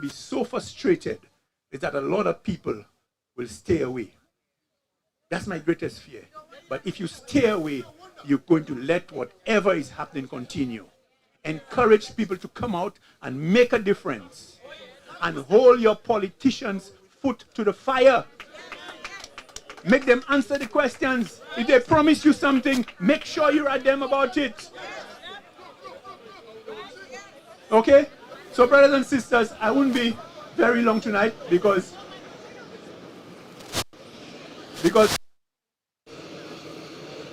be so frustrated is that a lot of people will stay away. That's my greatest fear. But if you stay away, you're going to let whatever is happening continue. Encourage people to come out and make a difference. And hold your politicians' foot to the fire. Make them answer the questions. If they promise you something, make sure you write them about it. Okay? So brothers and sisters, I won't be very long tonight because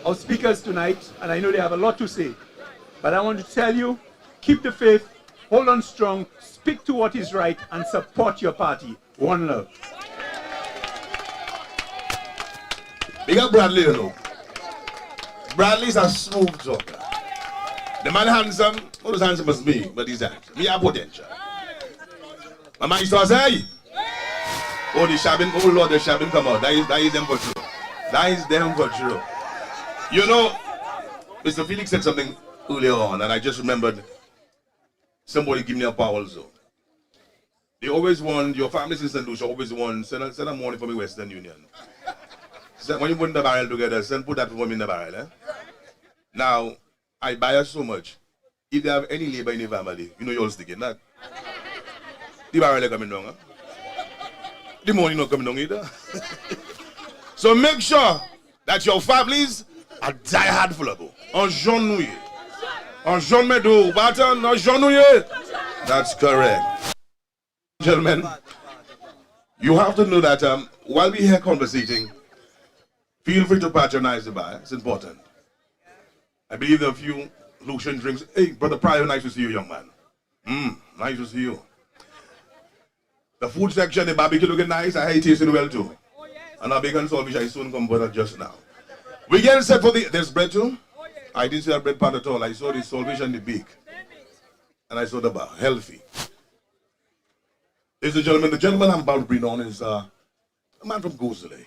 our speakers tonight, and I know they have a lot to say, but I want to tell you, keep the faith, hold on strong, speak to what is right, and support your party. One love. Big up Bradley, you know. Bradley's a smooth talker. The man handsome, not as handsome as me, but he's handsome. Me have potential. My man used to say, oh, the shabbing, oh Lord, the shabbing come out. That is them for sure. That is them for sure. You know, Mr. Felix said something earlier on, and I just remembered somebody giving me a power also. They always want, your families in St. Lucia always want, send a money for me Western Union. So when you put the barrel together, put that for me in the barrel. Eh? Now, I bias so much. If they have any labor in the family, you know you're all sticking that. The barrel is coming down. Huh? The money not coming down either. So make sure that your families are die-hard flabo. En jaune en jaune meadow, button, en jaune. That's correct. Gentlemen, you have to know that while we're here conversating, feel free to patronize the bar. It's important. I believe there are a few Lucian drinks. Hey, Brother Pryor, nice to see you, young man. Nice to see you. The food section, the barbecue looking nice. I hate tasting well too. And our bacon saltfish, I soon come for that just now. We getting set for there's bread too? I didn't see that bread part at all. I saw the saltfish and the beak. And I saw the bar, healthy. Ladies and gentlemen, the gentleman I'm about to bring on is a man from Gozele.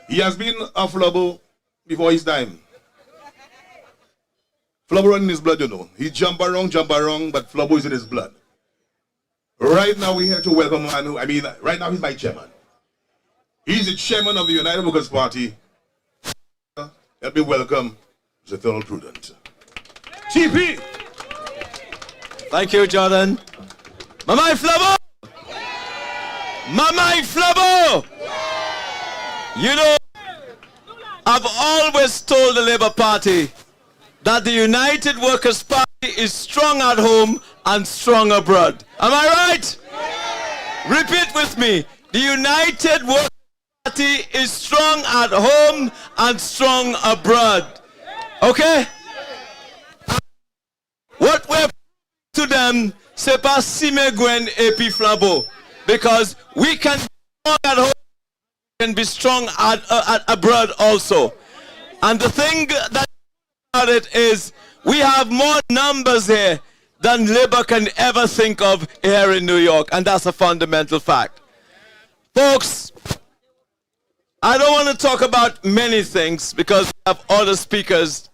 He has been a flubber before his time. Flubber in his blood, you know. He jump around, but flubber is in his blood. Right now, we're here to welcome a man who, right now he's my chairman. He's the chairman of the United Workers' Party. Let me welcome Mr. Thurl Prudent. TP! Thank you, Jordan. Mamai Flubber! Mamai Flubber! You know, I've always told the Labour Party that the United Workers' Party is strong at home and strong abroad. Am I right? Repeat with me. The United Workers' Party is strong at home and strong abroad. Okay? What we're to them, c'est pas si me gwen epi flabo, because we can be strong at home and be strong abroad also. And the thing that about it is we have more numbers here than Labour can ever think of here in New York, and that's a fundamental fact. Folks, I don't want to talk about many things because we have other speakers,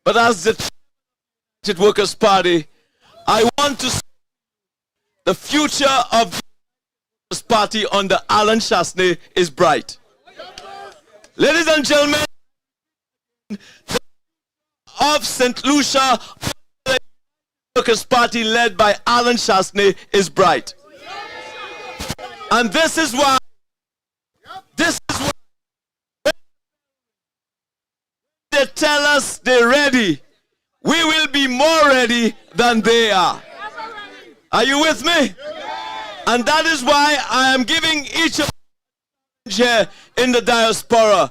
but as the United Workers' Party, I want to say the future of the Workers' Party under Alan Chasney is bright. Ladies and gentlemen, of St. Lucia, the Workers' Party led by Alan Chasney is bright. And this is why they tell us they're ready, we will be more ready than they are. Are you with me? And that is why I am giving each of you here in the diaspora,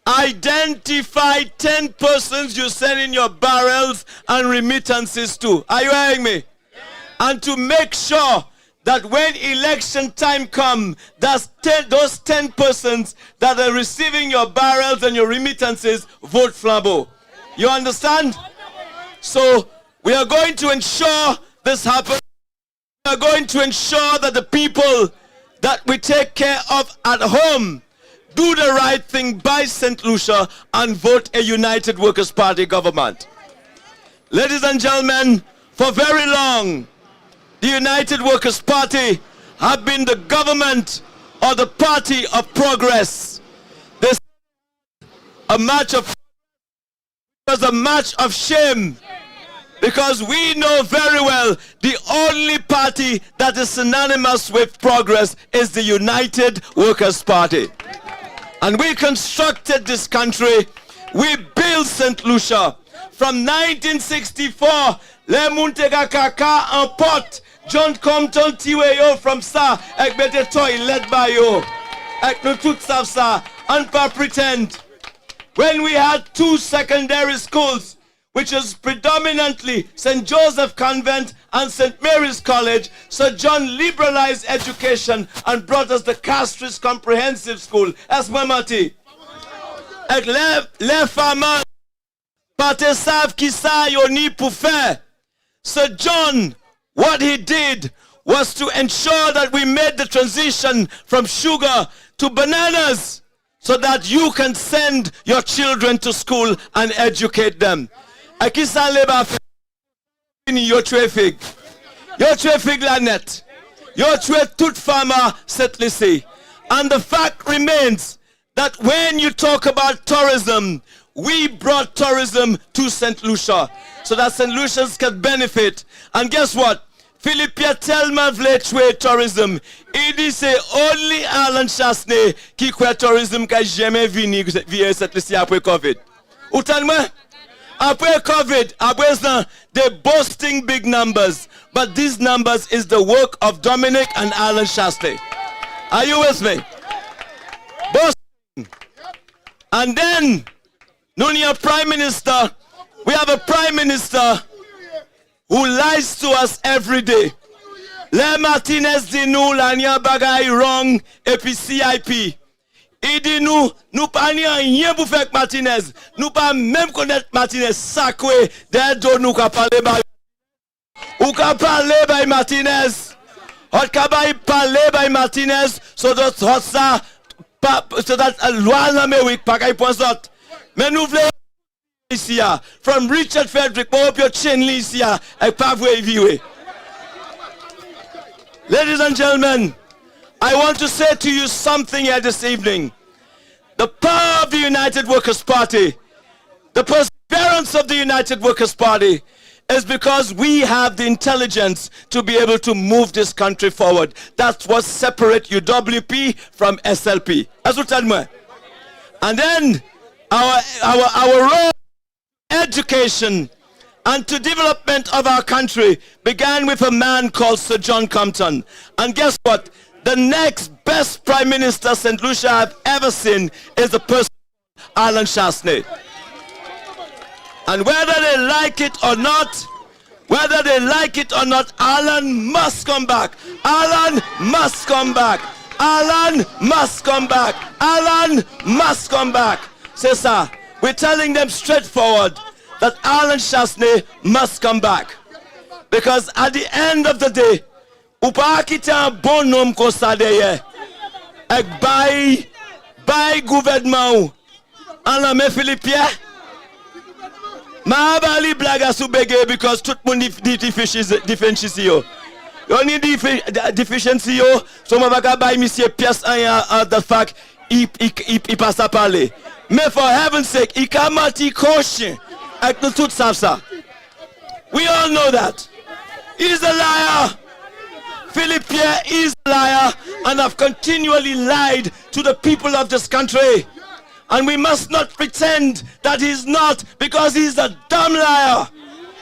identify 10 persons you send in your barrels and remittances to. Are you hearing me? And to make sure that when election time comes, those 10 persons that are receiving your barrels and your remittances vote Flambeau. You understand? So we are going to ensure this happens. We are going to ensure that the people that we take care of at home do the right thing by St. Lucia and vote a United Workers' Party government. Ladies and gentlemen, for very long, the United Workers' Party have been the government or the party of progress. This a match of was a match of shame, because we know very well the only party that is synonymous with progress is the United Workers' Party. And we constructed this country, we built St. Lucia from 1964. Le Muntega Kaka en pot, John Compton Tiweyo from sa, ek bete toilet by yo, ek no tout sav sa, and pa pretend. When we had 2 secondary schools, which is predominantly St. Joseph Convent and St. Mary's College, Sir John liberalized education and brought us the Castries Comprehensive School, as Mamati. Ek le fama, pate sav ki sa yo ni pou fe. Sir John, what he did was to ensure that we made the transition from sugar to bananas, so that you can send your children to school and educate them. Akisa leba your traffic. Your traffic lanet. Your traffic tout farmer setlisi. And the fact remains that when you talk about tourism, we brought tourism to St. Lucia so that St. Lucians can benefit. And guess what? Philippia tellement vle tue tourism. Il dit c'est only Alan Chasney qui croit tourism qui jamais vini via cette liste après COVID. Ou tellement après COVID, après ça, they're boasting big numbers, but these numbers is the work of Dominic and Alan Chasney. Are you with me? Boasting. And then, Nunia Prime Minister, we have a Prime Minister who lies to us every day. Le Martinez di nou la nya bagay wrong epi CIP. I di nou pa ni an yen pou fek Martinez. Nou pa même connaître Martinez sakwe de do nou ka pale bay. Ou ka pale bay Martinez. Hot ka bay pale bay Martinez so that hot sa so that loi la me wik pa kay pon sot. Men nou vle Lucia, from Richard Frederick, pour your chin, Lucia, a pathway view. Ladies and gentlemen, I want to say to you something here this evening. The power of the United Workers' Party, the perseverance of the United Workers' Party, is because we have the intelligence to be able to move this country forward. That's what separates UWP from SLP. And then our role education and to development of our country began with a man called Sir John Compton. And guess what? The next best Prime Minister St. Lucia I've ever seen is the person Alan Chasney. And whether they like it or not, Alan must come back. Alan must come back. Alan must come back. Alan must come back. C'est ça. We're telling them straightforward that Alan Chasney must come back. Because at the end of the day, ou pa kite un bon nom kon sa deye, ek bay gouvernement ou, an la me Philippien, ma bali blaga sou bege because tout moun deficiency yo. Yo ni deficiency yo, so ma baka bay misye pièce an the fact, I passe à parler. Mais for heaven's sake, I ka mati koshin, ek nou tout sav sa. We all know that. He's a liar. Philippia is a liar and have continually lied to the people of this country. And we must not pretend that he's not, because he's a dumb liar.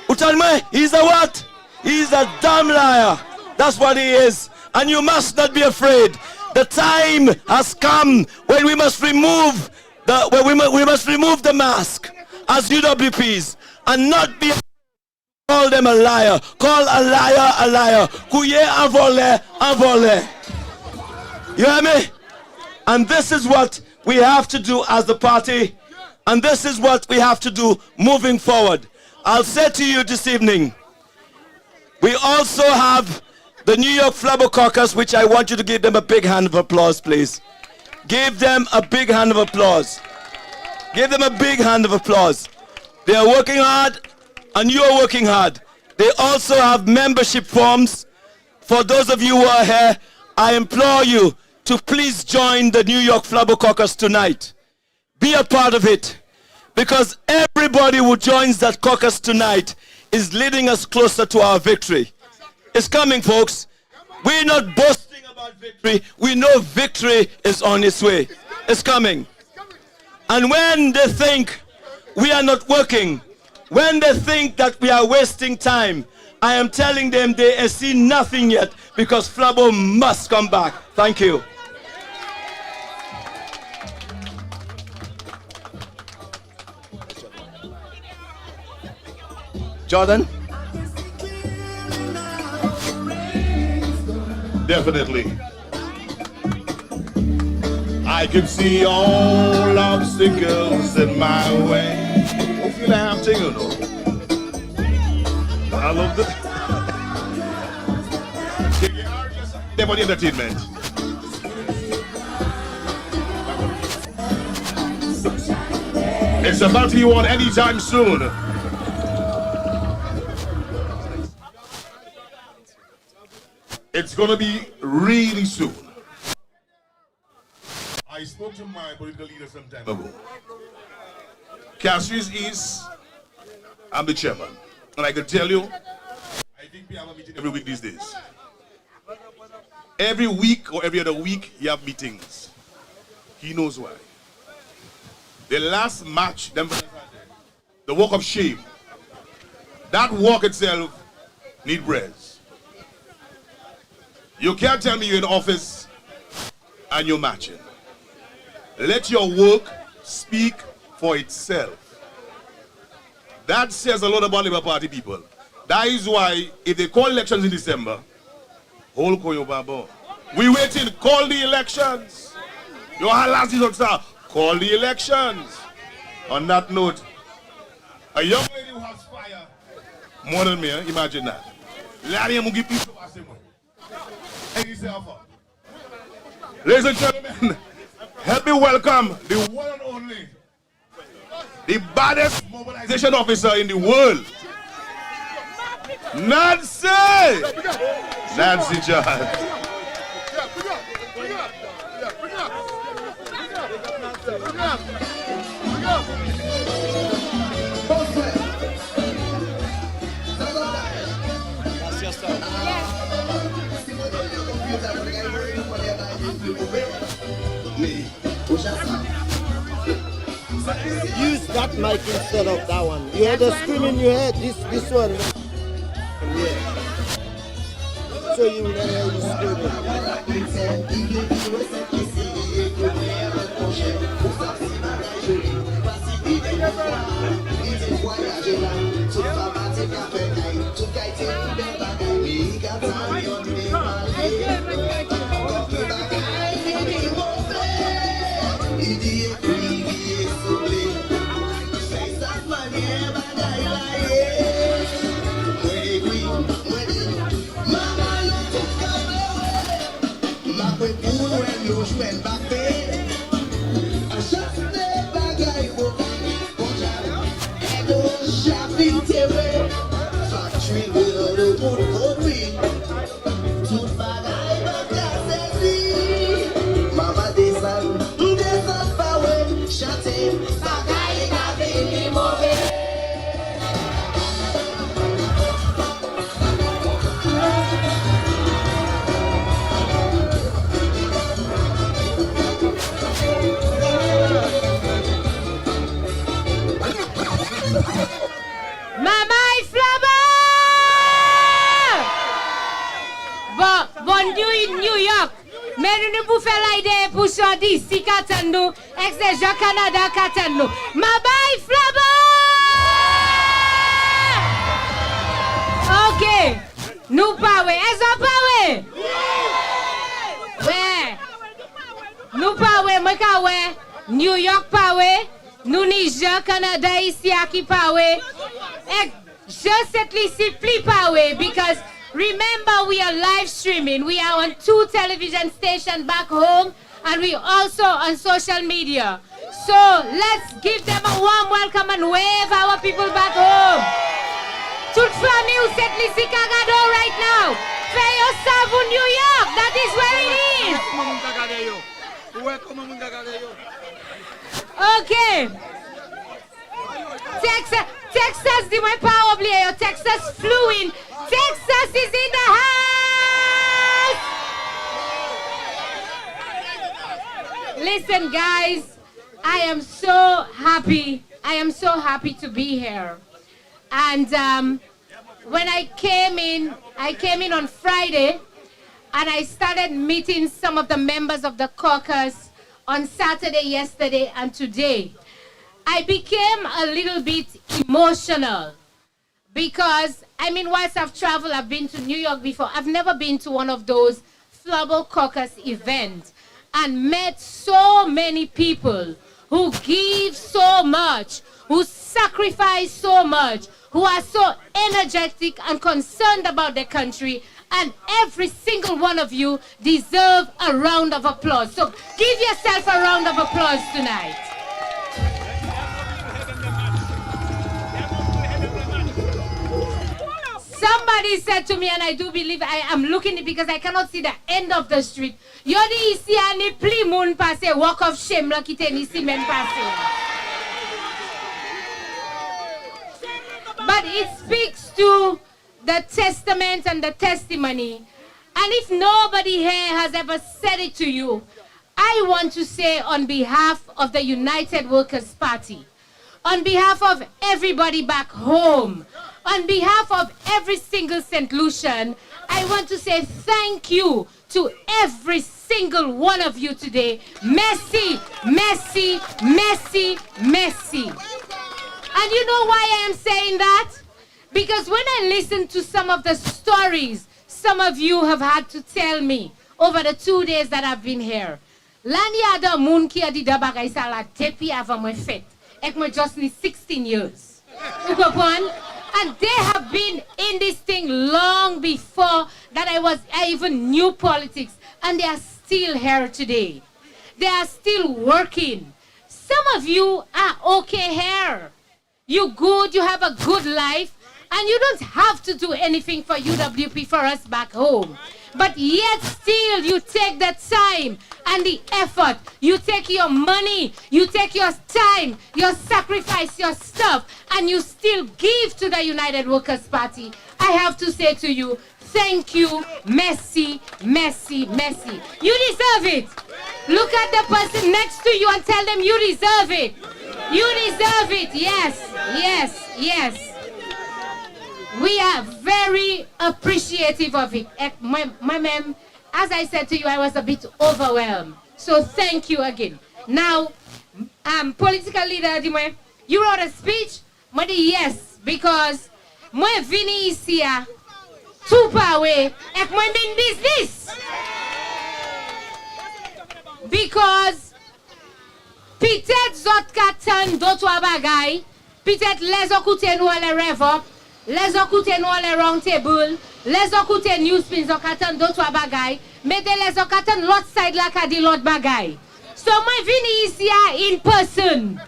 Utalme, he's a what? He's a dumb liar. That's what he is. And you must not be afraid. The time has come when we must remove the mask as UWPs and not be call them a liar. Call a liar a liar. Couiller un volé. You hear me? And this is what we have to do as the party, and this is what we have to do moving forward. I'll say to you this evening, we also have the New York Flubber Caucus, which I want you to give them a big hand of applause, please. Give them a big hand of applause. Give them a big hand of applause. They are working hard, and you are working hard. They also have membership forms, for those of you who are here, I implore you to please join the New York Flabo Caucus tonight. Be a part of it, because everybody who joins that caucus tonight is leading us closer to our victory. It's coming, folks. We're not boasting about victory. We know victory is on its way. It's coming. And when they think we are not working, when they think that we are wasting time, I am telling them they have seen nothing yet, because Flabo must come back. Thank you. Jordan? Definitely. I can see all obstacles in my way. I feel like I'm taking it. I love this. Never entertainment. It's about to be on anytime soon. It's going to be really soon. I spoke to my political leader some time ago. Castries East, I'm the chairman. And I can tell you, I think we have a meeting every week these days. Every week or every other week, you have meetings. He knows why. The last match, the walk of shame, that walk itself need breads. You can't tell me you're in office and you're matching. Let your work speak for itself. That says a lot about Labour Party people. That is why, if they call elections in December, hold Koyo Babo. We waiting, call the elections. Your last is call the elections. On that note, a young lady who has fire, more than me, imagine that. Ladies and gentlemen, help me welcome the one and only, the baddest mobilization officer in the world, Nancy! Nancy John. Use that mic instead of that one. You had a scream in your head. This one. Yeah. So you will hear you New York, mais nous ne pouvons faire l'idée pour choisir d'ici Katandou, ex-déjà Canada Katandou. Mabai Flabo! Ok, nous parlons. Est-ce qu'on parle? Ouais. Nous parlons, moi parlons. New York parlons. Nous Niger, Canada ici à qui parlons. Et je sais ici plus parler because remember, we are live streaming. We are on 2 television stations back home, and we also on social media. So let's give them a warm welcome and wave our people back home. Toute famille ou cette lycée Cagado right now. Fais yourself in New York. That is where it is. Okay. Texas, di my power oublier. Texas flew in. Texas is in the house. Listen, guys, I am so happy. I am so happy to be here. And when I came in on Friday, and I started meeting some of the members of the caucus on Saturday, yesterday, and today. I became a little bit emotional because, I mean, whilst I've traveled, I've been to New York before. I've never been to one of those Flubble Caucus events and met so many people who give so much, who sacrifice so much, who are so energetic and concerned about their country, and every single one of you deserve a round of applause. So give yourself a round of applause tonight. Somebody said to me, and I do believe I am looking because I cannot see the end of the street. Yodi isi ani pli moun passe, walk of shame la kite ni si men passe. But it speaks to the testament and the testimony. And if nobody here has ever said it to you, I want to say on behalf of the United Workers' Party, on behalf of everybody back home, on behalf of every single St. Lucian, I want to say thank you to every single one of you today. Merci, merci, merci, merci. And you know why I am saying that? Because when I listen to some of the stories some of you have had to tell me over the 2 days that I've been here, Lani ada moun ki a di da bagay sa la depi avan mwen fet. Ek mwen just ni 16 years. You comprend? And they have been in this thing long before that I even knew politics. And they are still here today. They are still working. Some of you are okay here. You're good, you have a good life. And you don't have to do anything for UWP for us back home. But yet still you take the time and the effort. You take your money, you take your time, you sacrifice your stuff, and you still give to the United Workers' Party. I have to say to you, thank you, merci, merci, merci. You deserve it. Look at the person next to you and tell them you deserve it. You deserve it, yes, yes, yes. We are very appreciative of it. My ma'am, as I said to you, I was a bit overwhelmed. So thank you again. Now, political leader, you wrote a speech? Yes, because moi vini ici à tout pawe ek moi bin business. Because peut-être zot katan d'autres bagay, peut-être les okute nou ale rev les okute nou ale round table, les okute newspins okatan d'autres bagay, mette les okatan l'autre side la ka di l'autre bagay. So moi vini ici à in person.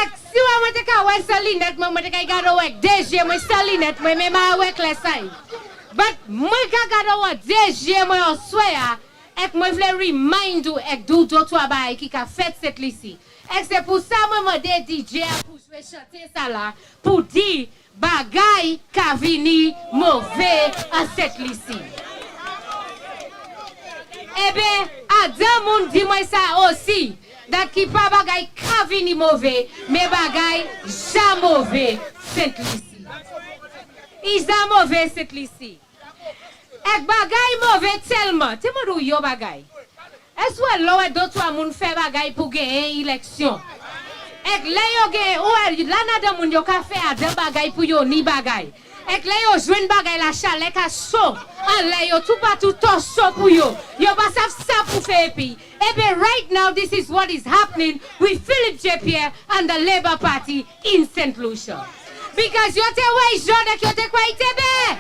Ek si wa mwen te ka wè salinet, mwen te ka gado wèk DG mwen salinet, mwen mè ma wèk lè say. But mwen ka gado wèk DG mwen oswe ya, ek mwen vle remind ou ek dou d'autres bagay ki ka fet set lisi. Ek se pou sa mwen mwen de DJ pou jwe chante sa la, pou di bagay ka vini mauvais a set lisi. Ebe, adam moun di mwen sa osi, dat ki pa bagay ka vini mauvais, me bagay ja mauvais set lisi. I ja mauvais set lisi. Ek bagay mauvais telman, te moun ou yo bagay. Eswe lo e d'autres moun fe bagay pou gen eleksyon. Ek le yo gen ou lana de moun yo ka fe adan bagay pou yo ni bagay. Ek le yo jwen bagay la chale ka so. An le yo tout patou to so pou yo. Yo basaf sa pou fe epi. Ebe right now this is what is happening with Philip J. Pierre and the Labour Party in St. Lucia. Because yo te wey jodek yo te kwa itebe.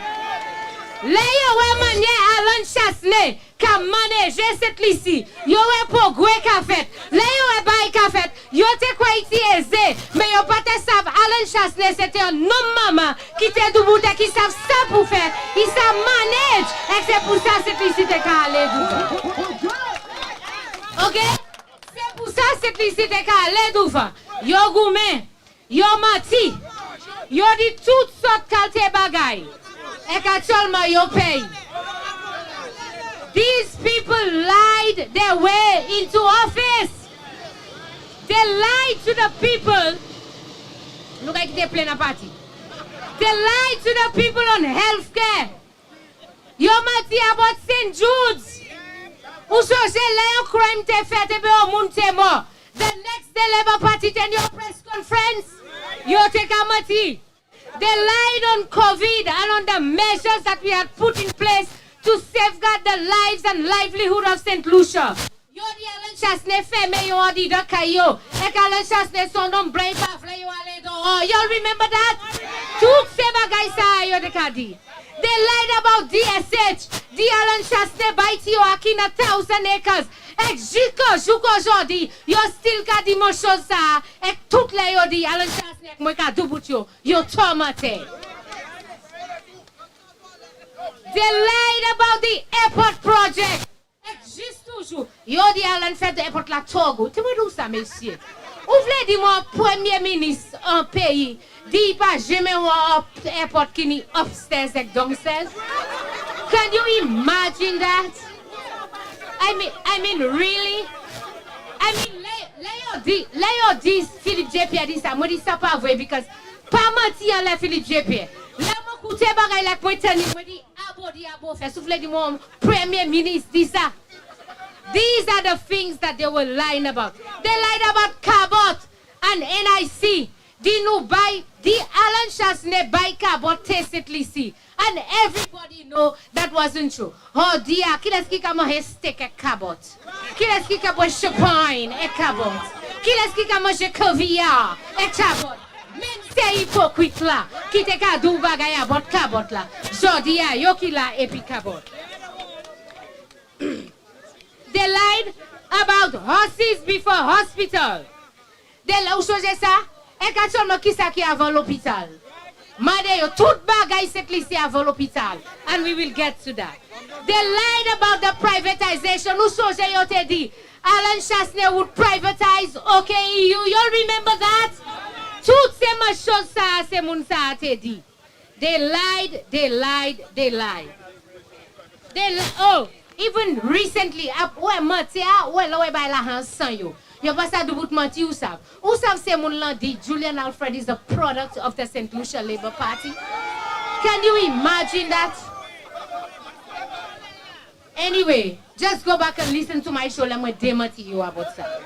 Le yo we manye Alan Chasne ka maneje set lisi. Yo we po gwe ka fet. Le yo we bay ka fet. Yo te kwa iti eze. Me yo pate sav Alan Chasne, c'était un homme maman qui était debout et qui savent ça pour faire. Il savent manage. Et c'est pour ça cette liste est calée. Ok? C'est pour ça cette liste est calée. Yo gourmet, yo menti, yo dit toutes sortes de qualités bagailles. Et qu'actuellement yo paye. These people lied their way into office. They lied to the people. Look like they play a party. They lied to the people on healthcare. Yo mati about St. Jude's. Ou so se le yon crime te fait te be o moun te mort. The next day Labour Party ten your press conference. Yo te kamati. They lied on COVID and on the measures that we had put in place to safeguard the lives and livelihood of St. Lucia. Yo di Alan Chasne feme yo adi de kayo. Ek Alan Chasne son nom brain pafle yo ale do. Y'all remember that? Tout se bagay sa yo de kadi. They lied about DSH. Di Alan Chasne baiti yo aki na 1,000 acres. Ek juko jodi, yo still ka di mon chose sa. Ek tout le yo di Alan Chasne ek mwen ka dubut yo. Yo tomate. They lied about the airport project. Juste toujours. Yo di Alan fait de airport la Togo. Tu me dis ça, monsieur? Ou vle di moi premier ministre en pays, di pas jamais un airport qui ni upstairs et downstairs? Can you imagine that? I mean, really? I mean, Leo di Philippe J.P. dit ça. Moi dis ça pas vrai, because pas menti à la Philippe J.P. Là, moi coûté bagay la moi tani, moi dis abo fait. Souffle di moi premier ministre dit ça. These are the things that they were lying about. They lied about Cabot and NIC. Di nou buy, di Alan Chasne buy Cabot tacitly see. And everybody know that wasn't true. Oh dear, qui est-ce qui a mangé steak et Cabot? Qui est-ce qui a bu champagne et Cabot? Qui est-ce qui a mangé caviar et Cabot? Même ces hypocrites là, qui te ka dou bagay about Cabot là. Jodi a, yo ki la epi Cabot. They lied about horses before hospital. They ou chose ça? Et quand seulement qui ça qui avant l'hôpital? Made yo tout bagay cette liste avant l'hôpital. And we will get to that. They lied about the privatization. Ou chose yo te dit? Alan Chasne would privatize OKEU. Y'all remember that? Tout ces choses ça, c'est moun ça te dit. They lied. Oh, even recently, ouais mentia, ouais là ouais bay la han san yo. Yo pas ça debout menti ou savent. Ou savent c'est moun lan dit Julian Alfred is a product of the St. Lucia Labour Party. Can you imagine that? Anyway, just go back and listen to my show. Let me demati you about that.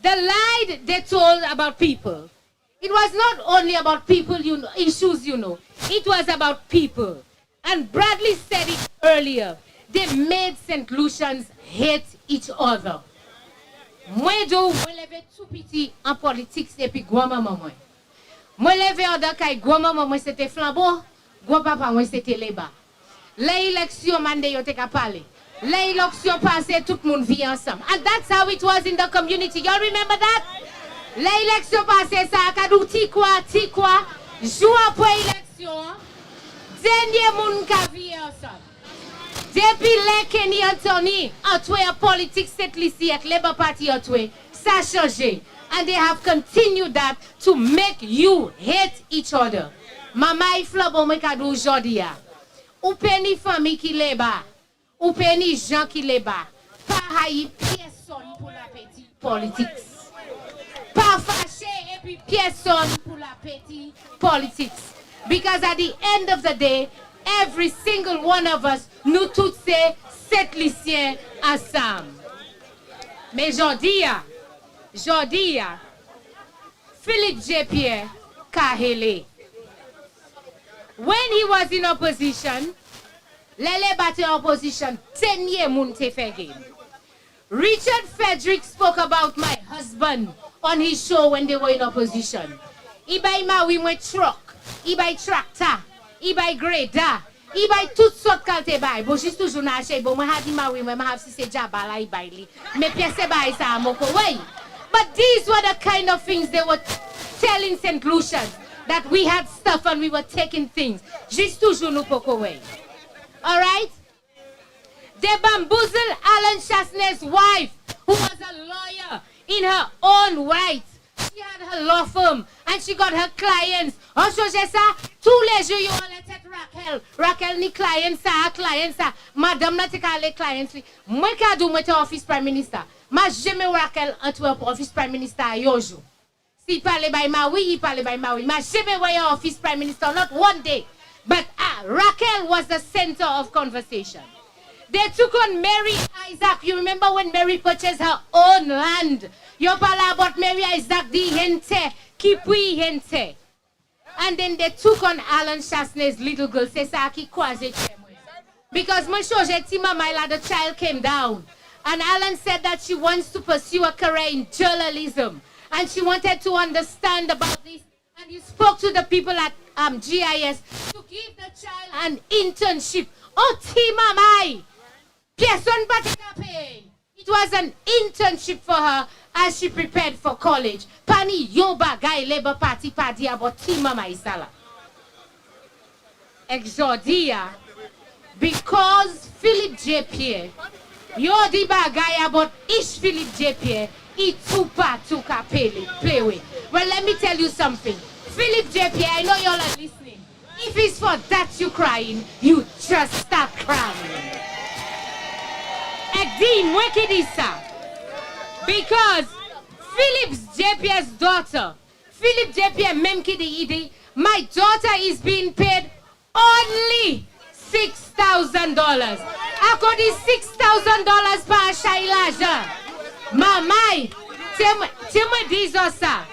The lie they told about people. It was not only about people, issues, It was about people. And Bradley said it earlier. They made St. Lucians hate each other. Moi, je lève tout petit en politique, et puis grand-maman, moi. Moi, lève en dakay, grand-maman, moi, c'était flambeau. Grand-papa, moi, c'était les bas. L'élection, mande, yo te ka parler. L'élection passée, tout le monde vit ensemble. And that's how it was in the community. Y'all remember that? L'élection passée, ça a kadou ti quoi, jour après élection, dernier monde ka vit ensemble. Depuis les Kenny Anthony, en politique, cette liste, Labour Party, ça a changé. And they have continued that to make you hate each other. Maman, il faut bon me kadou aujourd'hui. Ou peni famille qui les bat. Ou peni gens qui les bat. Pas haï personne pour la petite politique. Pas fâché et puis personne pour la petite politique. Because at the end of the day, every single one of us, nous tous c'est sept lycéens ensemble. Mais jodi, Philippe J. Pierre Kahele. When he was in opposition, Lele battait opposition, 10 years moun te fe game. Richard Frederick spoke about my husband on his show when they were in opposition. He buy mawi mwen truck, he buy tractor, he buy grader, he buy tout sort kalte buy. Bon, juste toujours na achè, bon, mwen ha di mawi mwen, mwen ha si se jaba la, he buy li. Me pièce buy sa amoko, way. But these were the kind of things they were telling St. Lucians that we had stuff and we were taking things. Just toujours nous poco way. All right? They bamboozled Alan Chasney's wife, who was a lawyer in her own right. She had her law firm and she got her clients. On change ça, tous les jours, you all let Raquel. Raquel ni clients ça. Madame na te ka les clients. Moi ka do moi te office prime minister. Ma jamais Raquel entre office prime minister yojo. Si parle by Maui, he parle by Maui. Ma jamais voyait office prime minister, not one day. But Raquel was the center of conversation. They took on Mary Isaac. You remember when Mary purchased her own land? You parle about Mary Isaac di gente, kipui gente. And then they took on Alan Chasney's little girl. C'est ça qui croisait. Because when the child came down. And Alan said that she wants to pursue a career in journalism. And she wanted to understand about this. And he spoke to the people at GIS to give the child an internship. Oh, Timamai! It was an internship for her as she prepared for college. Pani Yoba Guy Labour Party Party about Timamai Sala. Exodia. Because Philip J. Pierre, Yodi Bagay about Ish Philip J. Pierre, Itupa Tuka play with. Well, let me tell you something. Philip J. Pierre, I know y'all are listening. If it's for that you crying, you just start crying. Ekdim, Wekidisa. Because Philip J. Pierre's daughter, Philip J. Pierre Memkidi Idi, my daughter is being paid only $6,000. I got this $6,000 per Shailaja. Mamai, Timmy Dizosa.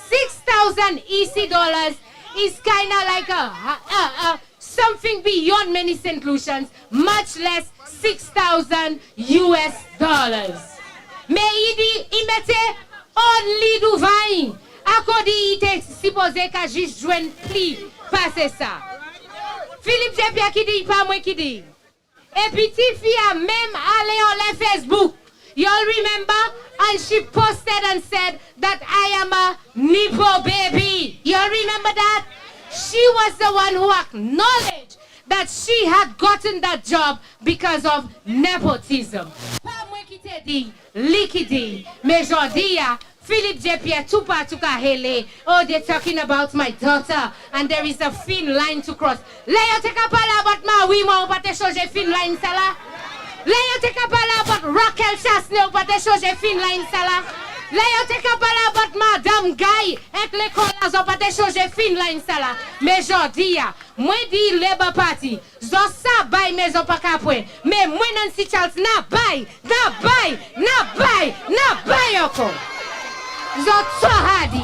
6,000 EC dollars is kind of like a something beyond many St. Lucians, much less 6,000 US dollars. Mais il mettait only du vin. À quoi il était supposé qu'à juste joindre plea, passer ça. Philippe Jepia qui dit, pas moi qui dit. Et puis, Tiffy a même allé en Facebook. Y'all remember? And she posted and said that I am a Nepo baby. Y'all remember that? She was the one who acknowledged that she had gotten that job because of nepotism. Pas moi qui te dit, liquidi, mais j'en Philippe Jepia tupa tuka hele. Oh, they're talking about my daughter, and there is a thin line to cross. Leo te kapala about ma wima ou pa te changer thin line sala. Leo te kapala about Raquel Chasney ou pa te changer thin line sala. Leo te kapala about Madame Guy ek le kolas ou pa te changer thin line sala. Mais jodi ya, moi di Labour Party, zo sa bay maison pa kapwe. Mais moi Nancy Charles na bay yoko. Zot hadi.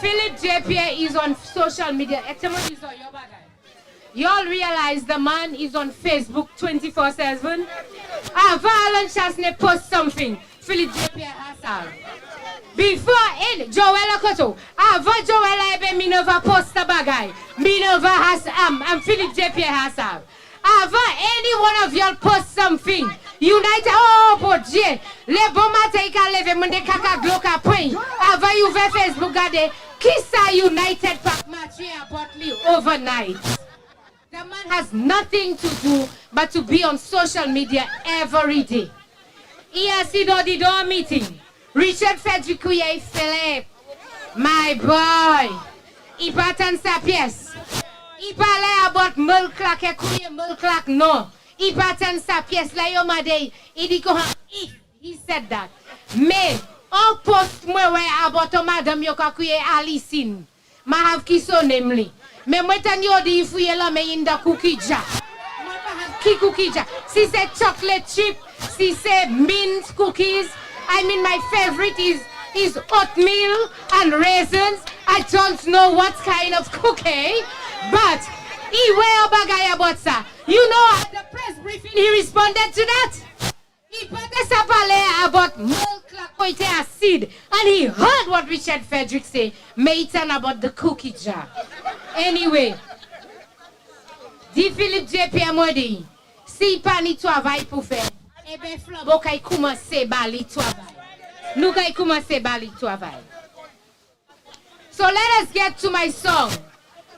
Philip J. Pierre is on social media. Y'all realize the man is on Facebook 24/7? Alan Chasney post something. Philip J. Pierre has before in Joella Koto, avant Joella ebe Minova posta bagay. Minova has and Philip J. Pierre has avant any one of y'all post something. United, oh boje, le bon matin ka leve monde kaka gloka point. Avant you ve Facebook gade, kisa United pak matri about me overnight. The man has nothing to do but to be on social media every day. He has the door meeting. Richard Frederick Philip, my boy, il pattern sa pièce. Il parlait about mulclack et couille mulclack no. Il pattern sa pièce la yo made. Il dit he said that. Mais on post moi about madame yo ka couille Alicine. Ma have ki so namely. Mais moi tan yo di fouye la me inda cookie jar. Moi pa have ki cookie jar. Si c'est chocolate chip, si c'est mint cookies. I mean, my favorite is oatmeal and raisins. I don't know what kind of cookie, but you know, at the press briefing, he responded to that. He put about milk acid, and he heard what Richard Frederick say, Maitan about the cookie jar. Anyway, Dit Philippe J.P. Modi, si pas ni travail pour faire, eh bien, Flambeau kay commencer bali travail. Nous kay commencer bali travail. So let us get to my song.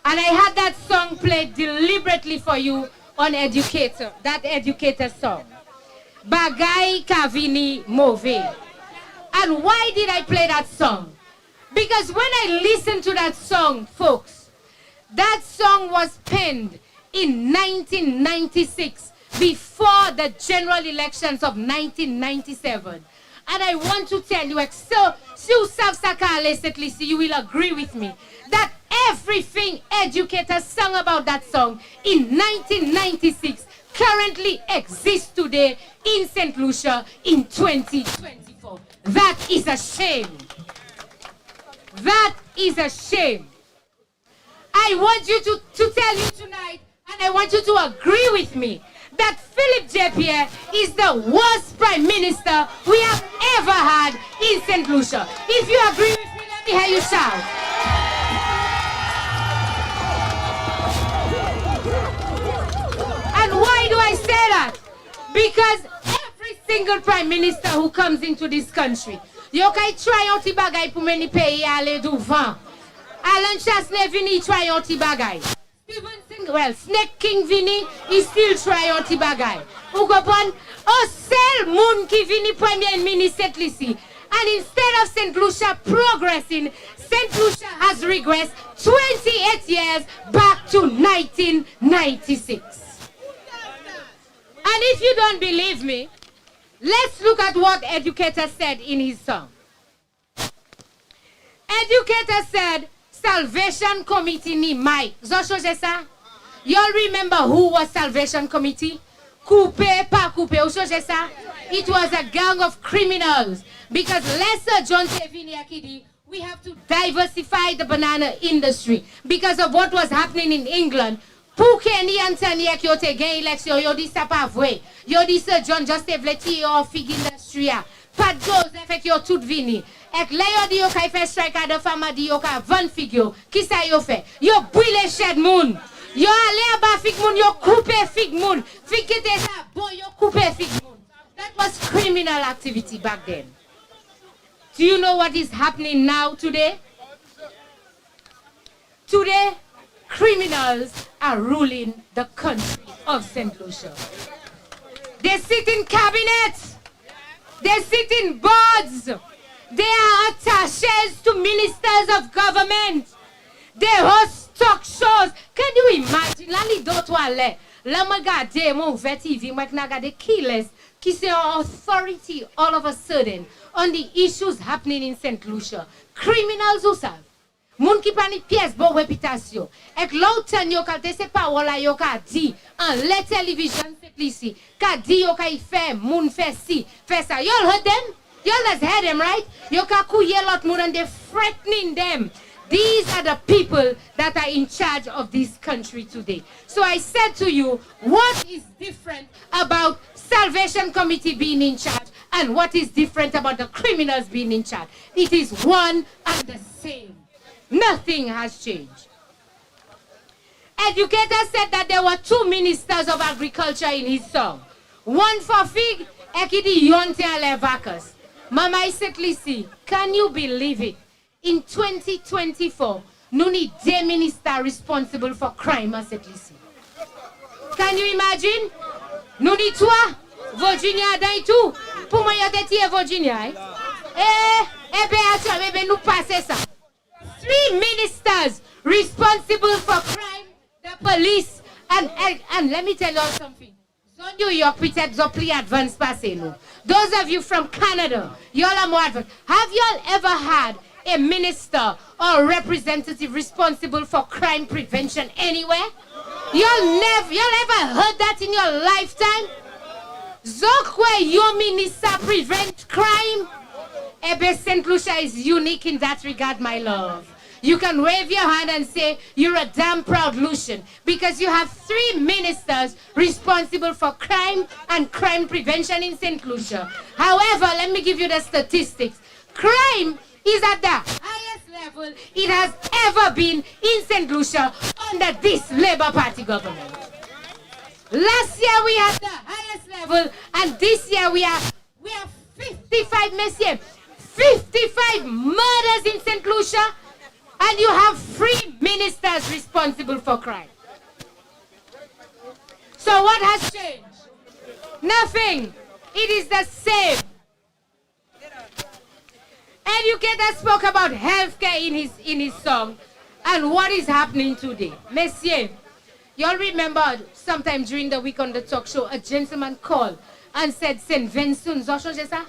And I had that song played deliberately for you on Educator, that Educator song. Bagay Kavini Move. And why did I play that song? Because when I listened to that song, folks, that song was penned in 1996 before the general elections of 1997. And I want to tell you, so you will agree with me that everything Educator sung about that song in 1996 currently exists today in St. Lucia in 2024. That is a shame. That is a shame. I want you to tell you tonight, and I want you to agree with me, that Philip J.P. is the worst prime minister we have ever had in St. Lucia. If you agree with me, let me hear you shout. And why do I say that? Because every single prime minister who comes into this country, yo kay try yon ti bagay pou meni pays ale devant. Alan Chasney vini try yon ti bagay. Well, Snake King Vini, he still try yon ti bagay. Ou kompon? O sel moun ki vini premier ministre St. Lucia. And instead of St. Lucia progressing, St. Lucia has regressed 28 years back to 1996. And if you don't believe me, let's look at what Educator said in his song. Educator said, Salvation Committee ni Mike. Y'all remember who was Salvation Committee? Coupe, pa coupe. It was a gang of criminals. Because lesser John Tevini Akidi, we have to diversify the banana industry. Because of what was happening in England. Pou ke ni antani ek yo te gen eleksyon, yo di sa pa vwe. Yo di Sir John just te vleti yo fig industry ya. Pat Joseph ek yo tout vini. Ek le yo di yo kay fe strike a de fama di yo ka van fig yo. Ki sa yo fe? Yo bwile shed moun. Yo ale aba fig moun, yo coupe fig moun. Fig ki te sa bon, yo coupe fig moun. That was criminal activity back then. Do you know what is happening now today? Today, criminals are ruling the country of St. Lucia. They sit in cabinets. They sit in boards. They are attachés to ministers of government. They host talk shows. Can you imagine? Lali dotwale. La magade mo ouve TV mwen nagade killers qui say authority all of a sudden on the issues happening in St. Lucia. Criminals who serve. Moun ki pa ni pièce bon réputation. Ek l'autan yo kalte se pa wala yo ka di an le television se plisi. Ka di yo ka ife moun fe si, fe sa. Y'all heard them? Y'all has heard them, right? Yo ka kuye lot moun and they're threatening them. These are the people that are in charge of this country today. So I said to you, what is different about Salvation Committee being in charge and what is different about the criminals being in charge? It is one and the same. Nothing has changed. Educator said that there were 2 ministers of agriculture in his song. One for fig, ekidi yonte ale vacas. Mama Isetlisi, can you believe it? In 2024, nous need 2 ministers responsible for crime at Isetlisi. Can you imagine? Nous need 3. Virginia dan tout. Pour moi, yote tiye Virginia. Ebe nous passe ça. 3 ministers responsible for crime, the police, and let me tell you all something. Zone New York, peut-être zo plus advanced passé nous. Those of you from Canada, y'all are more advanced. Have y'all ever had a minister or representative responsible for crime prevention anywhere? Y'all ever heard that in your lifetime? Zokwe your minister prevent crime? Ebe St. Lucia is unique in that regard, my love. You can wave your hand and say, you're a damn proud Lucian, because you have 3 ministers responsible for crime and crime prevention in St. Lucia. However, let me give you the statistics. Crime is at the highest level it has ever been in St. Lucia under this Labour Party government. Last year we had the highest level, and this year we are 55, messieurs, 55 murders in St. Lucia, and you have 3 ministers responsible for crime. So what has changed? Nothing. It is the same. Educator spoke about healthcare in his song, and what is happening today. Messieurs, you all remember sometime during the week on the talk show, a gentleman called and said, St. Vincent, vous changez ça?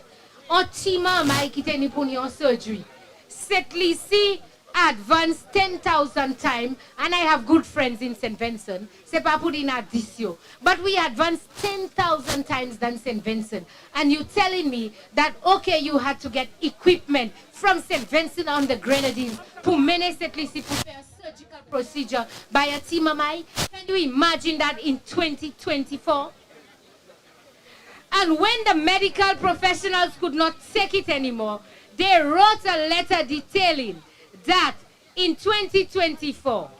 On tima mai qui teni pour en surgery. Cette lycée advanced 10,000 times, and I have good friends in St. Vincent. C'est pas pour in addition. But we advanced 10,000 times than St. Vincent. And you telling me that, okay, you had to get equipment from St. Vincent on the Grenadines pour mener cette lycée pour faire a surgical procedure by a team of mine? Can you imagine that in 2024? And when the medical professionals could not take it anymore, they wrote a letter detailing that in 2024,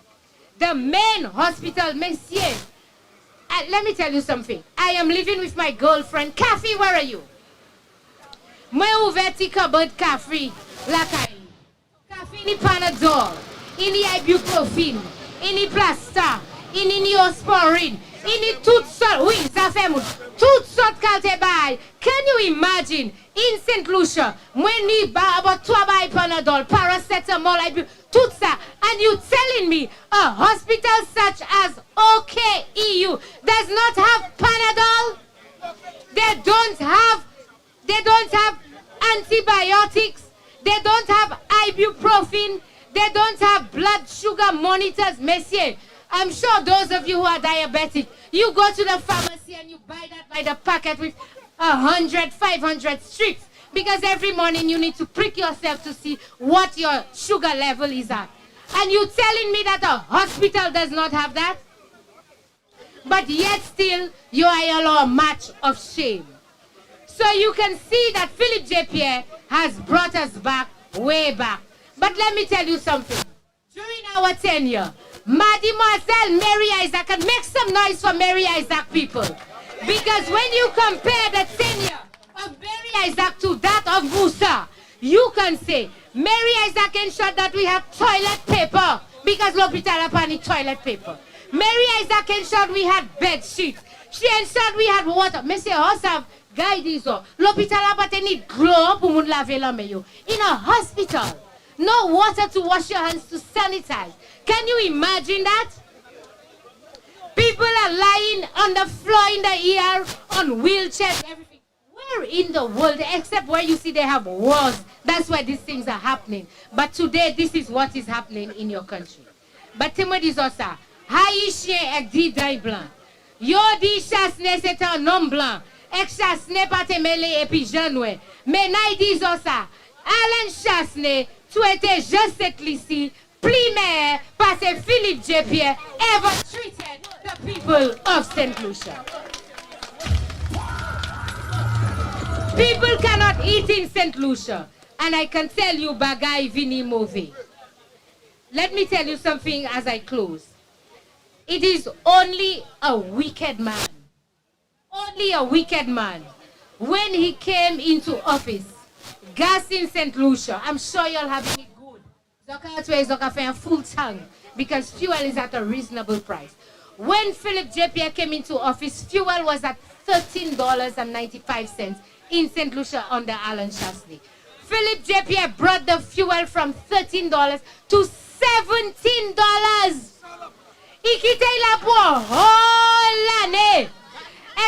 the main hospital, messieurs, let me tell you something. I am living with my girlfriend. Kathy, where are you? Moi ouvert cupboard Kathy, la caille. Kathy ni Panadol, ini ibuprofen, ini plasta, ini neosporin, ini toutes sortes, oui, ça fait mou, toutes sortes kalte bay. Can you imagine? In St. Lucia, when we buy about 2 by Panadol, paracetamol, tout ça, and you telling me a hospital such as OKEU does not have Panadol? They don't have antibiotics, they don't have ibuprofen, they don't have blood sugar monitors. Messieurs, I'm sure those of you who are diabetic, you go to the pharmacy and you buy that by the packet with 100, 500 strips, because every morning you need to prick yourself to see what your sugar level is at. And you telling me that a hospital does not have that? But yet still, you are a match of shame. So you can see that Philip J. Pierre has brought us back, way back. But let me tell you something. During our tenure, Mademoiselle Mary Isaac, and make some noise for Mary Isaac people. Because when you compare the tenure of Mary Isaac to that of Musa, you can say Mary Isaac ensured that we have toilet paper, because l'hôpital a pas any toilet paper. Mary Isaac ensured we had bed sheets. She ensured we had water. Monsieur Hosav, guide this. L'hôpital a pas any glove pour moun laver la main. In a hospital, no water to wash your hands, to sanitize. Can you imagine that? People are lying on the floor in the ER, on wheelchairs, everything. Where in the world, except where you see they have wars, that's where these things are happening. But today, this is what is happening in your country. But Timothy Zosa, Haïtien ek di day blanc. Yo di chasne c'est un homme blanc. Ek chasne pa te mele epi janwe. Mais nay di Zosa, Alan Chasne, tu étais juste cette lycée, primaire, parce que Philippe J. Pierre ever treated the people of St. Lucia. People cannot eat in St. Lucia. And I can tell you, bagay vini move. Let me tell you something as I close. It is only a wicked man. Only a wicked man. When he came into office, gas in St. Lucia, I'm sure you're having it good. Zoka fait un full tank because fuel is at a reasonable price. When Philip J. Pierre came into office, fuel was at $13.95 in St. Lucia under Alan Chasney. Philip J. Pierre brought the fuel from $13 to $17. Ikite la pour whole l'année.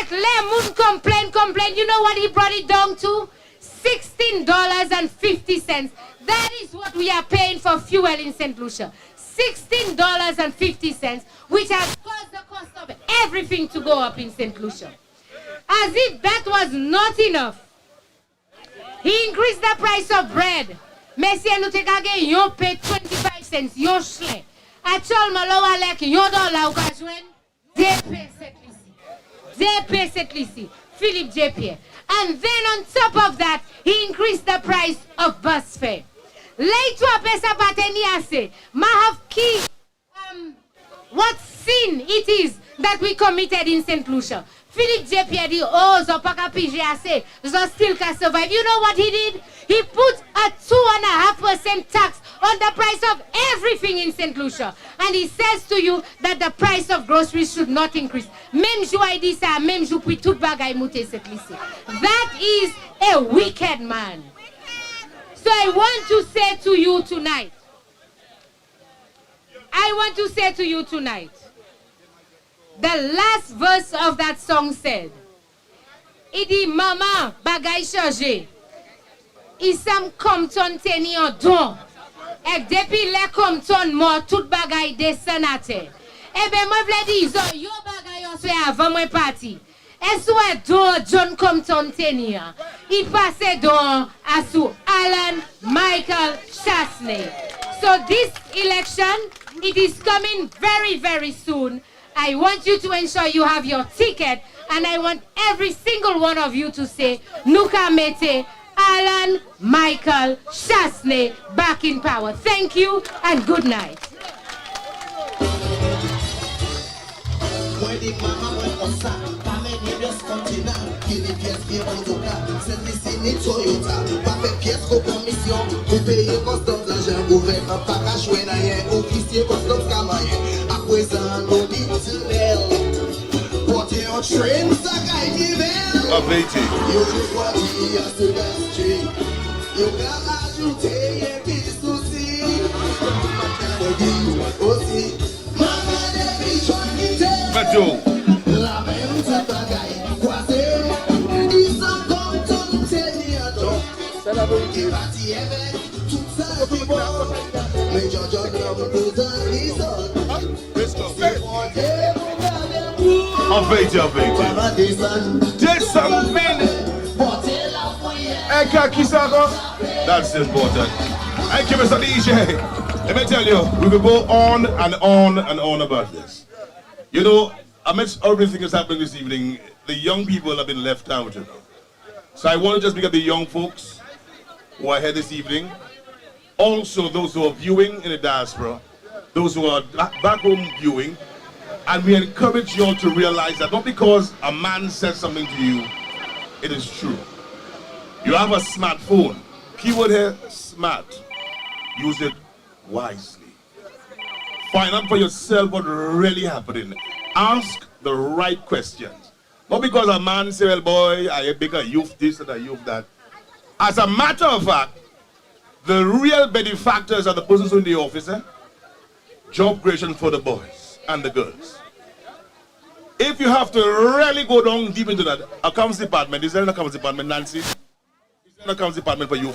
Ek le moun complain. You know what he brought it down to? $16.50. That is what we are paying for fuel in St. Lucia. $16.50, which has caused the cost of everything to go up in St. Lucia. As if that was not enough, he increased the price of bread. Messieurs, nous te kage yon pay 25 cents, yon chle. Actual malo alek yon dollar ou ka jwen, DP set lisi. Philip J. Pierre. And then on top of that, he increased the price of bus fare. Later, pesa pateni ase, ma have key what sin it is that we committed in St. Lucia. Philippe J. Pierre dit, oh, zo pas pige assez, zo still can survive. You know what he did? He put a 2.5% tax on the price of everything in St. Lucia. And he says to you that the price of groceries should not increase. Même jou a dit ça, même jou puis tout bagay monter cette lycée. That is a wicked man. So I want to say to you tonight, the last verse of that song said, il dit, maman, bagay changé. Isam kom ton teni an don. Ek depi le kom ton mort, tout bagay desen a te. Ebe mwen vle di, yo bagay yo se avan mwen pati. Eswe don John Compton teni an. I pase don asu Alan Michael Chasney. So this election, it is coming very, very soon. I want you to ensure you have your ticket, and I want every single one of you to say, Nuka Mete, Alan Michael Chasney back in power. Thank you and good night. That's important. Thank you, Mr. DJ. Let me tell you, we will go on and on and on about this. You know, amidst everything that's happening this evening, the young people have been left out, you know. So I want to just pick up the young folks who are here this evening. Also, those who are viewing in the diaspora, those who are back home viewing. And we encourage you all to realize that not because a man says something to you, it is true. You have a smartphone. Keyword here, smart. Use it wisely. Find out for yourself what really happening. Ask the right questions. Not because a man say, well, boy, I a bigger youth this and a youth that. As a matter of fact, the real benefactors are the persons in the office. Job creation for the boys and the girls. If you have to really go down deep into that, accounts department, is there an accounts department, Nancy? Is there an accounts department for you?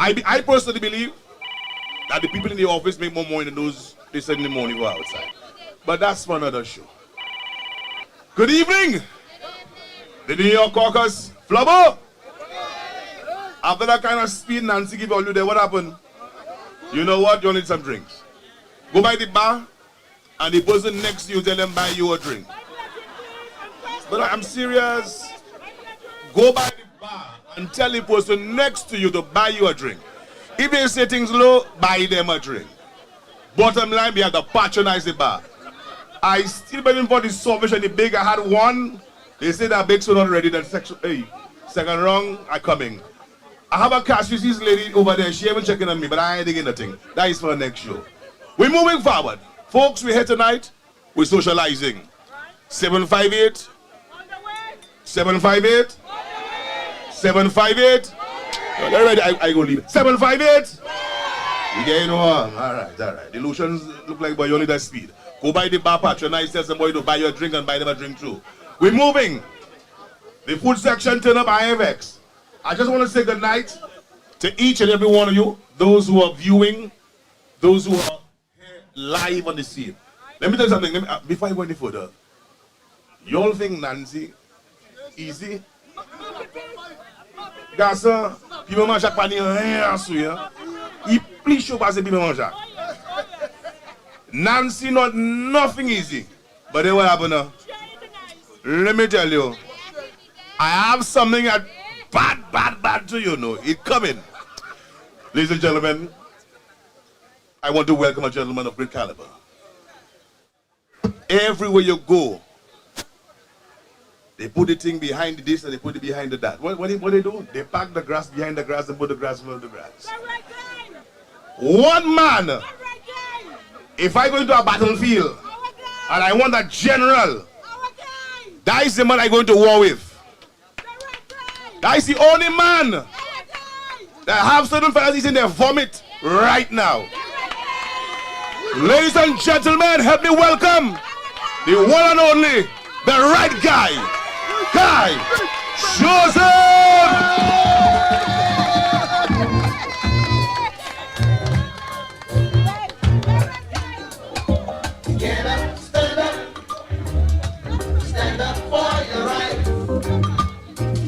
I personally believe that the people in the office make more money than those they send in the morning go outside. But that's for another show. Good evening. The New York caucus. Flubber. After that kind of speed Nancy give all you there, what happened? You know what? You need some drinks. Go by the bar, and the person next to you tell them buy you a drink. But I'm serious. Go by the bar and tell the person next to you to buy you a drink. If they say things low, buy them a drink. Bottom line, we have to patronize the bar. I still waiting for the salvation. The big, I had one. They say that big so not ready. That second round, I coming. I have a cash receipts lady over there. She haven't checking on me, but I ain't digging nothing. That is for the next show. We're moving forward. Folks, we're here tonight. We're socializing. 758. 758. 758. Already, I go leave. 758. You getting warm. All right. The Lucians look like boy, you only that speed. Go by the bar, patronize, tell somebody to buy you a drink and buy them a drink too. We're moving. The food section, turn up IFX. I just want to say good night to each and every one of you, those who are viewing, those who are here live on the scene. Let me tell you something, before I go any further. You all think Nancy easy? Garçon, people mange chaque panier rien souillé. Il plie chaud parce que people mange. Nancy not nothing easy. But then what happened now? Let me tell you, I have something that bad to you know. It coming. Ladies and gentlemen, I want to welcome a gentleman of great caliber. everywhere you go, they put the thing behind this and they put it behind the that. What they do? They pack the grass behind the grass and put the grass below the grass. One man, if I go into a battlefield and I want a general, that is the man I'm going to war with. That is the only man that have certain fellas in their vomit right now. Ladies and gentlemen, help me welcome the one and only, the right guy, Joseph. Get up, stand up for your right.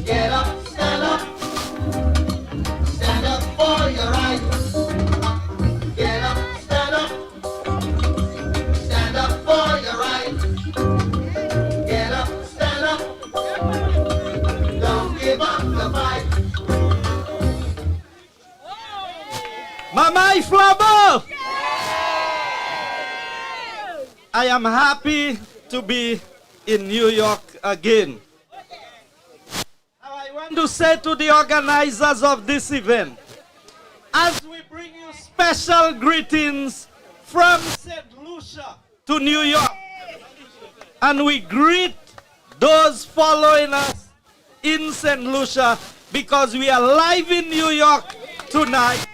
Get up, stand up for your right. Get up, stand up for your right. Get up, stand up, don't give up the fight. Mamai Flabo! I am happy to be in New York again. Now I want to say to the organizers of this event, as we bring you special greetings from St. Lucia to New York, and we greet those following us in St. Lucia because we are live in New York tonight,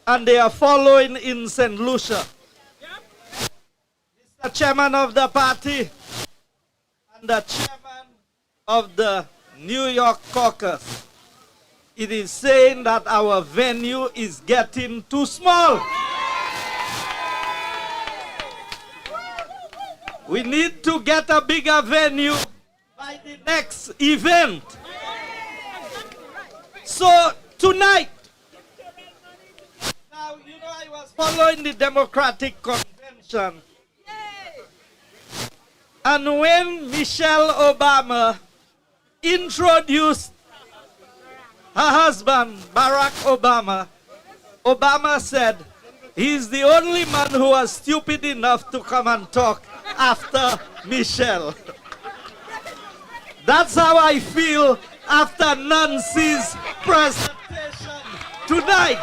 and they are following in St. Lucia. The chairman of the party and the chairman of the New York caucus, it is saying that our venue is getting too small. We need to get a bigger venue by the next event. So tonight, now you know I was following the Democratic Convention. And when Michelle Obama introduced her husband, Barack Obama, Obama said he's the only man who was stupid enough to come and talk after Michelle. That's how I feel after Nancy's presentation tonight.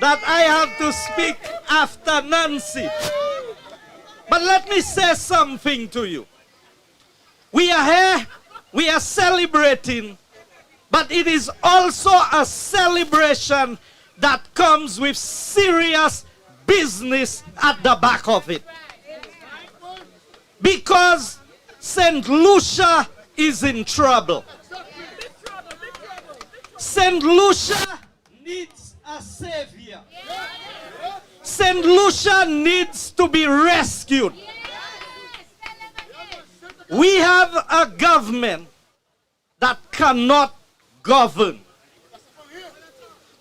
That I have to speak after Nancy. But let me say something to you. We are here, we are celebrating, but it is also a celebration that comes with serious business at the back of it. Because St. Lucia is in trouble. St. Lucia needs a savior. St. Lucia needs to be rescued. We have a government that cannot govern.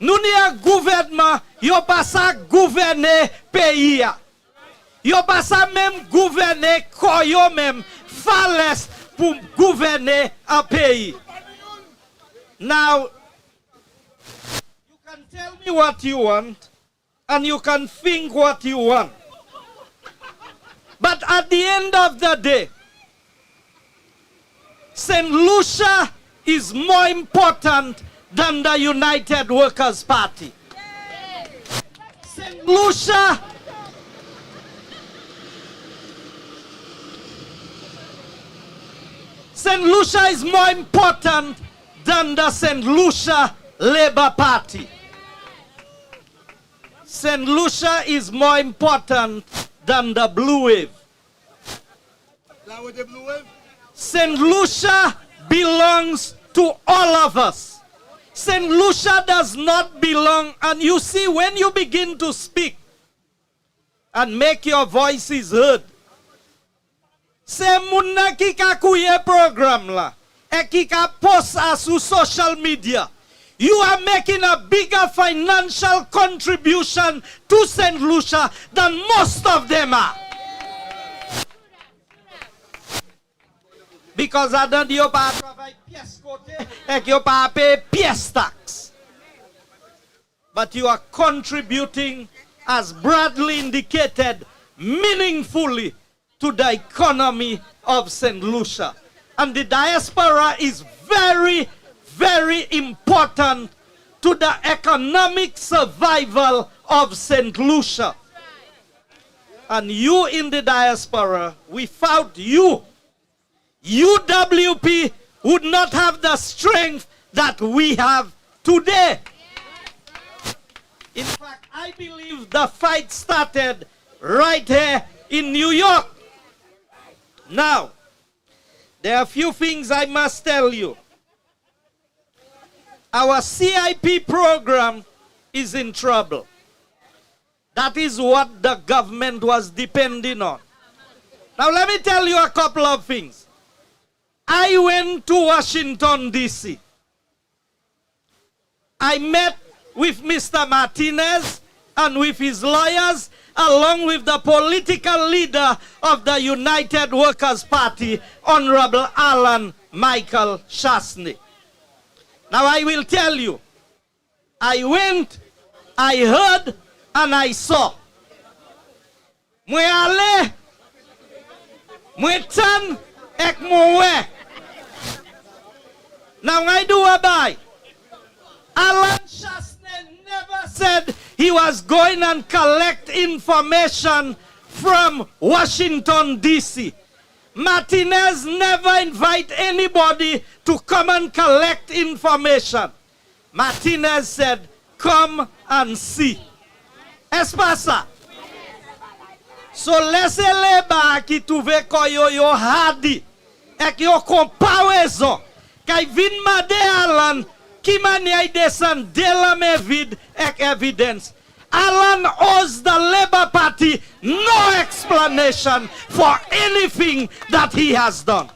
Nous n'y a gouvernement, yo pas sa gouverner pays. Yo pas sa même gouverner koyo même fales pour gouverner un pays. Now, you can tell me what you want. And you can think what you want. But at the end of the day, St. Lucia is more important than the United Workers' Party. St. Lucia is more important than the St. Lucia Labour Party. St. Lucia is more important than the Blue Wave. St. Lucia belongs to all of us. St. Lucia does not belong, and you see when you begin to speak and make your voices heard, se mounna ki ka kouye program la, e ki ka post sur social media, you are making a bigger financial contribution to St. Lucia than most of them are. Because I don't yo pa travail pièce côté et yo pa pay pièce tax. But you are contributing as Bradley indicated, meaningfully to the economy of St. Lucia. And the diaspora is very, very important to the economic survival of St. Lucia. And you in the diaspora, without you, UWP would not have the strength that we have today. In fact, I believe the fight started right here in New York. Now, there are a few things I must tell you. Our CIP program is in trouble. That is what the government was depending on. Now let me tell you a couple of things. I went to Washington, D.C. I met with Mr. Martinez and with his lawyers, along with the political leader of the United Workers' Party, Honorable Alan Michael Chasney. Now I will tell you, I went, I heard, and I saw. Mwen ale, mwen tan, ek mwen we. Now I do a buy. Alan Chasney never said he was going and collect information from Washington, D.C. Martinez never invite anybody to come and collect information. Martinez said, come and see. Espasa. So laissez les ba qui trouve ko yo hadi. Ek yo comparaison. Kay vin made Alan ki mani desan de la me vide ek evidence. Alan owes the Labour Party no explanation for anything that he has done.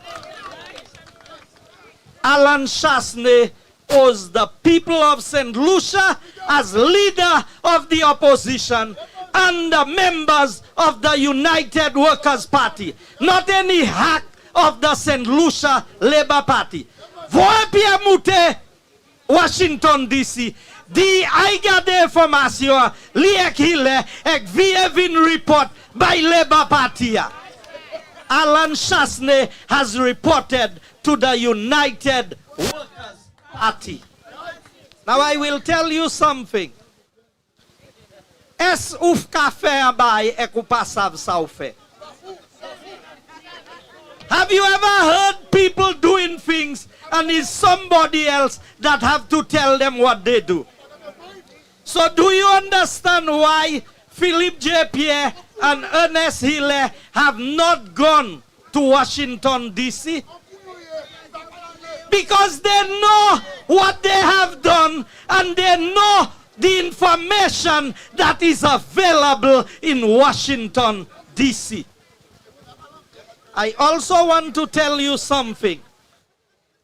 Alan Chasney owes the people of St. Lucia as leader of the opposition and the members of the United Workers' Party, not any hack of the St. Lucia Labour Party. Voye Pierre Moute, Washington, D.C., di ay gade informasyon li ek hile ek vie vin report by Labour Party. Alan Chasney has reported to the United Workers' Party. Now I will tell you something. Es ouf ka fe bay ek ou pa sav sa ou fe. Have you ever heard people doing things and it's somebody else that have to tell them what they do? So do you understand why Philip J. Pierre and Ernest Hille have not gone to Washington, D.C.? Because they know what they have done and they know the information that is available in Washington, D.C. I also want to tell you something.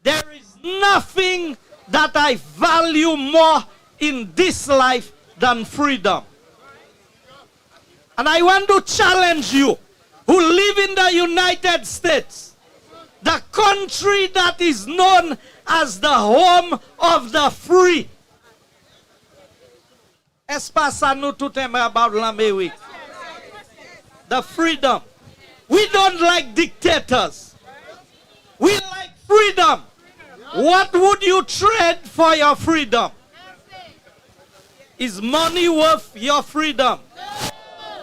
There is nothing that I value more in this life than freedom. And I want to challenge you who live in the United States, the country that is known as the home of the free. Espasa nou tout eme about l'Amérique. The freedom. We don't like dictators. We like freedom. What would you trade for your freedom? Is money worth your freedom?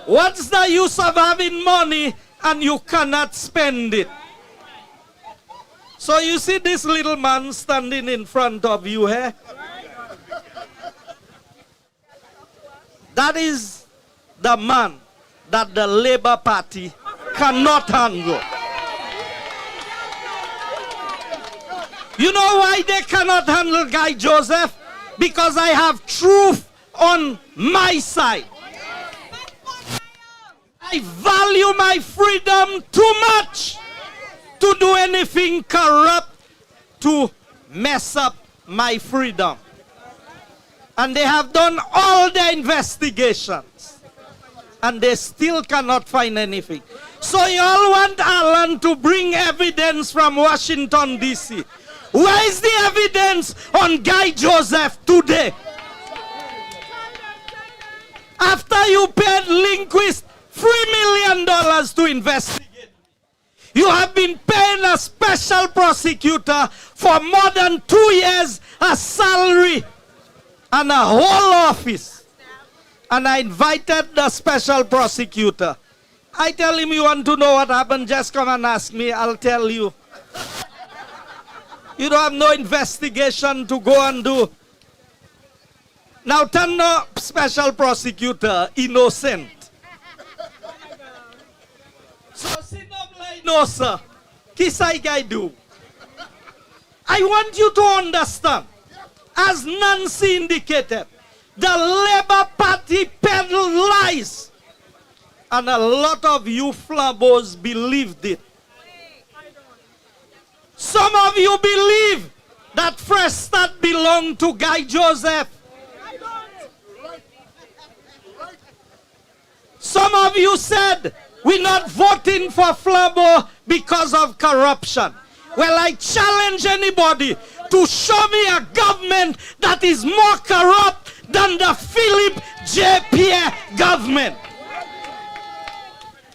What's the use of having money and you cannot spend it? So you see this little man standing in front of you here? That is the man that the Labour Party cannot handle. You know why they cannot handle Guy Joseph? Because I have truth on my side. I value my freedom too much to do anything corrupt to mess up my freedom. And they have done all the investigations and they still cannot find anything. So you all want Alan to bring evidence from Washington, D.C. Where is the evidence on Guy Joseph today? After After you paid Lindquist $3 million to investigate, you have been paying a special prosecutor for more than 2 years a salary and a whole office. And I invited the special prosecutor. I tell him, you want to know what happened, just come and ask me, I'll tell you. You don't have no investigation to go and do. Now turn the special prosecutor innocent. So no, sir. Kisai guy do. I want you to understand, as Nancy indicated, the Labour Party peddled lies. And a lot of you flabos believed it. Some of you believe that Fresh Start belonged to Guy Joseph. Some of you said, we're not voting for Flabo because of corruption. Well, I challenge anybody to show me a government that is more corrupt than the Philip J. Pierre government.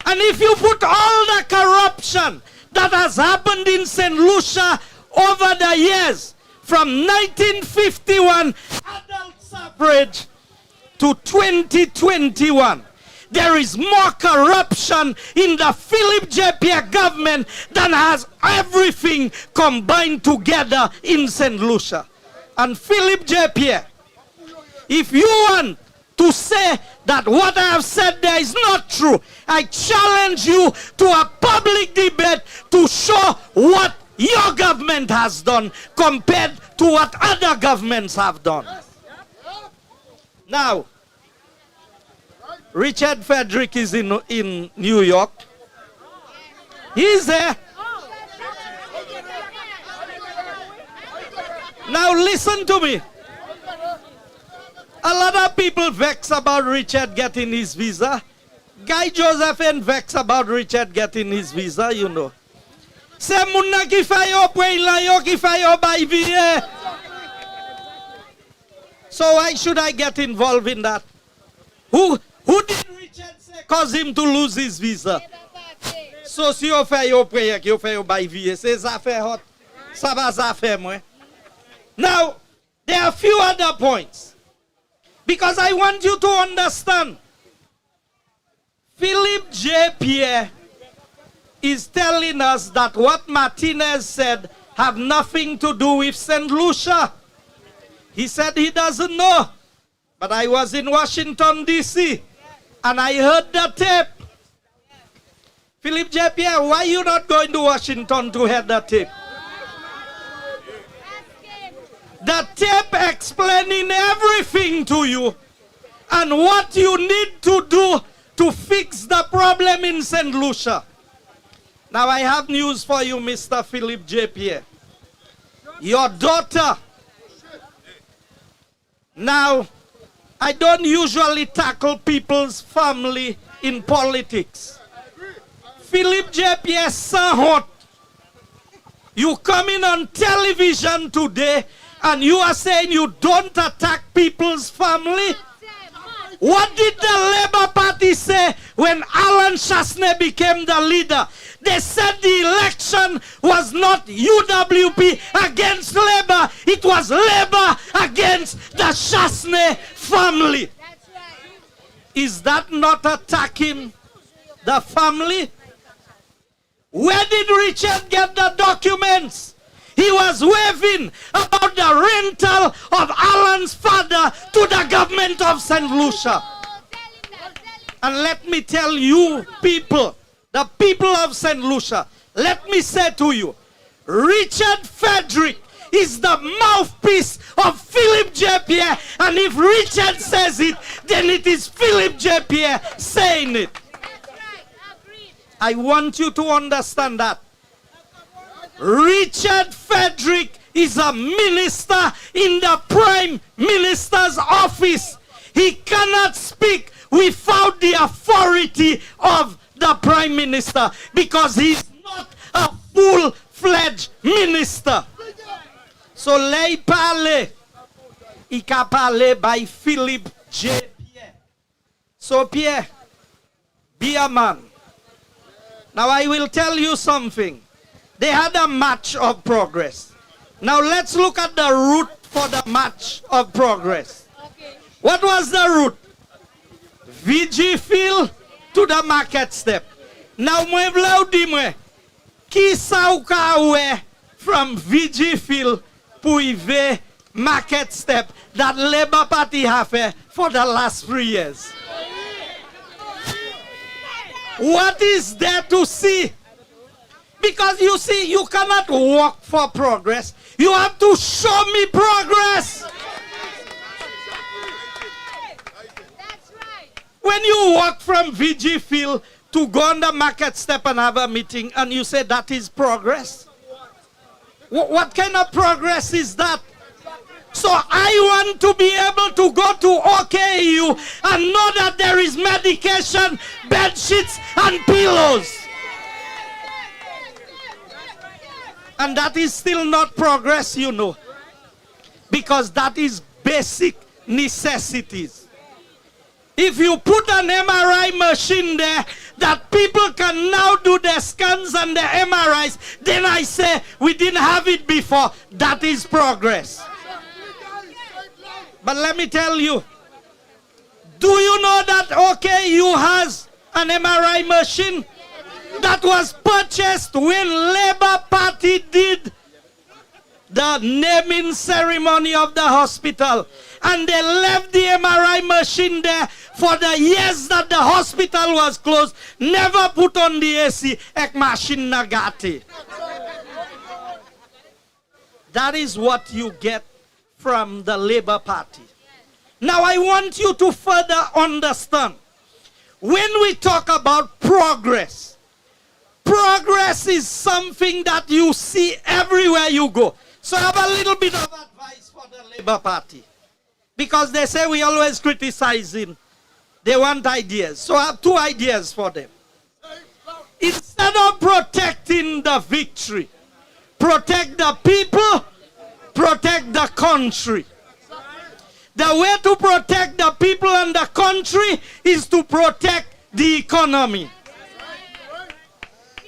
And if you put all the corruption that has happened in St. Lucia over the years, from 1951 adult suffrage to 2021, there is more corruption in the Philip J. Pierre government than has everything combined together in St. Lucia. And Philip J. Pierre, if you want to say that what I have said there is not true, I challenge you to a public debate to show what your government has done compared to what other governments have done. Now, Richard Frederick is in New York. He's there. Now listen to me. A lot of people vex about Richard getting his visa. Guy Joseph ain't vex about Richard getting his visa, you know. Say munna ki fayo pwela yo ki fayo by VA. So why should I get involved in that? Who did Richard say cause him to lose his visa? So si yo fayo pwela ki yo fayo by VA, se zafè hot, sa ba zafè mwen. Now, there are a few other points. Because I want you to understand, Philip J. Pierre is telling us that what Martinez said have nothing to do with St. Lucia. He said he doesn't know. But I was in Washington, D.C., and I heard the tape. Philip J. Pierre, why are you not going to Washington to hear the tape? The tape explaining everything to you and what you need to do to fix the problem in St. Lucia. Now I have news for you, Mr. Philip J. Pierre. Your daughter. Now, I don't usually tackle people's family in politics. Philip J. Pierre Sahot, you coming on television today and you are saying you don't attack people's family? What did the Labour Party say when Alan Chasney became the leader? They said the election was not UWP against Labour, it was Labour against the Chasney family. Is that not attacking the family? Where did Richard get the documents? He was waving about the rental of Alan's father to the government of St. Lucia. And let me tell you people, the people of St. Lucia, let me say to you, Richard Frederick is the mouthpiece of Philip J. Pierre, and if Richard says it, then it is Philip J. Pierre saying it. I want you to understand that. Richard Frederick is a minister in the Prime Minister's office. He cannot speak without the authority of the Prime Minister because he's not a full-fledged minister. So lay parle, il ka parle by Philip J. Pierre. So Pierre, be a man. Now I will tell you something. They had a match of progress. Now let's look at the route for the match of progress. What was the route? VG Field to the market step. Now mwen vla ou di mwen, ki sa ou ka we from VG Field pou ive market step that Labour Party have for the last 3 years? What is there to see? Because you see, you cannot walk for progress. You have to show me progress. That's right. When you walk from VG Field to go on the market step and have a meeting and you say that is progress, what kind of progress is that? So I want to be able to go to OKU and know that there is medication, bed sheets, and pillows. And that is still not progress, you know. Because that is basic necessities. If you put an MRI machine there that people can now do the scans and the MRIs, then I say we didn't have it before. That is progress. But let me tell you, do you know that OKU has an MRI machine that was purchased when Labour Party did the naming ceremony of the hospital, and they left the MRI machine there for the years that the hospital was closed, never put on the AC, ek machine nagati. That is what you get from the Labour Party. Now I want you to further understand, when we talk about progress, progress is something that you see everywhere you go. So I have a little bit of advice for the Labour Party. Because they say we always criticizing. They want ideas. So I have 2 ideas for them. Instead of protecting the victory, protect the people, protect the country. The way to protect the people and the country is to protect the economy.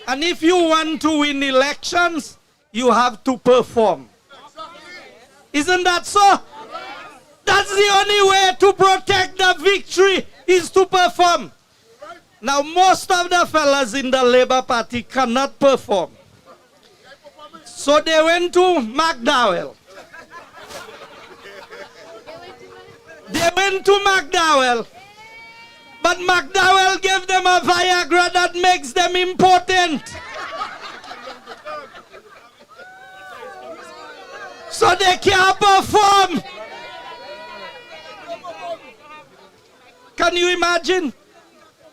And if you want to win elections, you have to perform. Isn't that so? That's the only way to protect the victory, is to perform. Now, most of the fellas in the Labour Party cannot perform. So they went to McDowell. They went to McDowell. But McDowell gave them a Viagra that makes them important. So they can't perform. Can you imagine?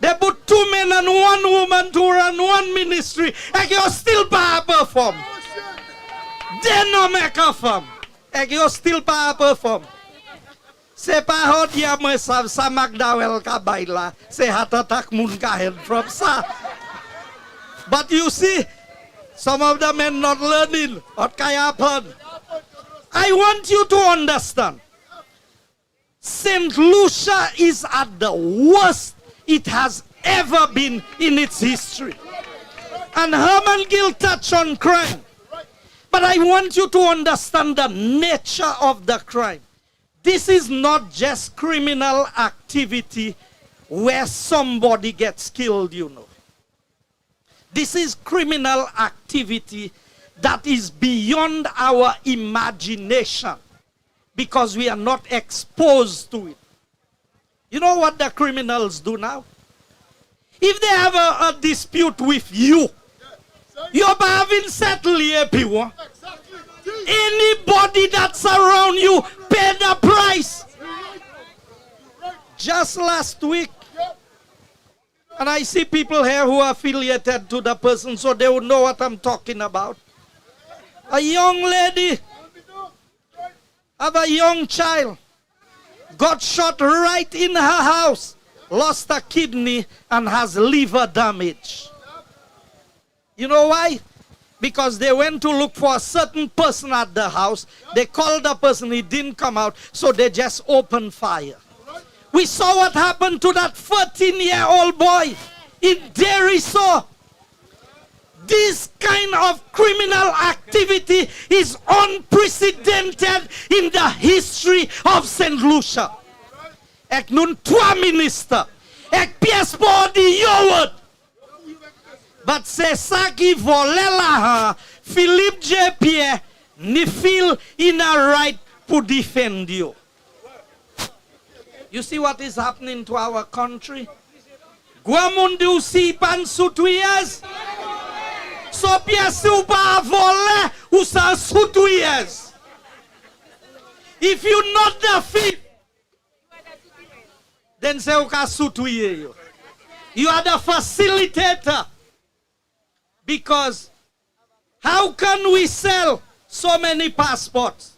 They put 2 men and 1 woman to run 1 ministry, and you still can't perform. They no make a form, and you still can't perform. C'est pas hot ya me sav sa McDowell ka baila. C'est hat attack mun ka head from sa. But you see, some of the men not learning what can happen. I want you to understand. St. Lucia is at the worst it has ever been in its history. And Herman Gill touched on crime. But I want you to understand the nature of the crime. This is not just criminal activity where somebody gets killed, you know. This is criminal activity that is beyond our imagination because we are not exposed to it. You know what the criminals do now? If they have a dispute with you, you're having settled here, people. Anybody that's around you, pay the price. Just last week, and I see people here who are affiliated to the person, so they would know what I'm talking about. A young lady have a young child, got shot right in her house, lost a kidney, and has liver damage. You know why? Because they went to look for a certain person at the house. They called the person, he didn't come out, so they just opened fire. We saw what happened to that 13-year-old boy in Deriso. This kind of criminal activity is unprecedented in the history of St. Lucia. Ek nun 3 minister. Ek pièce pour di yowot. But c'est ça qui vole la Philippe J. ni feel in a right to defend you. You see what is happening to our country? Guamundu si pan sous 2 years. So pièce ou pas voler ou sa sous 2 years. If you not the thief, then say you can sous 2 years. You are the facilitator. Because how can we sell so many passports?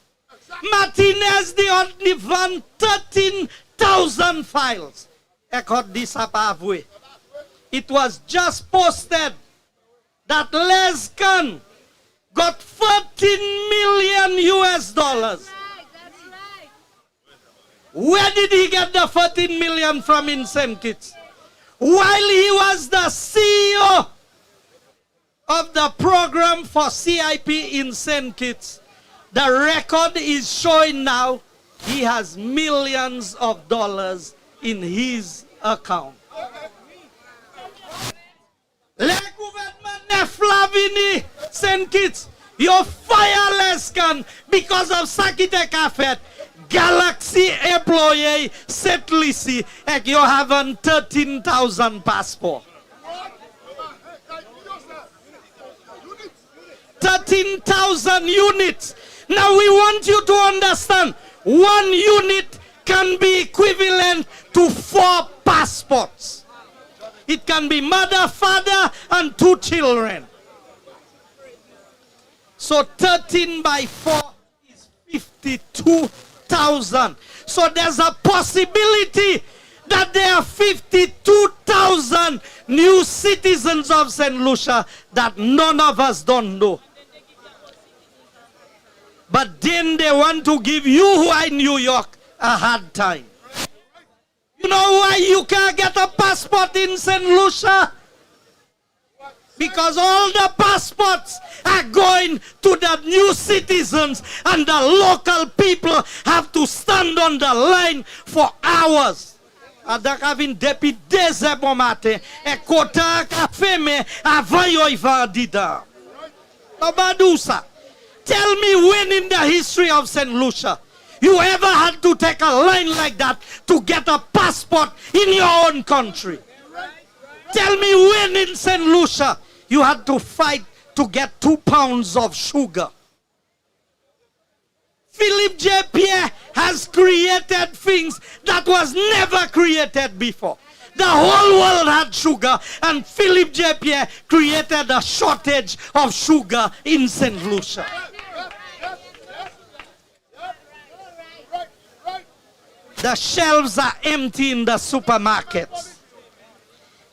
Martinez the only van 13,000 files. It was just posted that Lescan got 13 million US dollars. Where did he get the 14 million from in St. Kitts? While he was the CEO of the program for CIP in St. Kitts, the record is showing now he has millions of dollars in his account. Le gouvernement ne flavini St. Kitts, you fireless can because of Sakite Kafet. Galaxy employee St. Lucie, and you have 13,000 passport. 13,000 units. Now we want you to understand, 1 unit can be equivalent to 4 passports. It can be mother, father, and 2 children. So 13 by 4 is 52,000. So there's a possibility that there are 52,000 new citizens of St. Lucia that none of us don't know. But then they want to give you who are in New York a hard time. You know why you can't get a passport in St. Lucia? Because all the passports are going to the new citizens and the local people have to stand on the line for hours. Adak avin depi 2 bon matin e kota ka feme avan yo ivan dida. Nobadusa. Tell me when in the history of St. Lucia you ever had to take a line like that to get a passport in your own country? Tell me when in St. Lucia you had to fight to get 2 pounds of sugar. Philippe J. Pierre has created things that was never created before. The whole world had sugar, and Philippe J. Pierre created a shortage of sugar in St. Lucia. The shelves are empty in the supermarkets.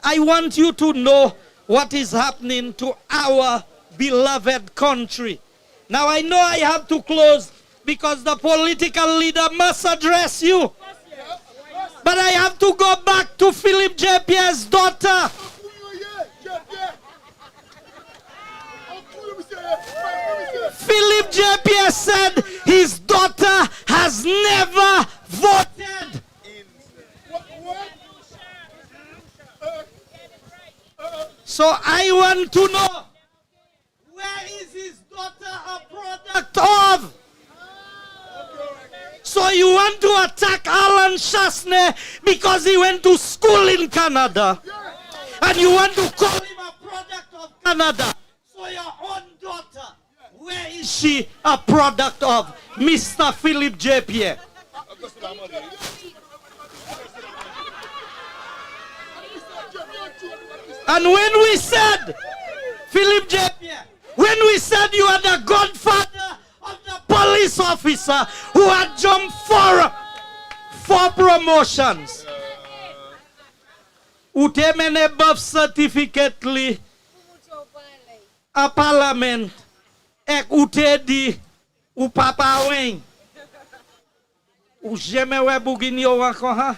I want you to know what is happening to our beloved country. Now I know I have to close because the political leader must address you. But I have to go back to Philippe J. Pierre's daughter. Philippe J. Pierre said his daughter has never voted. So I want to know, where is his daughter a product of? So you want to attack Alan Chasney because he went to school in Canada, and you want to call him a product of Canada. So your own daughter, where is she a product of, Mr. Philippe J. Pierre? And when we said, Philippe J. Pierre, when we said you are the godfather of the police officer who had jumped for promotions, ou te mene birth certificate li a parliament ek ou te di ou papa wen ou jeme we bugin yo wako ha?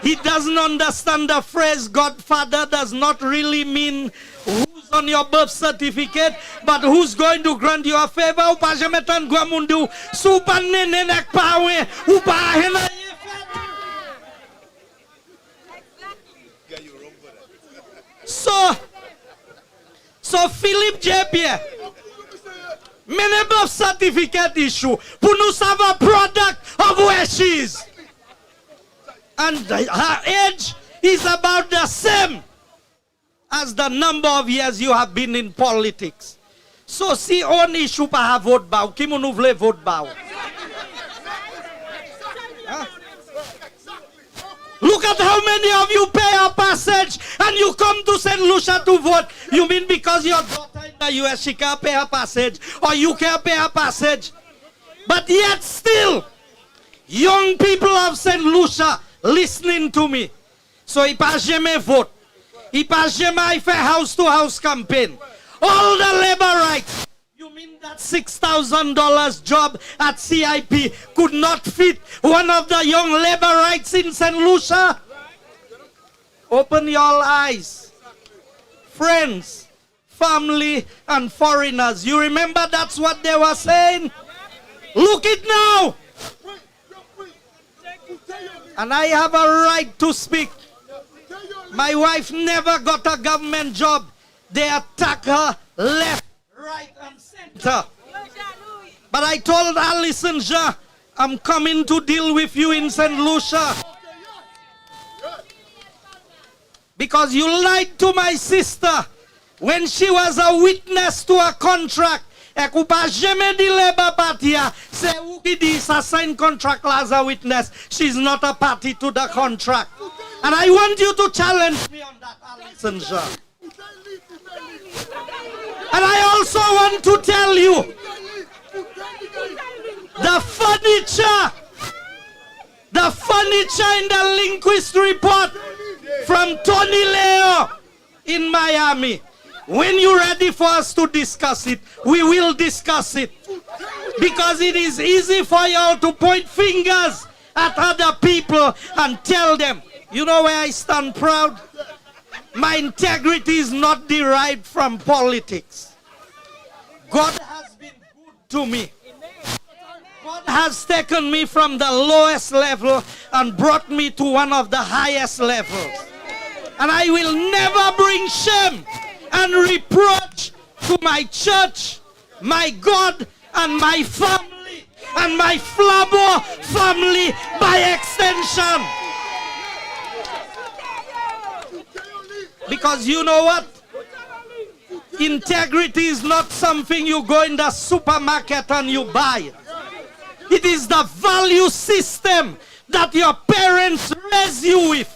He doesn't understand the phrase Godfather does not really mean who's on your birth certificate, but who's going to grant you a favor. Upa jemetan gua mundu supan nenek pawe upa hena. So Philip J.P. many birth certificate issue. Punus have a product of where she is. And her age is about the same as the number of years you have been in politics. So si on issue pa ha vote bau, ki moun vle vote bau. Look at how many of you pay a passage and you come to St. Lucia to vote. You mean because your daughter in the US, she can't pay a passage, or you can't pay a passage? But yet still, young people of St. Lucia listening to me. So il pas jamais vote. Il pas jamais fait house-to-house campaign. All the labor rights. You mean that $6,000 job at CIP could not fit one of the young labor rights in St. Lucia? Open your eyes. Friends, family, and foreigners. You remember that's what they were saying? Look it now. And I have a right to speak. My wife never got a government job. They attack her left, right, and center. But I told Alison Jean, I'm coming to deal with you in St. Lucia. Because you lied to my sister when she was a witness to a contract. Ekou pa jamais di Labour Party se ou ki di sa sign contract as a witness. She's not a party to the contract. And I want you to challenge me on that, Alison Jean. And I also want to tell you, the furniture in the Linguist report from Tony Leo in Miami. When you're ready for us to discuss it, we will discuss it. Because it is easy for y'all to point fingers at other people and tell them, you know where I stand proud? My integrity is not derived from politics. God has been good to me. God has taken me from the lowest level and brought me to one of the highest levels. And I will never bring shame and reproach to my church, my God, and my family, and my Flabo family by extension. Because you know what? Integrity is not something you go in the supermarket and you buy. It is the value system that your parents raise you with.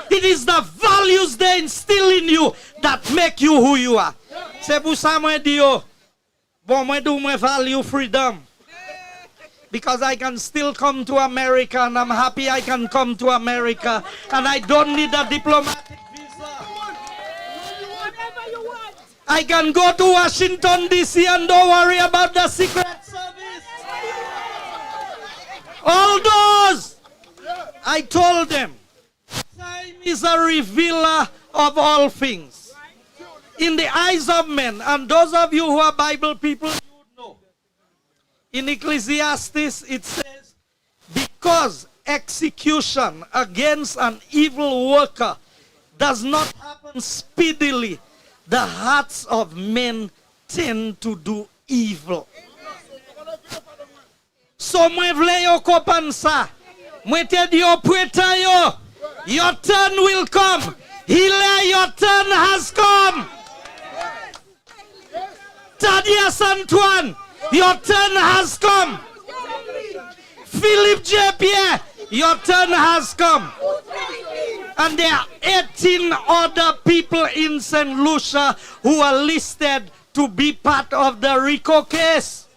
It is the values they instill in you that make you who you are. C'est pour ça moi dis yo, bon moi do moi value freedom. Because I can still come to America and I'm happy I can come to America and I don't need a diplomatic visa. I can go to Washington DC and don't worry about the Secret Service. All those, I told them, time is a revealer of all things in the eyes of men. And those of you who are Bible people, you would know. In Ecclesiastes it says, because execution against an evil worker does not happen speedily, the hearts of men tend to do evil. So mwen vle yo kopan sa. Mwen te di yo preta yo. Your turn will come. Hile, your turn has come. Thaddeus Antoine, your turn has come. Philip J.P., your turn has come. And there are 18 other people in St. Lucia who are listed to be part of the RICO case.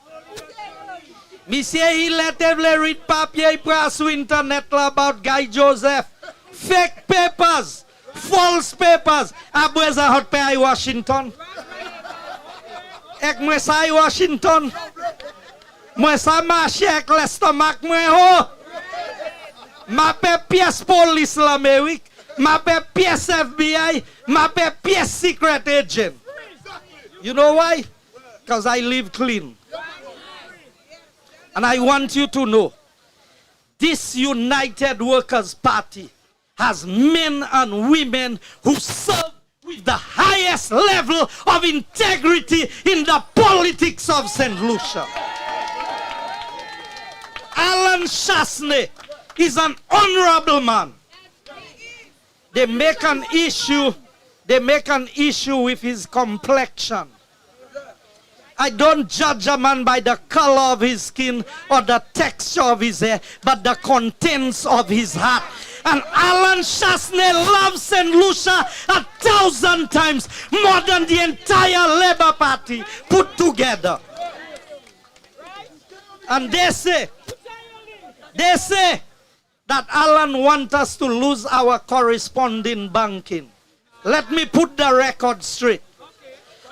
Monsieur, he let them read papier press internet about Guy Joseph. Fake papers, false papers. Abweza hot pe ay Washington. Ek mwen sa ay Washington. Mwen sa mache ek l'estomak mwen ho. Ma pe pièce police l'Amérique, ma pe pièce FBI, ma pe pièce secret agent. You know why? Because I live clean. And I want you to know, this United Workers' Party has men and women who serve with the highest level of integrity in the politics of St. Lucia. Alan Chasney is an honorable man. They make an issue with his complexion. I don't judge a man by the color of his skin or the texture of his hair, but the contents of his heart. And Alan Chasney loves St. Lucia 1,000 times more than the entire Labour Party put together. And they say that Alan wants us to lose our corresponding banking. Let me put the record straight.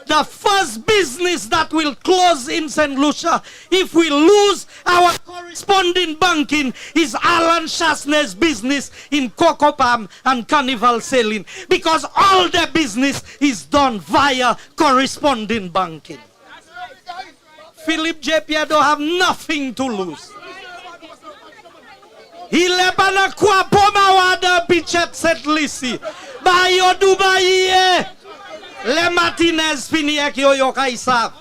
The first business that will close in St. Lucia if we lose our corresponding banking is Alan Chasney's business in Cocoa Palm and Carnival Sailing, because all the business is done via corresponding banking. Philip J.P. don't have nothing to lose. Il est pas na quoi pour ma pichet cette lisi. Ba yo Dubai le Martinez fini ek yo kaisab.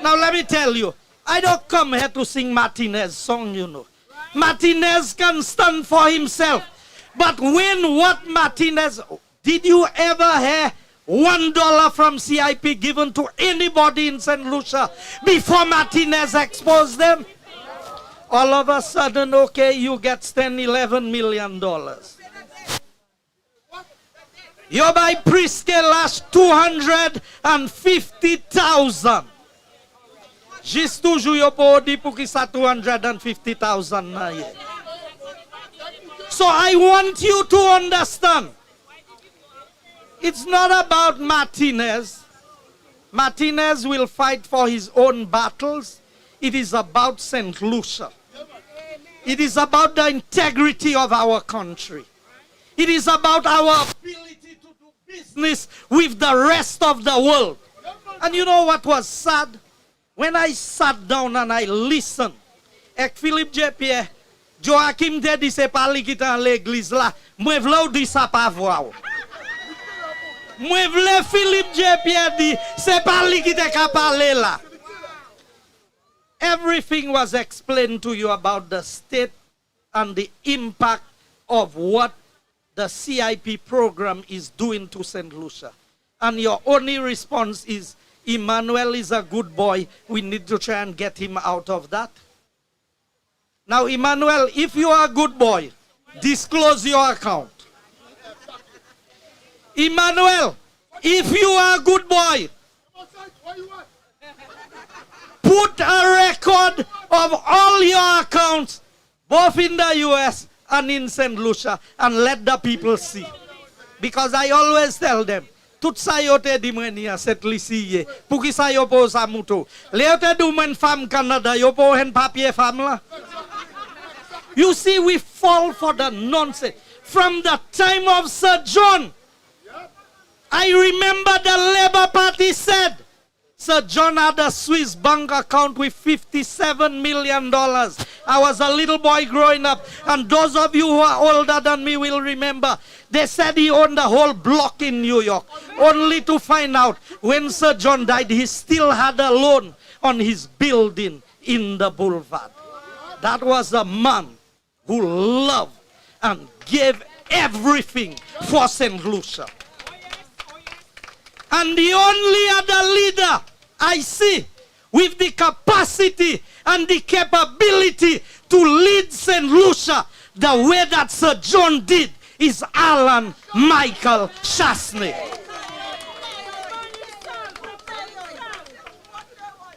Now let me tell you, I don't come here to sing Martinez song, you know. Martinez can stand for himself. But when what Martinez, did you ever hear $1 from CIP given to anybody in St. Lucia before Martinez exposed them? All of a sudden, okay, you get $11 million. You buy Priske last 250,000. Just toujours yo podi pour ki sa 250,000 na ye. So I want you to understand, it's not about Martinez. Martinez will fight for his own battles. It is about St. Lucia. It is about the integrity of our country. It is about our ability to do business with the rest of the world. And you know what was sad? When I sat down and I listened, ek Philip J.P. Joachim te di se pali ki tan l'église la, mwen vle ou di sa pa vwa ou. Mwen vle Philip J.P. di se pali ki te ka pale la. Everything was explained to you about the state and the impact of what the CIP program is doing to St. Lucia. And your only response is, Emmanuel is a good boy. We need to try and get him out of that. Now, Emmanuel, if you are a good boy, disclose your account. Emmanuel, if you are a good boy, put a record of all your accounts, both in the US and in St. Lucia, and let the people see. Because I always tell them, tout sa yo te di mwen ya set lisi ye, pou ki sa yo po sa muto. Le yo te du mwen fam Canada, yo po hen papier fam la. You see, we fall for the nonsense. From the time of Sir John, I remember the Labour Party said, Sir John had a Swiss bank account with $57 million. I was a little boy growing up, and those of you who are older than me will remember, they said he owned a whole block in New York, only to find out when Sir John died, he still had a loan on his building in the boulevard. That was a man who loved and gave everything for St. Lucia. And the only other leader I see with the capacity and the capability to lead St. Lucia the way that Sir John did is Alan Michael Chasney.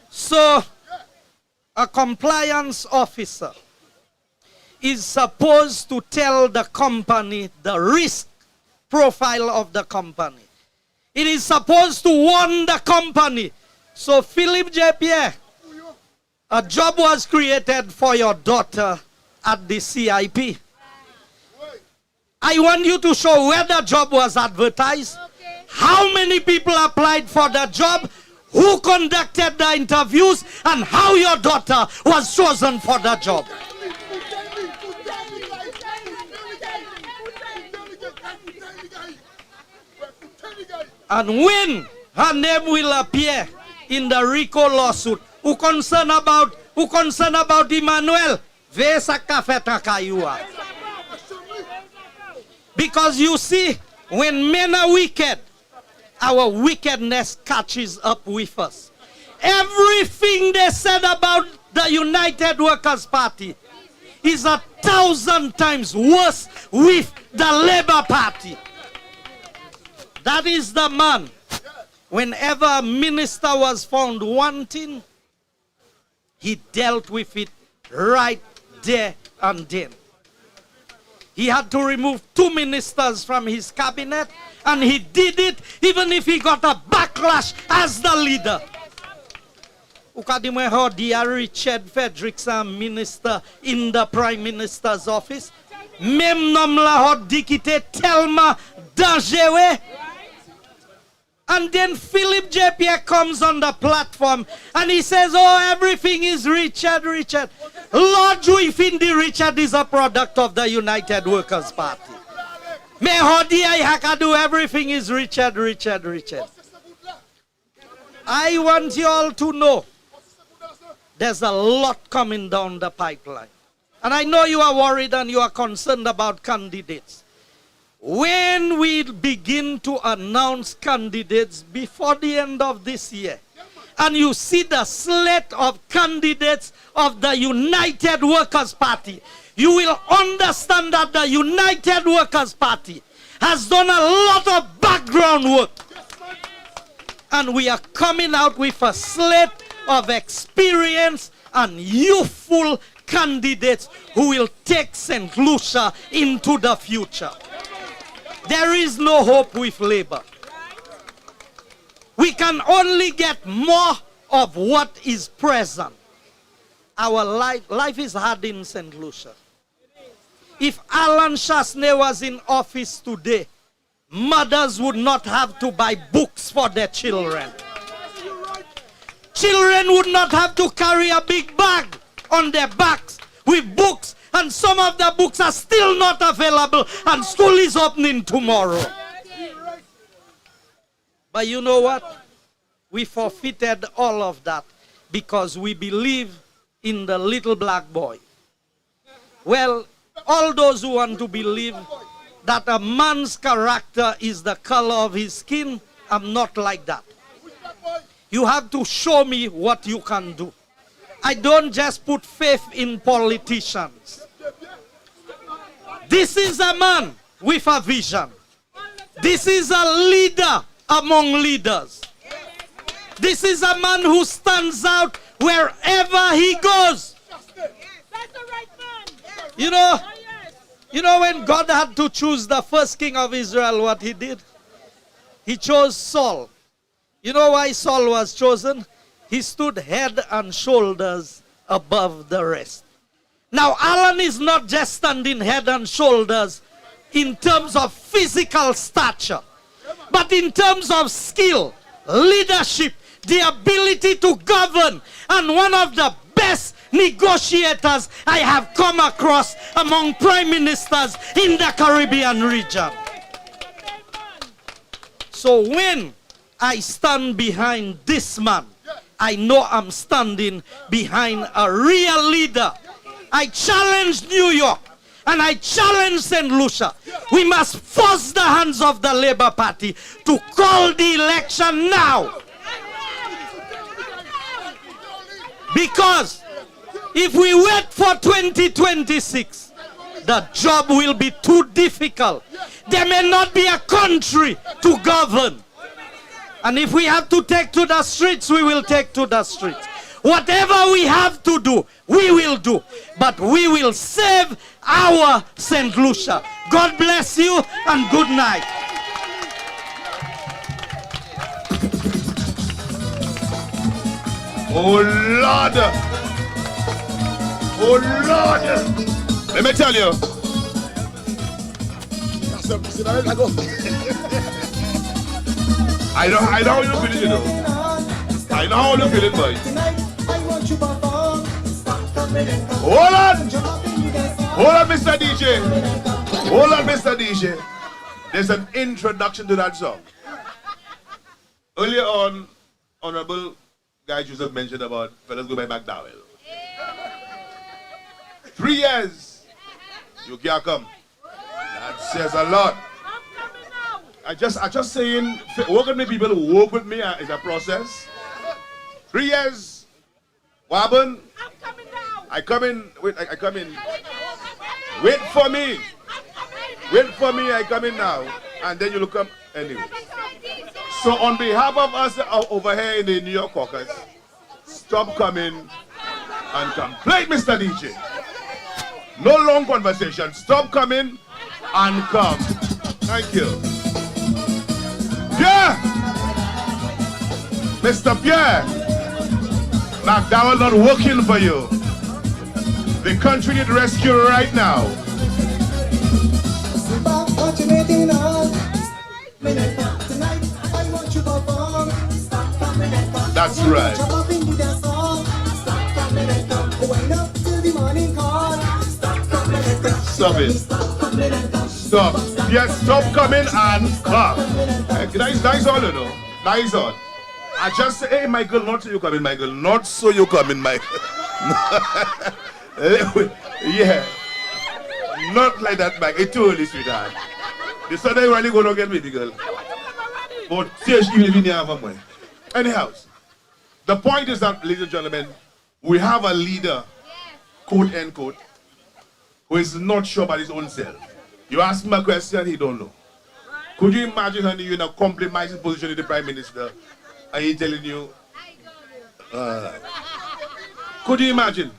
So, a compliance officer is supposed to tell the company the risk profile of the company. It is supposed to warn the company. So, Philip J.P., a job was created for your daughter at the CIP. I want you to show where the job was advertised, how many people applied for the job, who conducted the interviews, and how your daughter was chosen for the job. And when her name will appear in the RICO lawsuit, who concerned about Emmanuel, because you see, when men are wicked, our wickedness catches up with us. Everything they said about the United Workers' Party is 1,000 times worse with the Labour Party. That is the man. Whenever a minister was found wanting, he dealt with it right there and then. He had to remove 2 ministers from his cabinet, and he did it even if he got a backlash as the leader. Ukadimwe ho dia Richard Fredrickson minister in the Prime Minister's office. Mem nom la ho dikite telma dangereux. And then Philip J. Pierre comes on the platform and he says, oh, everything is Richard. Lord Juifindi Richard is a product of the United Workers' Party. Me hodi I hakadu, everything is Richard. I want you all to know there's a lot coming down the pipeline. And I know you are worried and you are concerned about candidates. When we begin to announce candidates before the end of this year, and you see the slate of candidates of the United Workers' Party, you will understand that the United Workers' Party has done a lot of background work. And we are coming out with a slate of experienced and youthful candidates who will take St. Lucia into the future. There is no hope with Labour. We can only get more of what is present. Our life is hard in St. Lucia. If Alan Chasney was in office today, mothers would not have to buy books for their children. Children would not have to carry a big bag on their backs with books, and some of the books are still not available, and school is opening tomorrow. But you know what? We forfeited all of that because we believe in the little black boy. Well, all those who want to believe that a man's character is the color of his skin, I'm not like that. You have to show me what you can do. I don't just put faith in politicians. This is a man with a vision. This is a leader among leaders. This is a man who stands out wherever he goes. You know when God had to choose the first king of Israel, what he did? He chose Saul. You know why Saul was chosen? He stood head and shoulders above the rest. Now, Alan is not just standing head and shoulders in terms of physical stature, but in terms of skill, leadership, the ability to govern, and one of the best negotiators I have come across among prime ministers in the Caribbean region. So when I stand behind this man, I know I'm standing behind a real leader. I challenge New York and I challenge St. Lucia. We must force the hands of the Labour Party to call the election now. Because if we wait for 2026, the job will be too difficult. There may not be a country to govern. And if we have to take to the streets, we will take to the streets. Whatever we have to do, we will do. But we will save our St. Lucia. God bless you and good night. Oh Lord! Oh Lord! Let me tell you. something. I go. I know how you're feeling, you know. I know how you're feeling, boy. Hold on! Hold on, Mr. DJ. Hold on, Mr. DJ. There's an introduction to that song. Earlier on, Honorable Guy Joseph mentioned about fellas go by McDowell. 3 years. You can't come. That says a lot. I just saying, work with me, people who work with me is a process. 3 years. What happened? I come in. Wait, I come in. Wait for me. Wait for me, I come in now. And then you'll come anyway. So on behalf of us over here in the New York caucus, stop coming and complain, Mr. DJ. No long conversation. Stop coming and come. Thank you. Pierre! Mr. Pierre! McDowell not working for you. The country need rescue right now. That's right. Stop it. Stop. Yes, stop coming and come. Nice on, you know. Nice on. I just say, hey, Michael, not so you come in, Michael. Not so you come in, Michael. Yeah. Not like that, Mike. It's too early, sweetheart. The Sunday you really gonna get me, the girl. But seriously, you live in here. Anyhow, the point is that, ladies and gentlemen, we have a leader, quote unquote, who is not sure about his own self. You ask him a question, he don't know. Could you imagine, honey, you're in a compromising position in the Prime Minister, and he telling you, could you imagine?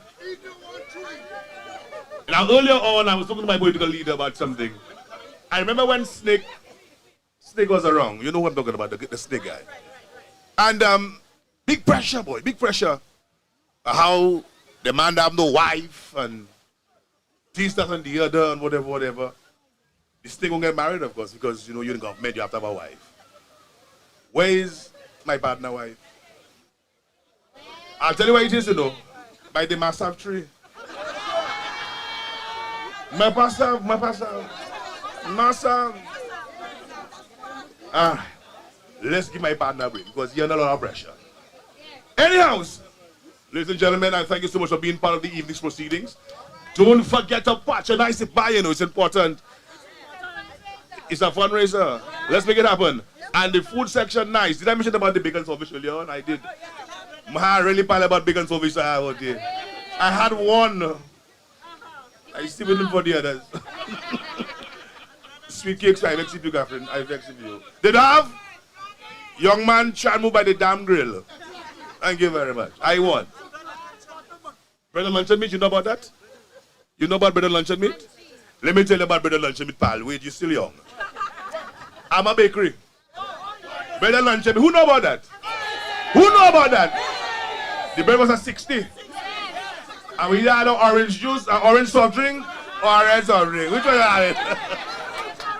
Now earlier on, I was talking to my political leader about something. I remember when Snake was around. You know what I'm talking about, the Snake guy. And big pressure, boy, big pressure. How the man have no wife and this, that, and the other, and whatever. The Snake won't get married, of course, because you know you're in government, you have to have a wife. Where is my partner wife? I'll tell you what it is, you know, by the massive tree. Massive. Let's give my partner a break because you're under a lot of pressure. Anyhow, ladies and gentlemen, I thank you so much for being part of the evening's proceedings. Don't forget to patronize it by, you know, it's important. It's a fundraiser. Let's make it happen. And the food section, nice. Did I mention about the bacon service earlier on? I did. I really pile about bacon service out there. I had one. I still waiting for the others. Sweet cakes, I vex you, girlfriend. I vex you. Did I have? Young man, try and move by the damn grill. Thank you very much. I won. Bread and luncheon meat, you know about that? You know about bread and luncheon meat? Let me tell you about bread and luncheon meat, pal. Wait, you're still young. I'm a bakery. Bread and luncheon meat. Who know about that? Who know about that? The bread was at 60. And we had orange juice, an orange soft drink, or a red soft drink. Which one are it?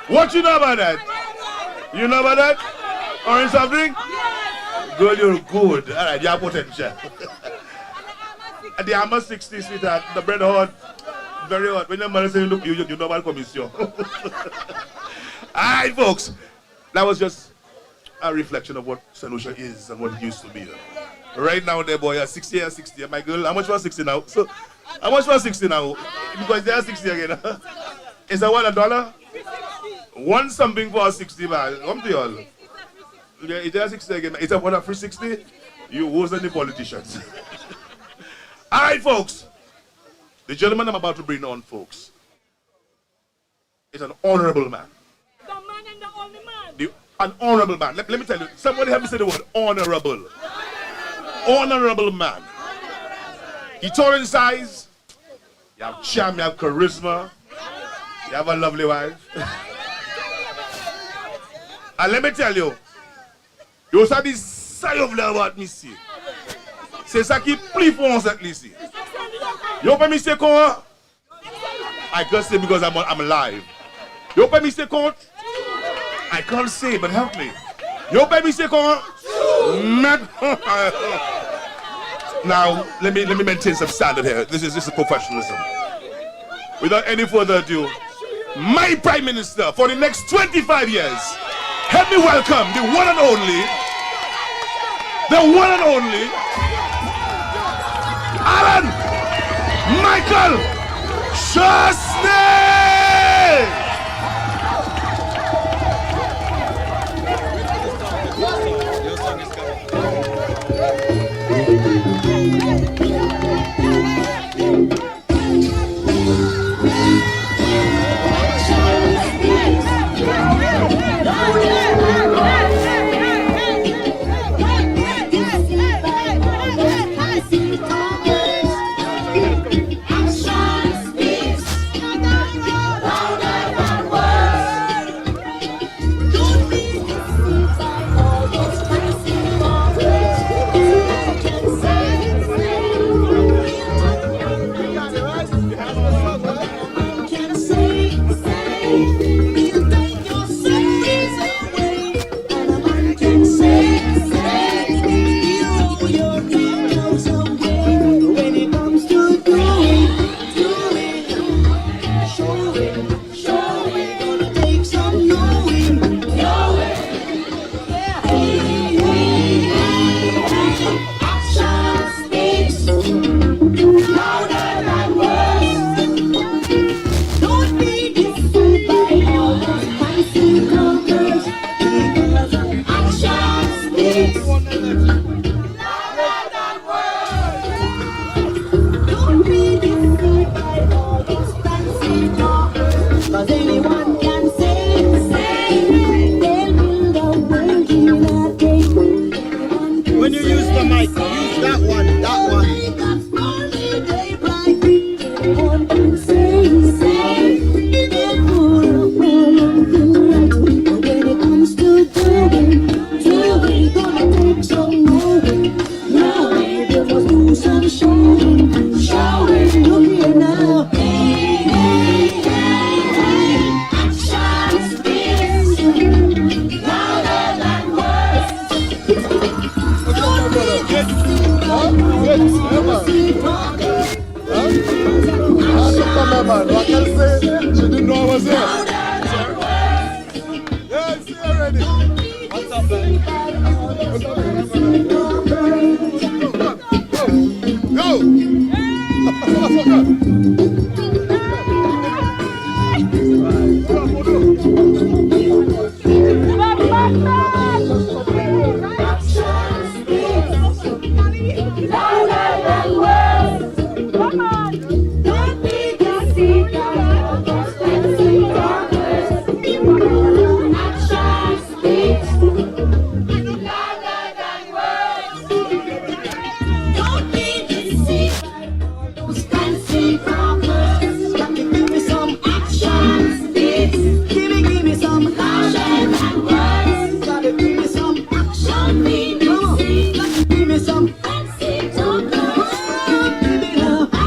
What you know about that? You know about that? Orange soft drink? Girl, you're good. All right, you have potential. And the hammer 60, sweetheart. The bread hot, very hot. When your mother says, look, you know about commission. All right, folks. That was just a reflection of what St. Lucia is and what it used to be. Right now, there, boy, 60 and 60. My girl, how much was 60 now? So, how much was 60 now? Because they are 60 again. Is that $1? One something for 60, man. Come to y'all. Yeah, it's 60 again. It's a what, a free 60? You worse than the politicians. All right, folks. The gentleman I'm about to bring on, folks, is an honorable man. The man and the only man. An honorable man. Let me tell you. Somebody help me say the word honorable. Honorable man. He tall in size. You have charm, you have charisma. You have a lovely wife. And let me tell you, you also have this side of love about me, see. C'est ça qui plie pour on cette ici. You open me say, I can say because I'm alive. You pay me say compte? I can't say, but help me. You pay me say compte? Now, let me maintain some standard here. This is professionalism. Without any further ado, my Prime Minister for the next 25 years, help me welcome the one and only, Alan Michael Shosney! When you use the mic, use that one, that one. What can I say? She didn't know I was there. Yeah, see already. What's up, man?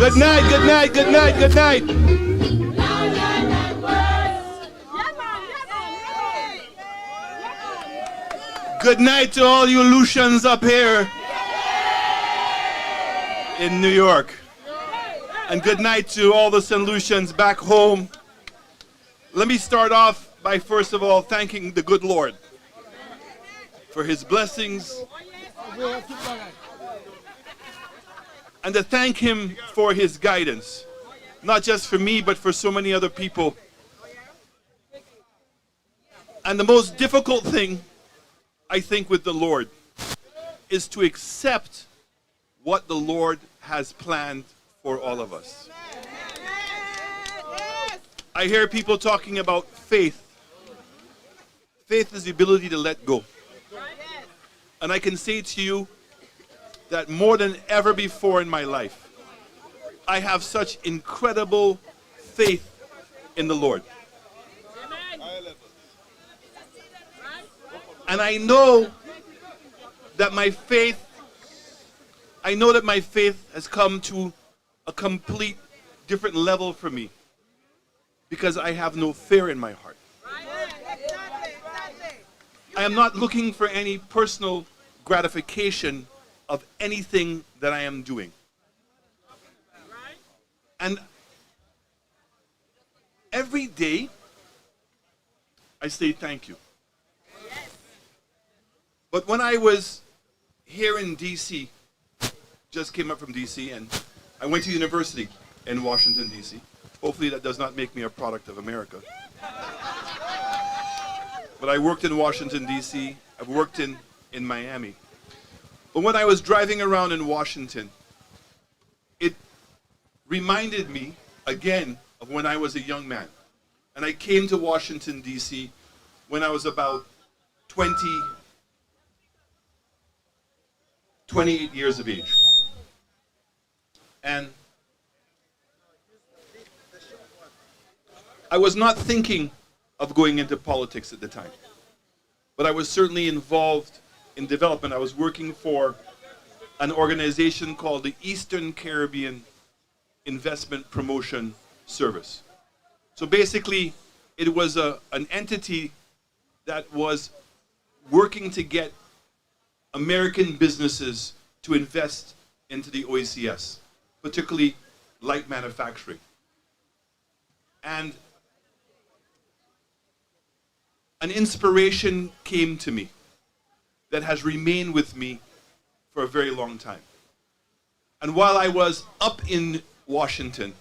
Good night, good night, good night, good night. Good night to all you Lucians up here in New York. And good night to all the St. Lucians back home. Let me start off by first of all thanking the good Lord for his blessings and to thank him for his guidance, not just for me, but for so many other people. And the most difficult thing, I think, with the Lord is to accept what the Lord has planned for all of us. I hear people talking about faith. Faith is the ability to let go. And I can say to you that more than ever before in my life, I have such incredible faith in the Lord. And I know that my faith has come to a complete different level for me. because I have no fear in my heart. I am not looking for any personal gratification of anything that I am doing. And every day, I say thank you. But when I was here in D.C., just came up from D.C., and I went to university in Washington, D.C. Hopefully that does not make me a product of America. But I worked in Washington, D.C. I've worked in Miami. But when I was driving around in Washington, it reminded me again of when I was a young man. And I came to Washington, D.C. when I was about 28 years of age. And I was not thinking of going into politics at the time. But I was certainly involved in development. I was working for an organization called the Eastern Caribbean Investment Promotion Service. So basically, it was an entity that was working to get American businesses to invest into the OECS, particularly light manufacturing. And an inspiration came to me that has remained with me for a very long time. And while I was up in Washington,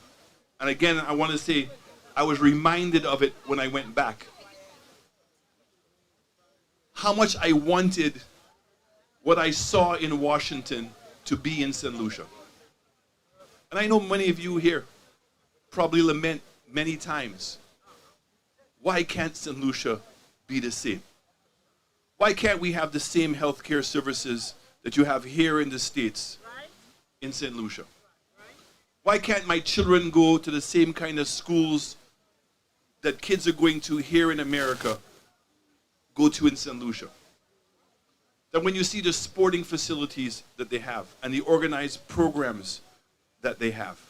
and again, I want to say, I was reminded of it when I went back, how much I wanted what I saw in Washington to be in St. Lucia. And I know many of you here probably lament many times, why can't St. Lucia be the same? Why can't we have the same healthcare services that you have here in the States in St. Lucia? Why can't my children go to the same kind of schools that kids are going to here in America go to in St. Lucia? That when you see the sporting facilities that they have and the organized programs that they have,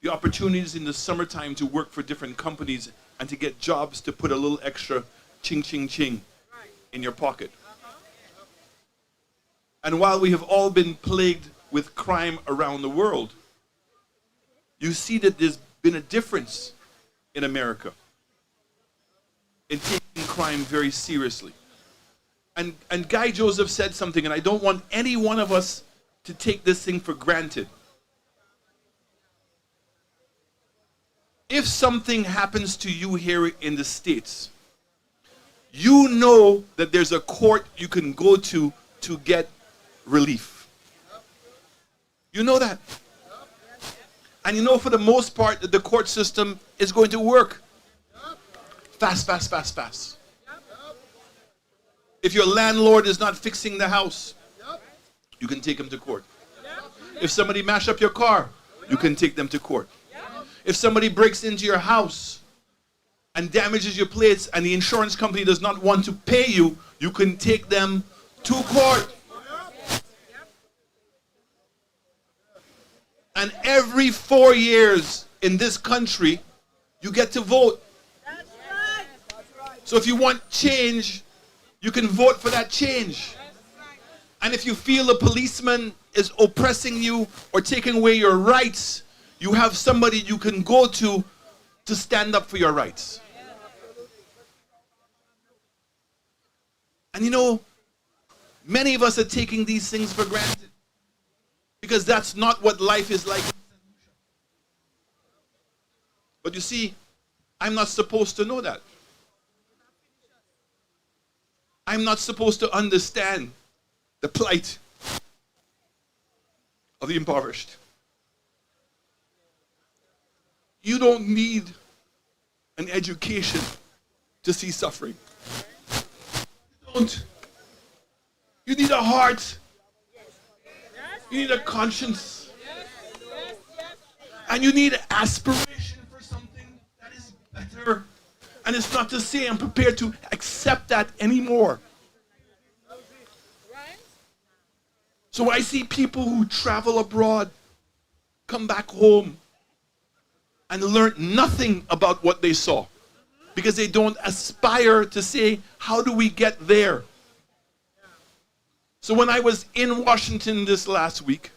the opportunities in the summertime to work for different companies and to get jobs to put a little extra ching, ching, ching in your pocket. And while we have all been plagued with crime around the world, you see that there's been a difference in America in taking crime very seriously. And Guy Joseph said something, and I don't want any one of us to take this thing for granted. If something happens to you here in the States, you know that there's a court you can go to get relief. You know that. And you know for the most part that the court system is going to work. Fast, fast, fast, fast. If your landlord is not fixing the house, you can take him to court. If somebody mash up your car, you can take them to court. If somebody breaks into your house and damages your plates and the insurance company does not want to pay you, you can take them to court. And every 4 years in this country, you get to vote. So if you want change, you can vote for that change. And if you feel a policeman is oppressing you or taking away your rights, you have somebody you can go to stand up for your rights. And you know, many of us are taking these things for granted because that's not what life is like. But you see, I'm not supposed to know that. I'm not supposed to understand the plight of the impoverished. You don't need an education to see suffering. You don't. You need a heart. You need a conscience. And you need aspiration for something that is better. And it's not to say I'm prepared to accept that anymore. So I see people who travel abroad, come back home, and learned nothing about what they saw because they don't aspire to say, how do we get there? So when I was in Washington this last week,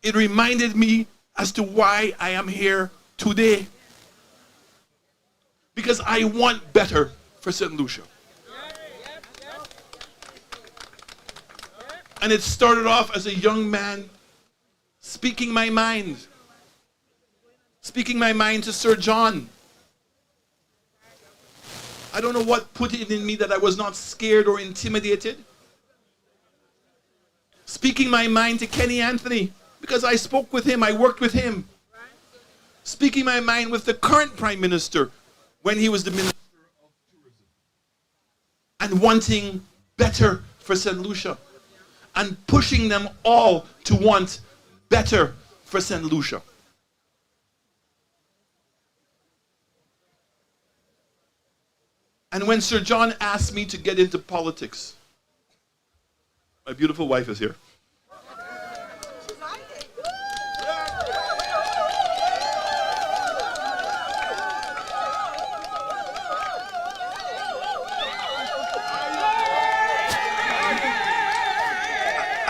it reminded me as to why I am here today. Because I want better for St. Lucia. And it started off as a young man speaking my mind. Speaking my mind to Sir John. I don't know what put it in me that I was not scared or intimidated. Speaking my mind to Kenny Anthony, because I spoke with him, I worked with him. Speaking my mind with the current Prime Minister when he was the Minister of Tourism. And wanting better for St. Lucia. And pushing them all to want better for St. Lucia. And when Sir John asked me to get into politics, my beautiful wife is here.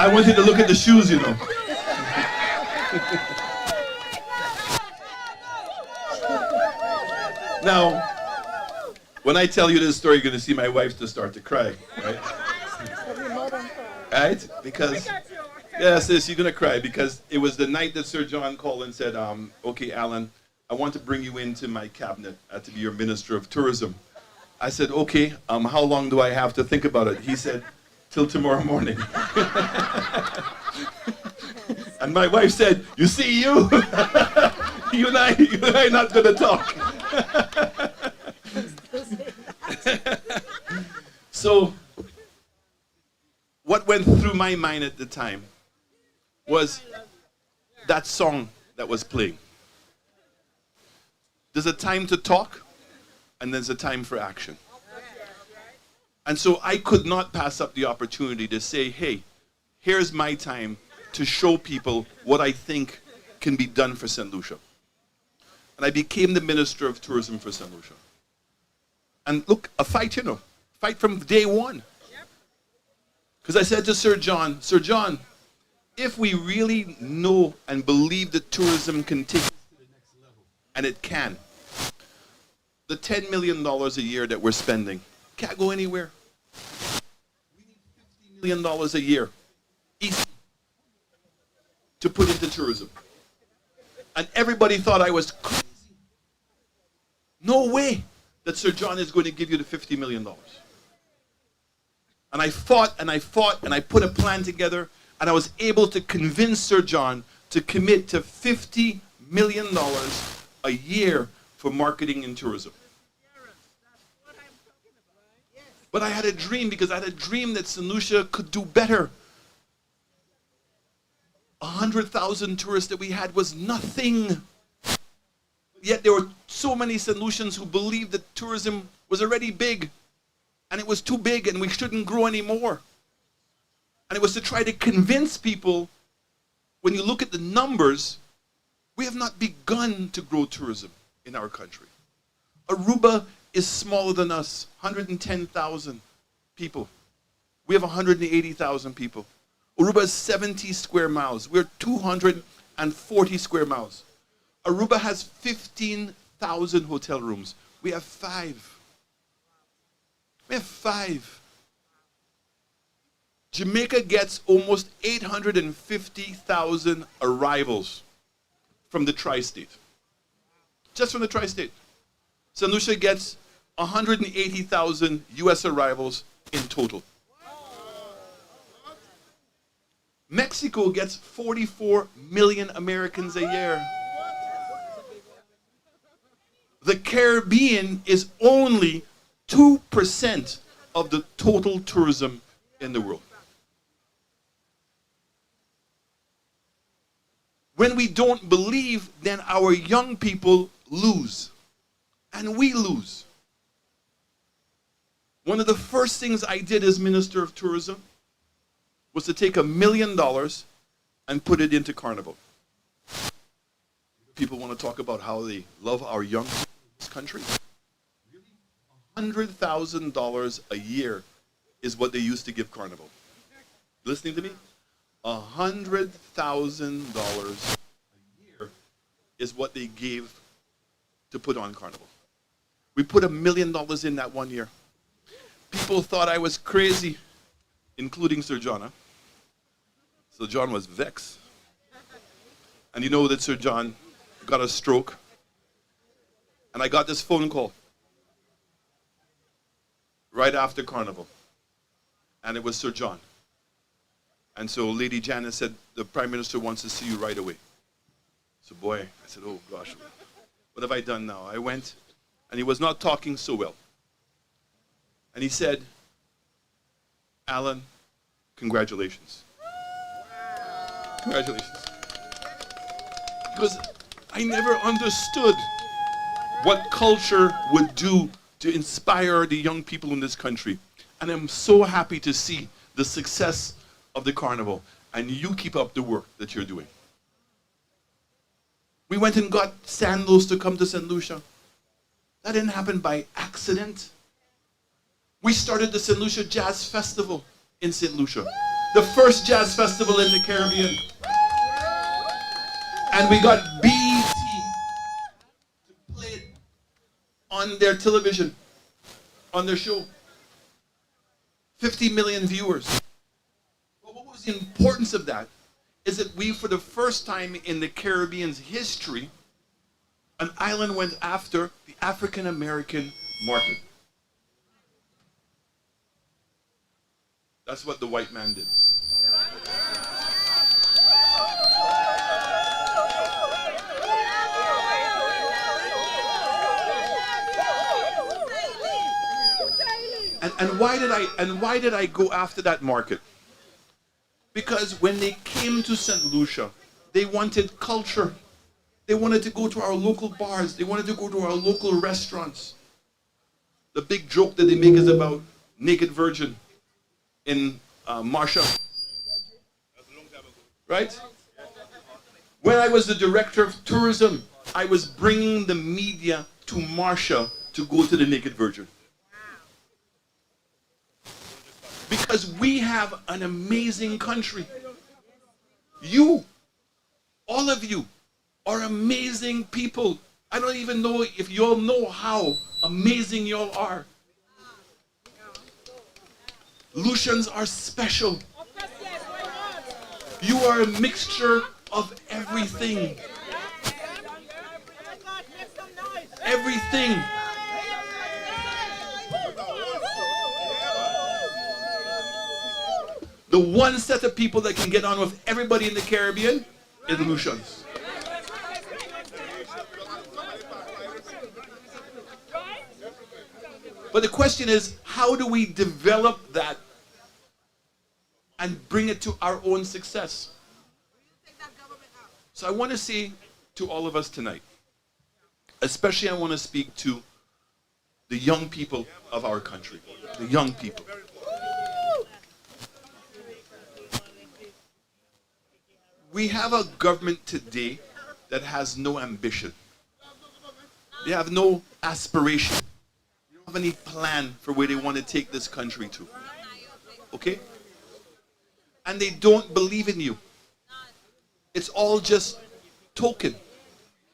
I wanted to look at the shoes, you know. Now, when I tell you this story, you're going to see my wife to start to cry, right? Right? Because, yeah, sis, you're going to cry because it was the night that Sir John called and said, okay, Alan, I want to bring you into my cabinet to be your Minister of Tourism. I said, okay, how long do I have to think about it? He said, till tomorrow morning. And my wife said, you see you? you and I not going to talk. So, what went through my mind at the time was that song that was playing. There's a time to talk, and there's a time for action. And so I could not pass up the opportunity to say, hey, here's my time to show people what I think can be done for St. Lucia. And I became the Minister of Tourism for St. Lucia. And look, a fight, you know, fight from day one. Because I said to Sir John, if we really know and believe that tourism can take us to the next level, and it can, the $10 million a year that we're spending can't go anywhere. We need $50 million a year easy to put into tourism. And everybody thought I was crazy. No way that Sir John is going to give you the $50 million. And I fought and I fought and I put a plan together and I was able to convince Sir John to commit to $50 million a year for marketing and tourism. But I had a dream because I had a dream that St. Lucia could do better. 100,000 tourists that we had was nothing. Yet there were so many St. Lucians who believed that tourism was already big. And it was too big and we shouldn't grow anymore. And it was to try to convince people, when you look at the numbers, we have not begun to grow tourism in our country. Aruba is smaller than us, 110,000 people. We have 180,000 people. Aruba is 70 square miles. We're 240 square miles. Aruba has 15,000 hotel rooms. We have 5. We have 5. Jamaica gets almost 850,000 arrivals from the tri-state. Just from the tri-state. St. Lucia gets 180,000 US arrivals in total. Mexico gets 44 million Americans a year. The Caribbean is only 2% of the total tourism in the world. When we don't believe, then our young people lose. And we lose. One of the first things I did as Minister of Tourism was to take $1 million and put it into Carnival. people want to talk about how they love our young people in this country. $100,000 a year is what they used to give Carnival. Listening to me? $100,000 a year is what they gave to put on Carnival. We put $1 million in that 1 year. People thought I was crazy, including Sir John. Huh? Sir John was vexed. And you know that Sir John got a stroke. And I got this phone call right after Carnival. And it was Sir John. And so Lady Janice said, the Prime Minister wants to see you right away. So boy, I said, oh gosh, what have I done now? I went, and he was not talking so well. And he said, Alan, congratulations. Congratulations. Because I never understood what culture would do to inspire the young people in this country. And I'm so happy to see the success of the Carnival. And you keep up the work that you're doing. We went and got Sandals to come to St. Lucia. That didn't happen by accident. We started the St. Lucia Jazz Festival in St. Lucia. The first jazz festival in the Caribbean. And we got BET to play it on their television, on their show. 50 million viewers. But what was the importance of that is that we, for the first time in the Caribbean's history, an island went after the African American market. That's what the white man did. And why did I go after that market? Because when they came to St. Lucia, they wanted culture. They wanted to go to our local bars. They wanted to go to our local restaurants. The big joke that they make is about Naked Virgin in Marcia. Right? When I was the director of tourism, I was bringing the media to Marcia to go to the Naked Virgin. Because we have an amazing country. You, all of you, are amazing people. I don't even know if you all know how amazing you all are. Lucians are special. You are a mixture of everything. Everything. The one set of people that can get on with everybody in the Caribbean is the Lucians. But the question is, how do we develop that and bring it to our own success? So I want to say to all of us tonight, especially I want to speak to the young people of our country, the young people. We have a government today that has no ambition. They have no aspiration. They don't have any plan for where they want to take this country to. Okay? And they don't believe in you. It's all just token.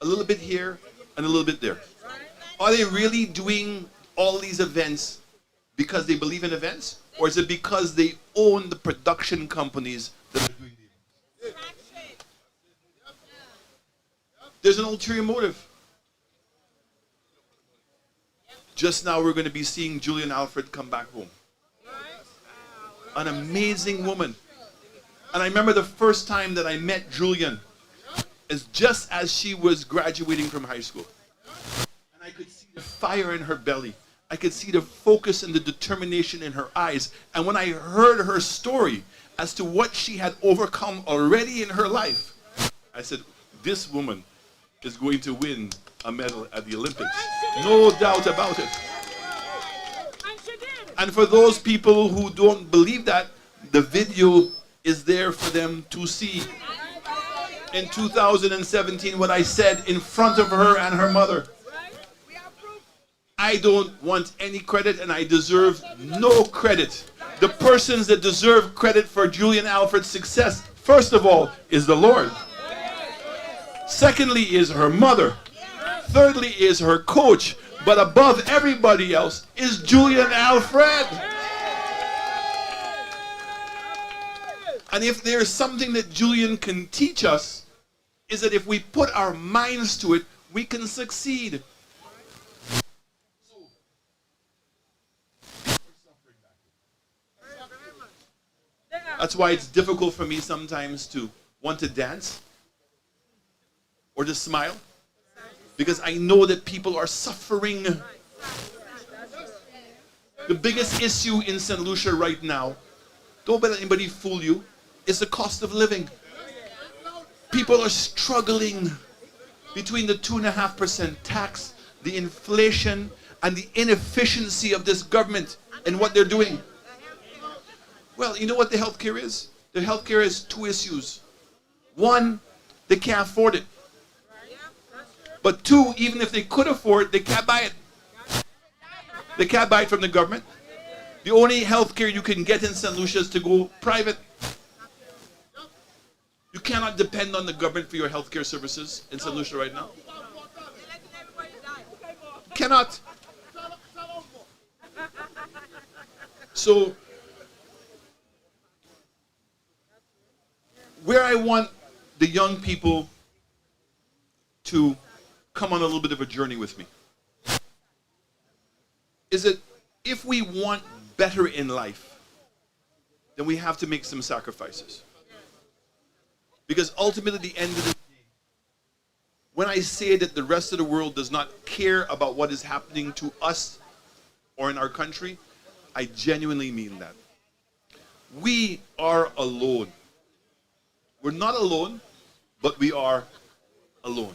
A little bit here and a little bit there. Are they really doing all these events because they believe in events? Or is it because they own the production companies that are doing the events? There's an ulterior motive. Just now we're going to be seeing Julian Alfred come back home. An amazing woman. And I remember the first time that I met Julian is just as she was graduating from high school. And I could see the fire in her belly. I could see the focus and the determination in her eyes. And when I heard her story as to what she had overcome already in her life, I said, this woman is going to win a medal at the Olympics. No doubt about it. And for those people who don't believe that, the video is there for them to see. in 2017 what I said in front of her and her mother. I don't want any credit and I deserve no credit. The persons that deserve credit for Julian Alfred's success, first of all, is the Lord. Secondly is her mother. Thirdly is her coach. But above everybody else is Julian Alfred. And if there's something that Julian can teach us, is that if we put our minds to it, we can succeed. That's why it's difficult for me sometimes to want to dance or to smile, because I know that people are suffering. The biggest issue in St. Lucia right now, don't let anybody fool you, is the cost of living. People are struggling between the 2.5% tax, the inflation, and the inefficiency of this government and what they're doing. Well, you know what the healthcare is? The healthcare is two issues. One, they can't afford it. But two, even if they could afford it, they can't buy it. They can't buy it from the government. The only healthcare you can get in St. Lucia is to go private. You cannot depend on the government for your healthcare services in St. Lucia right now. Cannot. So, where I want the young people to come on a little bit of a journey with me is that if we want better in life, then we have to make some sacrifices. Because ultimately, at the end of the day, when I say that the rest of the world does not care about what is happening to us or in our country, I genuinely mean that. We are alone. We're not alone, but we are alone.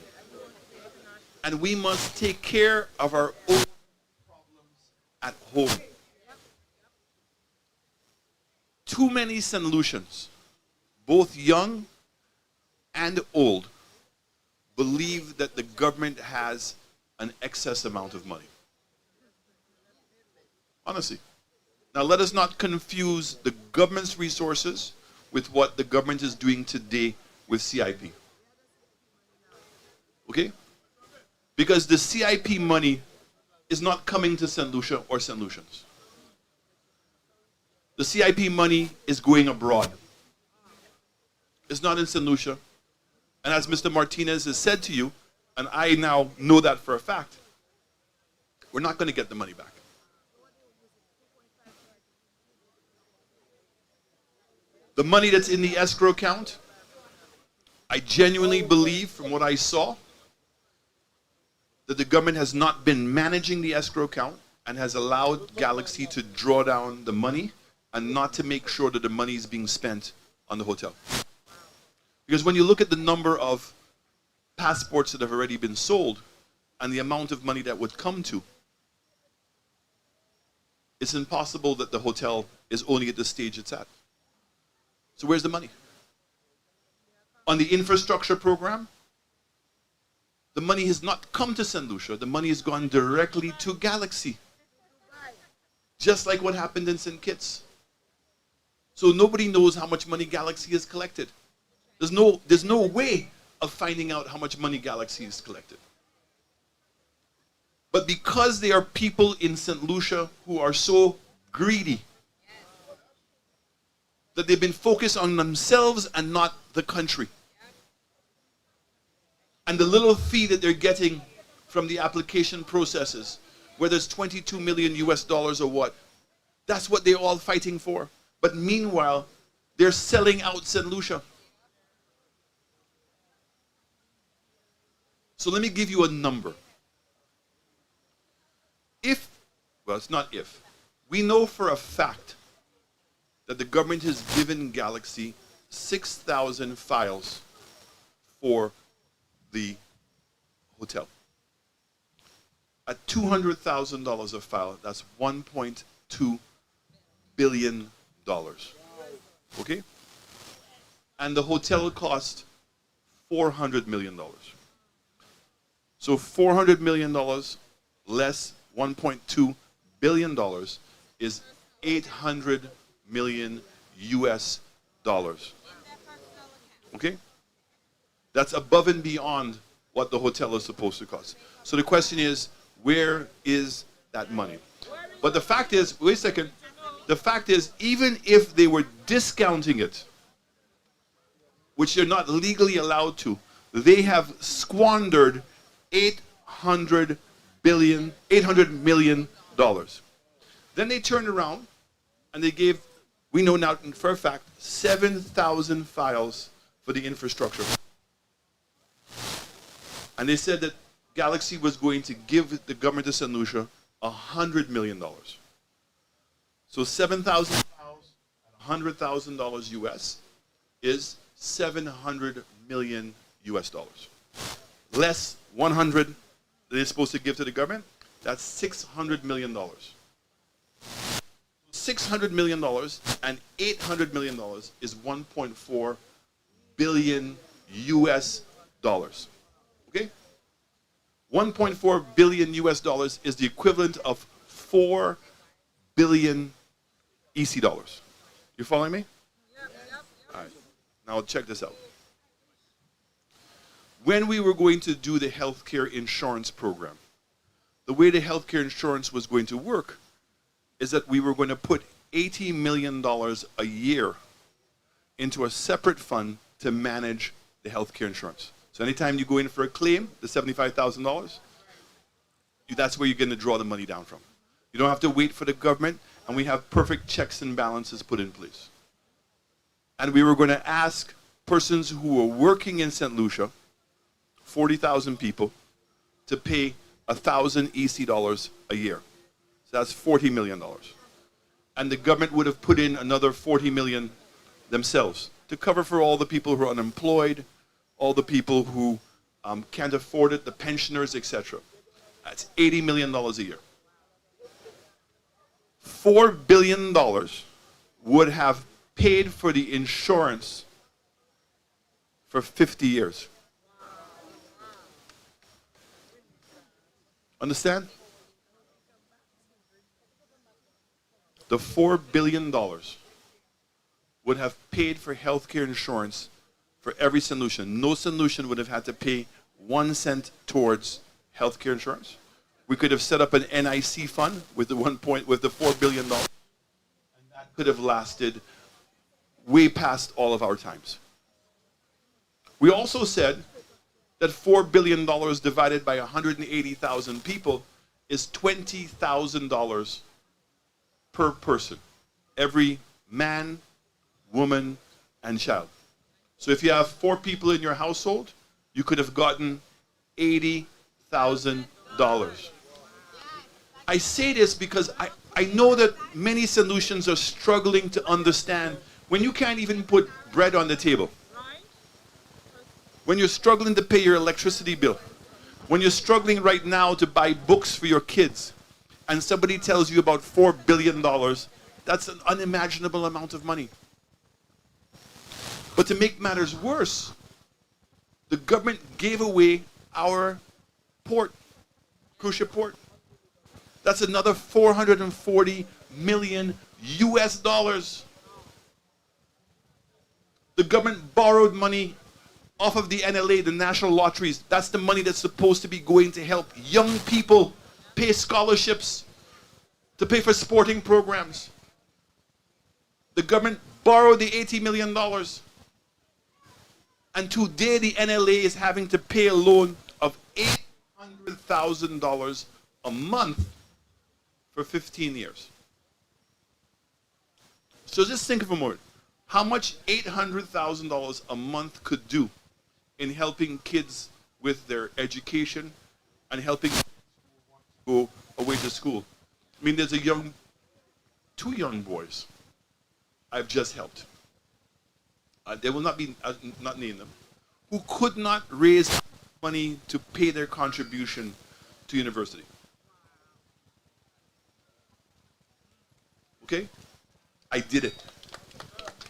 And we must take care of our own problems at home. Too many St. Lucians, both young and old, believe that the government has an excess amount of money. Honestly. Now let us not confuse the government's resources with what the government is doing today with CIP. Okay? Because the CIP money is not coming to St. Lucia or St. Lucians. The CIP money is going abroad. It's not in St. Lucia. And as Mr. Martinez has said to you, and I now know that for a fact, we're not going to get the money back. The money that's in the escrow account, I genuinely believe from what I saw that the government has not been managing the escrow account and has allowed Galaxy to draw down the money and not to make sure that the money is being spent on the hotel. Because when you look at the number of passports that have already been sold and the amount of money that would come to, it's impossible that the hotel is only at the stage it's at. So where's the money? On the infrastructure program, the money has not come to St. Lucia. The money has gone directly to Galaxy. Just like what happened in St. Kitts. So nobody knows how much money Galaxy has collected. There's no way of finding out how much money Galaxy has collected. But because there are people in St. Lucia who are so greedy that they've been focused on themselves and not the country. And the little fee that they're getting from the application processes, whether it's 22 million US dollars or what, that's what they're all fighting for. But meanwhile, they're selling out St. Lucia. So let me give you a number. It's not if. We know for a fact that the government has given Galaxy 6,000 files for the hotel. At $200,000 a file, that's $1.2 billion. Okay? And the hotel cost $400 million. So $400 million less $1.2 billion is 800 million US dollars. Okay? That's above and beyond what the hotel is supposed to cost. So the question is, where is that money? But the fact is, wait a second, the fact is, even if they were discounting it, which they're not legally allowed to, they have squandered $800 million. Then they turned around and they gave, we know now for a fact, 7,000 files for the infrastructure. And they said that Galaxy was going to give the government of St. Lucia $100 million. So 7,000 files at $100,000 US is 700 million US dollars. Less 100 they're supposed to give to the government, that's $600 million. $600 million and $800 million is 1.4 billion US dollars. Okay? 1.4 billion US dollars is the equivalent of 4 billion EC dollars. You following me? All right. Now check this out. When we were going to do the healthcare insurance program, the way the healthcare insurance was going to work is that we were going to put $80 million a year into a separate fund to manage the healthcare insurance. So anytime you go in for a claim, the $75,000, that's where you're going to draw the money down from. You don't have to wait for the government, and we have perfect checks and balances put in place. And we were going to ask persons who were working in St. Lucia, 40,000 people, to pay 1,000 EC dollars a year. So that's $40 million. And the government would have put in another 40 million themselves to cover for all the people who are unemployed, all the people who can't afford it, the pensioners, etc. That's $80 million a year. $4 billion would have paid for the insurance for 50 years. Understand? The $4 billion would have paid for healthcare insurance for every St. Lucian. No St. Lucian would have had to pay 1 cent towards healthcare insurance. We could have set up an NIC fund with the $4 billion, and that could have lasted way past all of our times. We also said that $4 billion divided by 180,000 people is $20,000 per person, every man, woman, and child. So if you have 4 people in your household, you could have gotten $80,000. I say this because I know that many St. Lucians are struggling to understand when you can't even put bread on the table, when you're struggling to pay your electricity bill, when you're struggling right now to buy books for your kids, and somebody tells you about $4 billion, that's an unimaginable amount of money. But to make matters worse, the government gave away our port, cruise ship port. That's another 440 million US dollars. The government borrowed money off of the NLA, the national lotteries. That's the money that's supposed to be going to help young people pay scholarships, to pay for sporting programs. The government borrowed the $80 million. And today the NLA is having to pay a loan of $800,000 a month for 15 years. So just think of a moment. How much $800,000 a month could do in helping kids with their education and helping go away to school. I mean, there's two young boys I've just helped. They will not name them, who could not raise money to pay their contribution to university. Okay? I did it.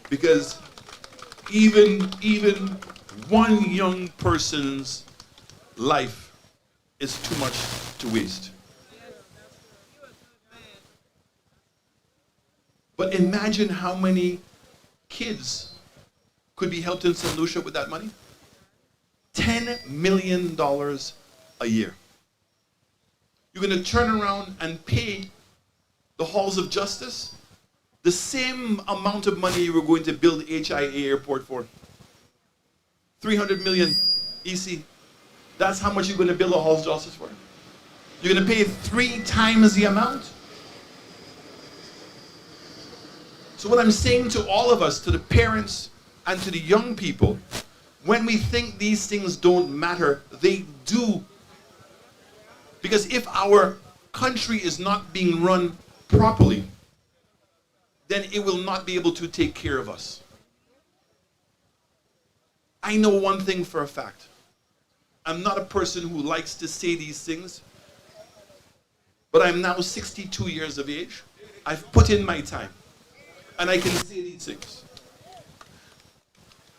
Because even one young person's life is too much to waste. But imagine how many kids could be helped in St. Lucia with that money. $10 million a year. You're going to turn around and pay the halls of justice the same amount of money you were going to build HIA airport for. 300 million EC. That's how much you're going to build a halls of justice for. You're going to pay 3 times the amount. So what I'm saying to all of us, to the parents and to the young people, when we think these things don't matter, they do. Because if our country is not being run properly, then it will not be able to take care of us. I know one thing for a fact. I'm not a person who likes to say these things, but I'm now 62 years of age. I've put in my time, and I can say these things.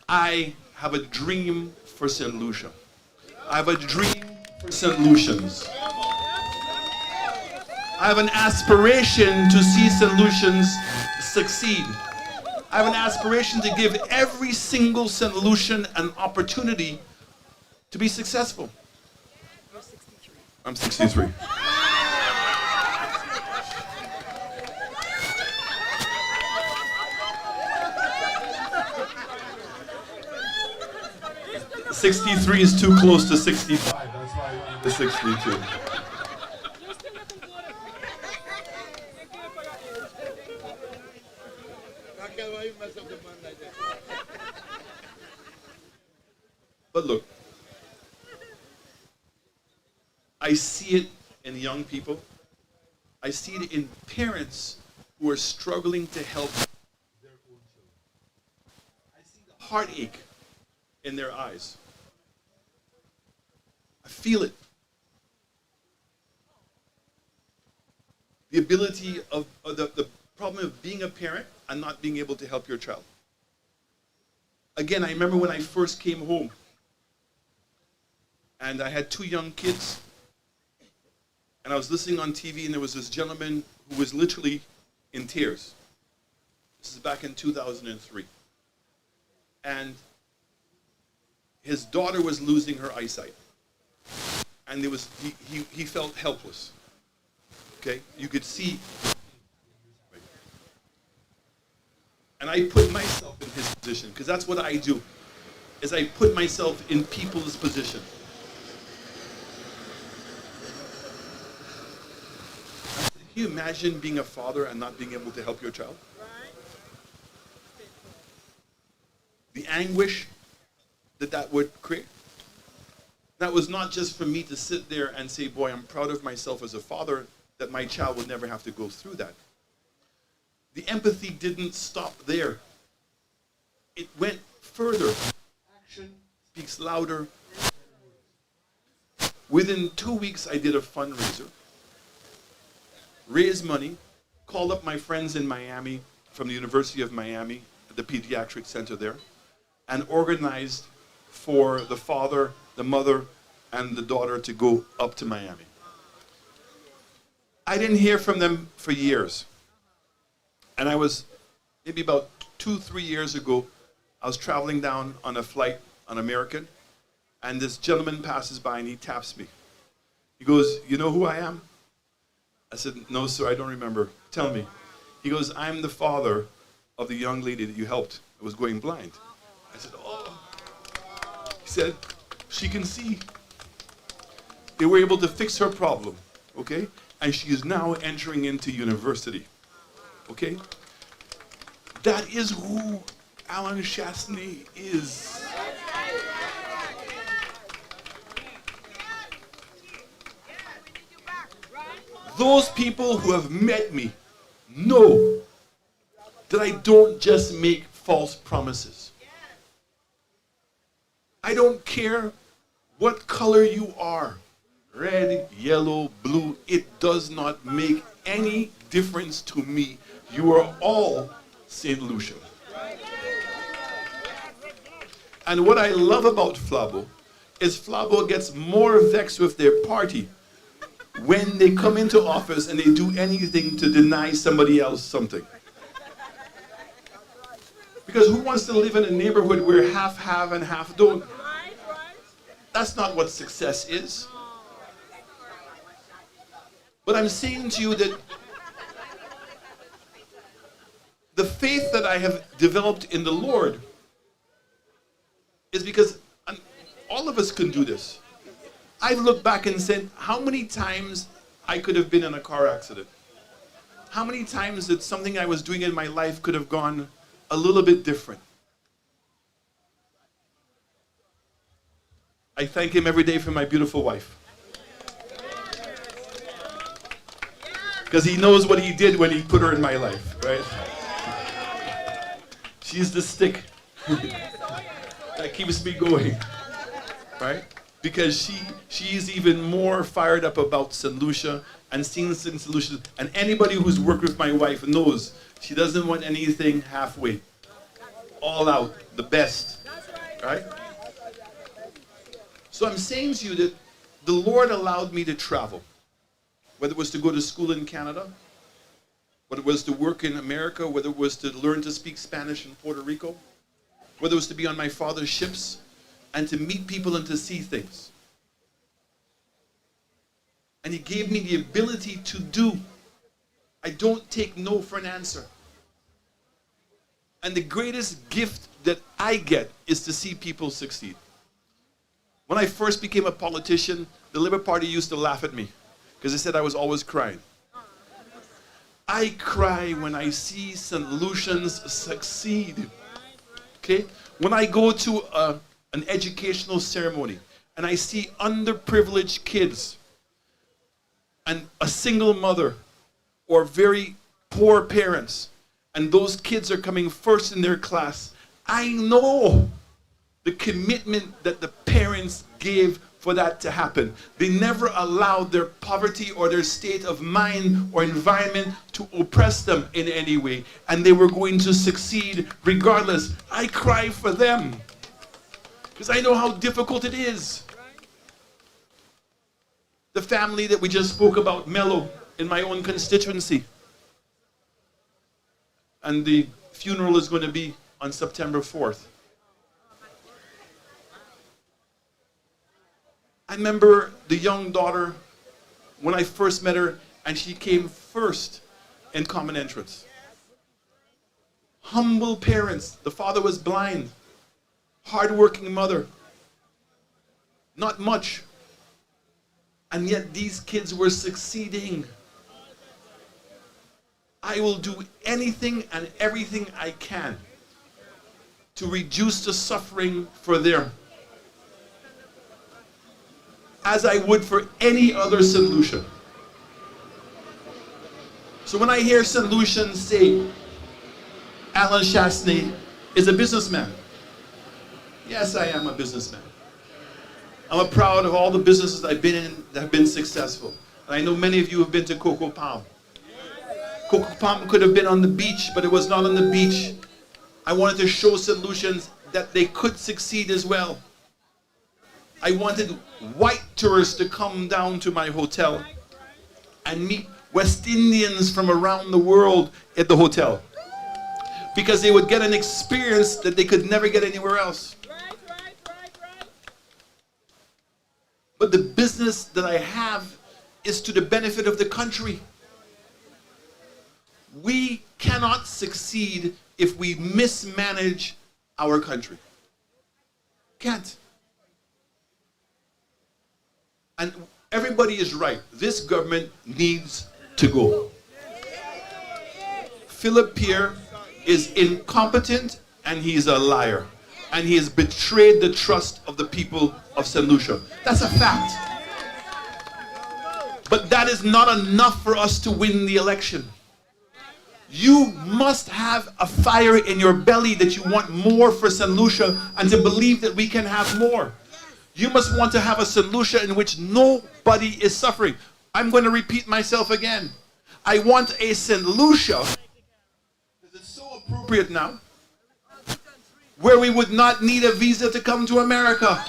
I have a dream for St. Lucia. I have a dream for St. Lucians. I have an aspiration to see St. Lucians succeed. I have an aspiration to give every single St. Lucian an opportunity to be successful. I'm 63. '63 is too close to 65. That's why I went to 62. But look, I see it in young people. I see it in parents who are struggling to help their own children. I see the heartache in their eyes. I feel it. The ability of the problem of being a parent and not being able to help your child. Again, I remember when I first came home and I had 2 young kids, and I was listening on TV, and there was this gentleman who was literally in tears. This is back in 2003. And his daughter was losing her eyesight. And there was, he felt helpless. Okay? You could see. And I put myself in his position, because that's what I do, is I put myself in people's position. Can you imagine being a father and not being able to help your child? The anguish that would create. That was not just for me to sit there and say, boy, I'm proud of myself as a father that my child would never have to go through that. The empathy didn't stop there. It went further. Action speaks louder. Within 2 weeks, I did a fundraiser. Raised money, called up my friends in Miami from the University of Miami, at the pediatric center there, and organized for the father, the mother, and the daughter to go up to Miami. I didn't hear from them for years. And I was, maybe about 2-3 years ago, I was traveling down on a flight on American, and this gentleman passes by and he taps me. He goes, you know who I am? I said, no, sir, I don't remember. Tell me. He goes, I'm the father of the young lady that you helped who was going blind. I said, oh. He said, she can see. They were able to fix her problem, okay? And she is now entering into university, okay? That is who Alan Chastney is. Those people who have met me know that I don't just make false promises. I don't care what color you are, red, yellow, blue, it does not make any difference to me. You are all St. Lucia. And what I love about Flabo is Flabo gets more vexed with their party when they come into office and they do anything to deny somebody else something. Because who wants to live in a neighborhood where half have and half don't? That's not what success is. But I'm saying to you that the faith that I have developed in the Lord is because all of us can do this. I've looked back and said, how many times I could have been in a car accident? How many times that something I was doing in my life could have gone a little bit different? I thank him every day for my beautiful wife. Because he knows what he did when he put her in my life, right? She's the stick that keeps me going, right? Because she's even more fired up about St. Lucia and seeing St. Lucia. And anybody who's worked with my wife knows she doesn't want anything halfway. All out, the best, right? So I'm saying to you that the Lord allowed me to travel. Whether it was to go to school in Canada, whether it was to work in America, whether it was to learn to speak Spanish in Puerto Rico, whether it was to be on my father's ships and to meet people and to see things. And he gave me the ability to do. I don't take no for an answer. And the greatest gift that I get is to see people succeed. When I first became a politician, the Labour Party used to laugh at me because they said I was always crying. I cry when I see St. Lucians succeed. Okay? When I go to an educational ceremony and I see underprivileged kids and a single mother or very poor parents, and those kids are coming first in their class, I know the commitment that the parents gave for that to happen. They never allowed their poverty or their state of mind or environment to oppress them in any way. And they were going to succeed regardless. I cry for them because I know how difficult it is. The family that we just spoke about, Mello, in my own constituency. And the funeral is going to be on September 4th. I remember the young daughter when I first met her, and she came first in common entrance. Humble parents. The father was blind. Hardworking mother. Not much. And yet these kids were succeeding. I will do anything and everything I can to reduce the suffering for them, as I would for any other St. Lucian. So when I hear St. Lucians say, Alan Chasney is a businessman. Yes, I am a businessman. I'm proud of all the businesses I've been in that have been successful. And I know many of you have been to Coco Palm. Coco Palm could have been on the beach, but it was not on the beach. I wanted to show St. Lucians that they could succeed as well. I wanted white tourists to come down to my hotel and meet West Indians from around the world at the hotel, because they would get an experience that they could never get anywhere else. But the business that I have is to the benefit of the country. We cannot succeed if we mismanage our country. Can't. And everybody is right. This government needs to go. Philip Pierre is incompetent and he's a liar. And he has betrayed the trust of the people of St. Lucia. That's a fact. But that is not enough for us to win the election. You must have a fire in your belly that you want more for St. Lucia and to believe that we can have more. You must want to have a St. Lucia in which nobody is suffering. I'm going to repeat myself again. I want a St. Lucia, because it's so appropriate now, where we would not need a visa to come to America.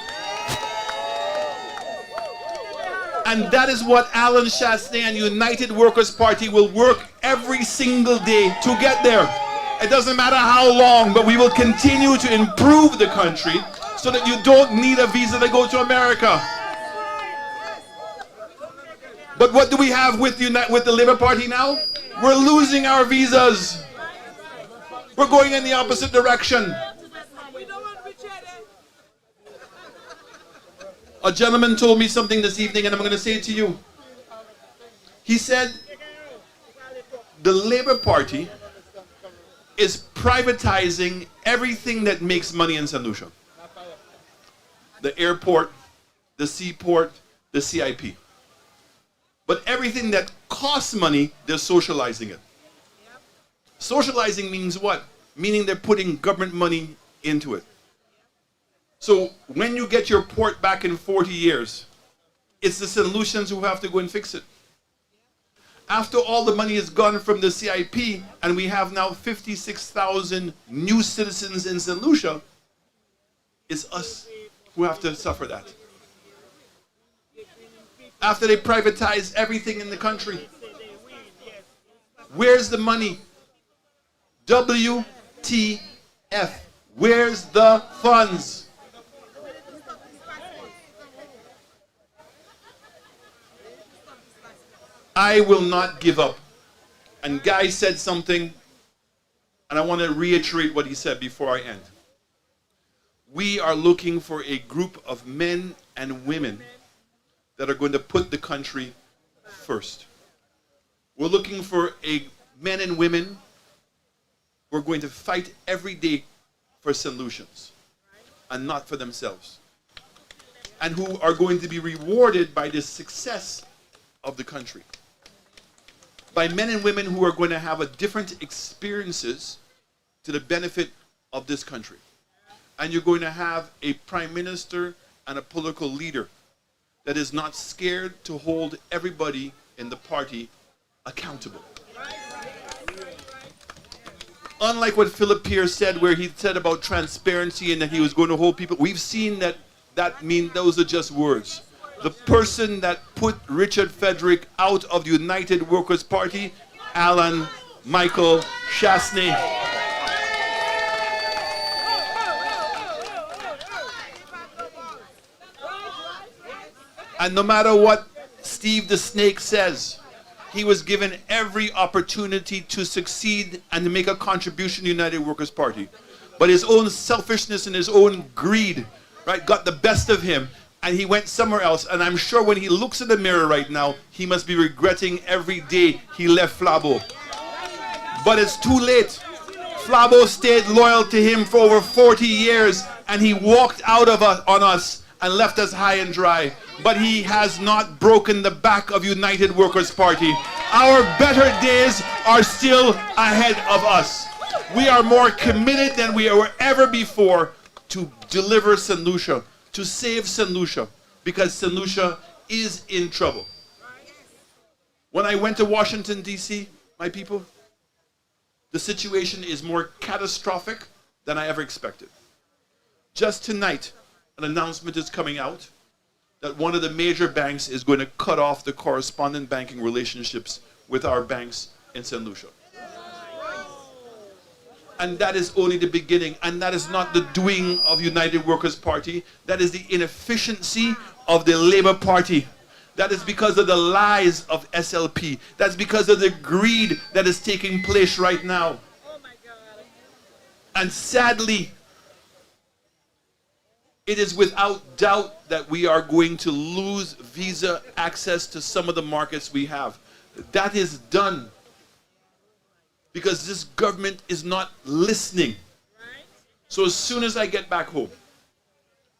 And that is what Alan Chastain and United Workers' Party will work every single day to get there. It doesn't matter how long, but we will continue to improve the country so that you don't need a visa to go to America. But what do we have with the Labour Party now? We're losing our visas. We're going in the opposite direction. A gentleman told me something this evening, and I'm going to say it to you. He said, the Labour Party is privatizing everything that makes money in St. Lucia. The airport, the seaport, the CIP. But everything that costs money, they're socializing it. Socializing means what? Meaning they're putting government money into it. So when you get your port back in 40 years, it's the St. Lucians who have to go and fix it. After all the money is gone from the CIP, and we have now 56,000 new citizens in St. Lucia, it's us who have to suffer that. After they privatize everything in the country, where's the money? WTF. Where's the funds? I will not give up. And Guy said something, and I want to reiterate what he said before I end. We are looking for a group of men and women that are going to put the country first. We're looking for men and women who are going to fight every day for St. Lucians and not for themselves, and who are going to be rewarded by the success of the country, by men and women who are going to have a different experiences to the benefit of this country. And you're going to have a prime minister and a political leader that is not scared to hold everybody in the party accountable. Unlike what Philip Pierce said, where he said about transparency and that he was going to hold people, we've seen that those are just words. The person that put Richard Frederick out of the United Workers' Party, Alan Michael Chastain. And no matter what Steve the Snake says, he was given every opportunity to succeed and to make a contribution to the United Workers' Party. But his own selfishness and his own greed, right, got the best of him. And he went somewhere else. And I'm sure when he looks in the mirror right now, he must be regretting every day he left Flabo. But it's too late. Flabo stayed loyal to him for over 40 years. And he walked out on us and left us high and dry. But he has not broken the back of United Workers' Party. Our better days are still ahead of us. We are more committed than we were ever before to deliver St. Lucia, to save St. Lucia, because St. Lucia is in trouble. When I went to Washington, D.C., my people, the situation is more catastrophic than I ever expected. Just tonight, an announcement is coming out that one of the major banks is going to cut off the correspondent banking relationships with our banks in St. Lucia. And that is only the beginning. And that is not the doing of United Workers' Party. That is the inefficiency of the Labour Party. That is because of the lies of SLP. That's because of the greed that is taking place right now. And sadly, it is without doubt that we are going to lose visa access to some of the markets we have. That is done because this government is not listening. So as soon as I get back home,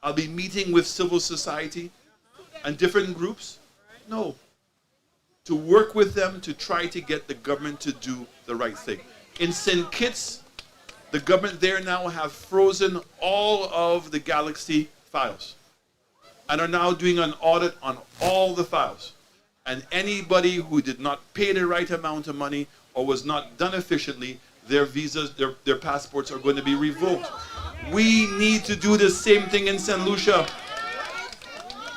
I'll be meeting with civil society and different groups. No. To work with them to try to get the government to do the right thing. In St. Kitts, the government there now have frozen all of the Galaxy files and are now doing an audit on all the files. And anybody who did not pay the right amount of money or was not done efficiently, their visas, their passports are going to be revoked. We need to do the same thing in St. Lucia.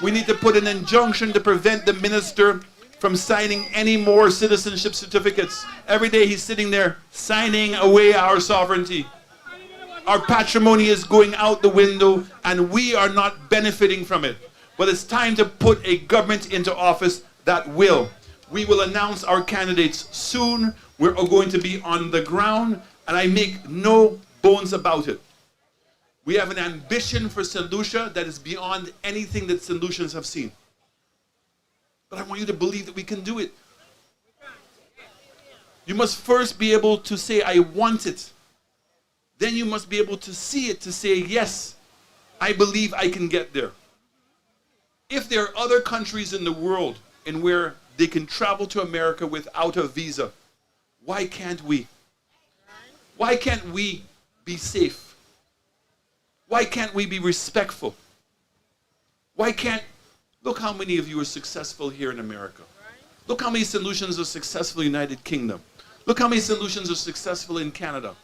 We need to put an injunction to prevent the minister from signing any more citizenship certificates. Every day he's sitting there signing away our sovereignty. Our patrimony is going out the window and we are not benefiting from it. But it's time to put a government into office that will. We will announce our candidates soon. We're going to be on the ground, and I make no bones about it. We have an ambition for St. Lucia that is beyond anything that St. Lucians have seen. But I want you to believe that we can do it. You must first be able to say, I want it. Then you must be able to see it, to say, yes, I believe I can get there. If there are other countries in the world in where they can travel to America without a visa, why can't we? Why can't we be safe? Why can't we be respectful? Why can't, look how many of you are successful here in America. Look how many St. Lucians are successful in the United Kingdom. Look how many St. Lucians are successful in Canada.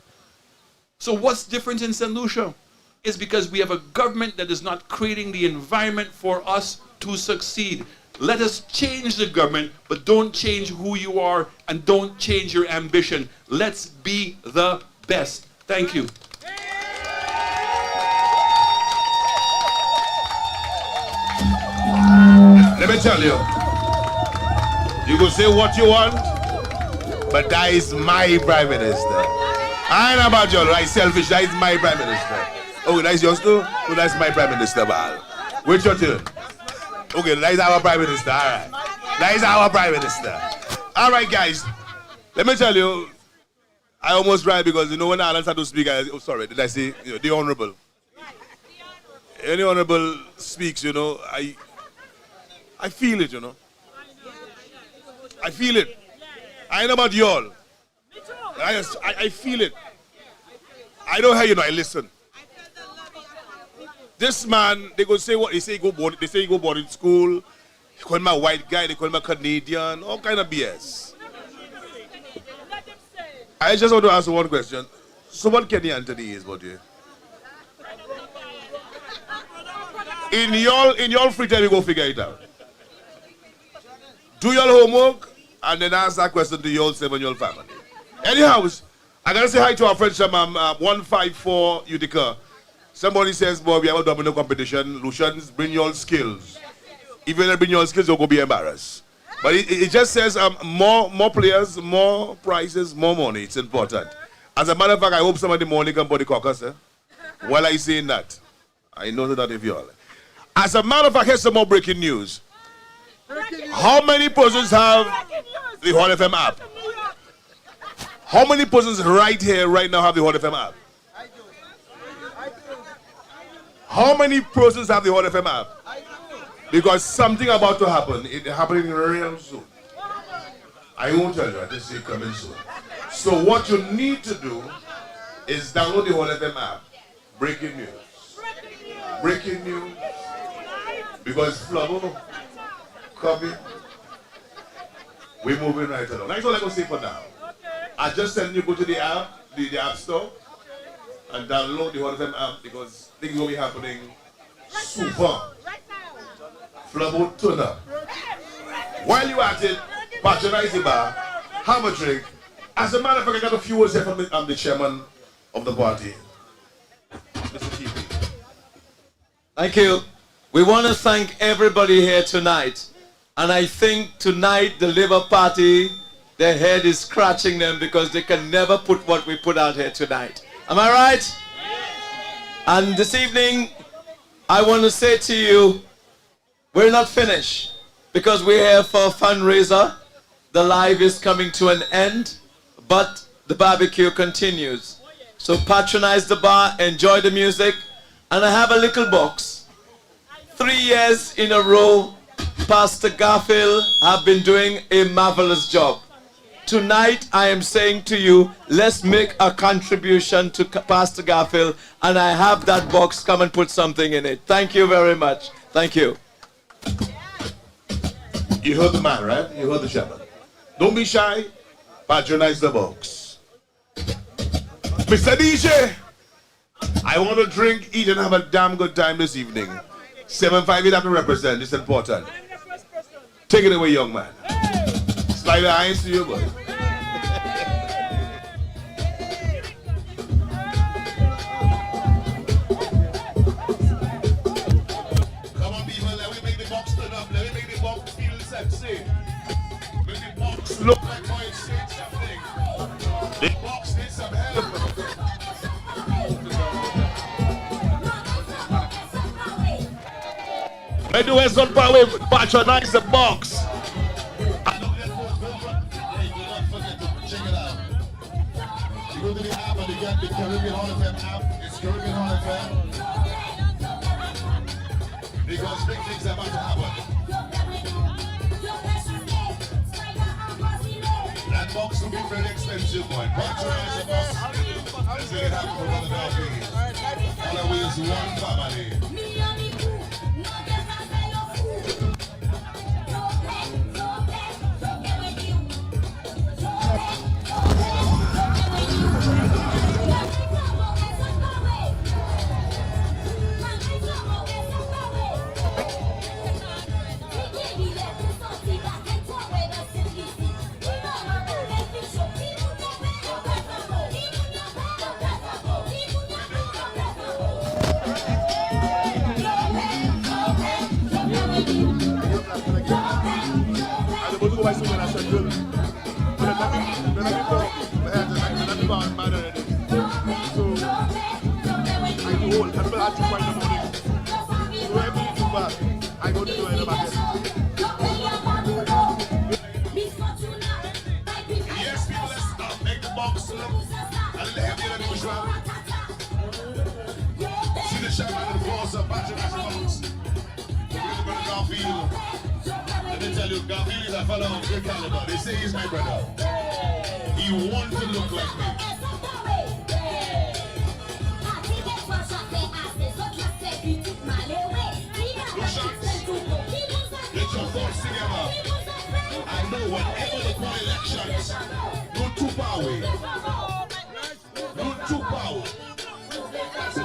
So what's different in St. Lucia? Is because we have a government that is not creating the environment for us to succeed. Let us change the government, but don't change who you are and don't change your ambition. Let's be the best. Thank you. Let me tell you, you can say what you want, but that is my Prime Minister. I ain't about you, right? Selfish, that is my Prime Minister. Okay, that's yours too? Oh, that's my Prime Minister, Val. Wait your turn. Okay, that is our Prime Minister, all right. That is our Prime Minister. All right, guys, let me tell you, I almost cried because, you know, when Alan started to speak, did I say, you know, the Honorable? Any Honorable speaks, you know, I feel it, you know. I feel it. I ain't know about y'all. I feel it. I don't hear, you know, I listen. This man, they go say what they say. They say he go boarding school. They call him a white guy. They call him a Canadian. All kind of BS. I just want to ask one question. So what Kenny Anthony is, about you? In your free time, you go figure it out. Do your homework and then ask that question to your 7-year-old family. Anyhow, I gotta say hi to our friend 154 Utica. Somebody says, boy, we have a domino competition. Lucians, bring your skills. If you don't bring your skills, you're going to be embarrassed. But it just says more players, more prizes, more money. It's important. As a matter of fact, I hope somebody morning can put the caucus. While I saying that, I know that if you all. As a matter of fact, here's some more breaking news. How many persons have the Hot FM app? How many persons right here, right now, have the Hot FM app? How many persons have the Hot FM app? Because something about to happen. It's happening real soon. I won't tell you. I just say coming soon. So what you need to do is download the Hot FM app. Breaking news. Breaking news. Because Flavo, copy. We're moving right along. That's all I'm going to say for now. I just tell you go to the app, the app store, and download the Hot FM app because things will be happening super. Flabo, turn up. While you at it, patronize the bar, have a drink. As a matter of fact, I got a few words here from the chairman of the party, Mr. TP. Thank you. We want to thank everybody here tonight. And I think tonight the Labour Party, their head is scratching them because they can never put what we put out here tonight. Am I right? And this evening, I want to say to you, we're not finished because we're here for a fundraiser. The live is coming to an end, but the barbecue continues. So patronize the bar, enjoy the music, and I have a little box. 3 years in a row, Pastor Garfield have been doing a marvelous job. Tonight, I am saying to you, let's make a contribution to Pastor Garfield, and I have that box. Come and put something in it. Thank you very much. Thank you. You heard the man, right? You heard the shepherd. Don't be shy. Patronize the box. Mr. DJ, I want to drink, eat, and have a damn good time this evening. 7-5, you have to represent. It's important. Take it away, young man. Slide the eyes to you, boy. Come on, people. Let me make the box turn up. Let me make the box feel sexy. Make the box look like how it's saying something. The box needs some help. When the West on power, patronize the box. Check it out. You go to the app and you get the Caribbean Hall FM app. It's Caribbean Hall FM. Because big things are about to happen. That box will be very expensive, boy. Patronize the box. Let's make it happen for Brother Darby. Always one family. Yes, people, let's make the box look a little heavier than usual. See the shaman and the force of patronize the box. We're going to Garfield. Let me tell you, Garfield is a fellow of great caliber. They say he's my brother. He wants to look like me. Get your thoughts together. I know whatever the elections, don't too far away. Don't too far away. That's it.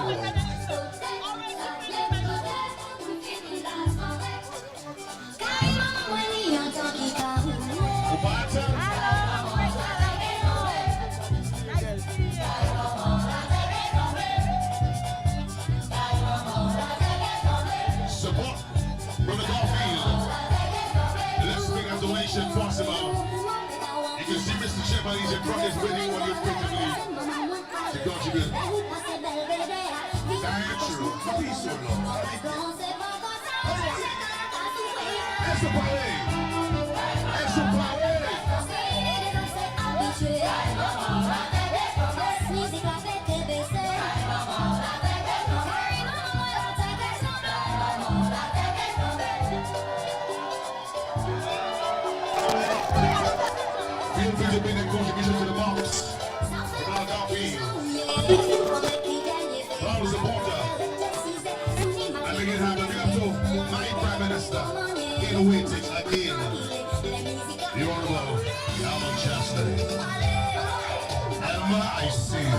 Support Brother Garfield. Let's make a donation possible. You can see Mr. Shepard, he's in front, he's waiting for you critically to contribute. Thank you. Please so long. That's the party. That's the party. Feel free to bring a contribution to the box. Brother Garfield. Brother supporter. I make it happen. Big up to my Prime Minister. In waiting again. The Honorable Alvin Chastity. Emma, I see you.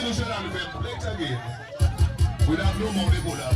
Lucia, play it again. Without no more, they pull up.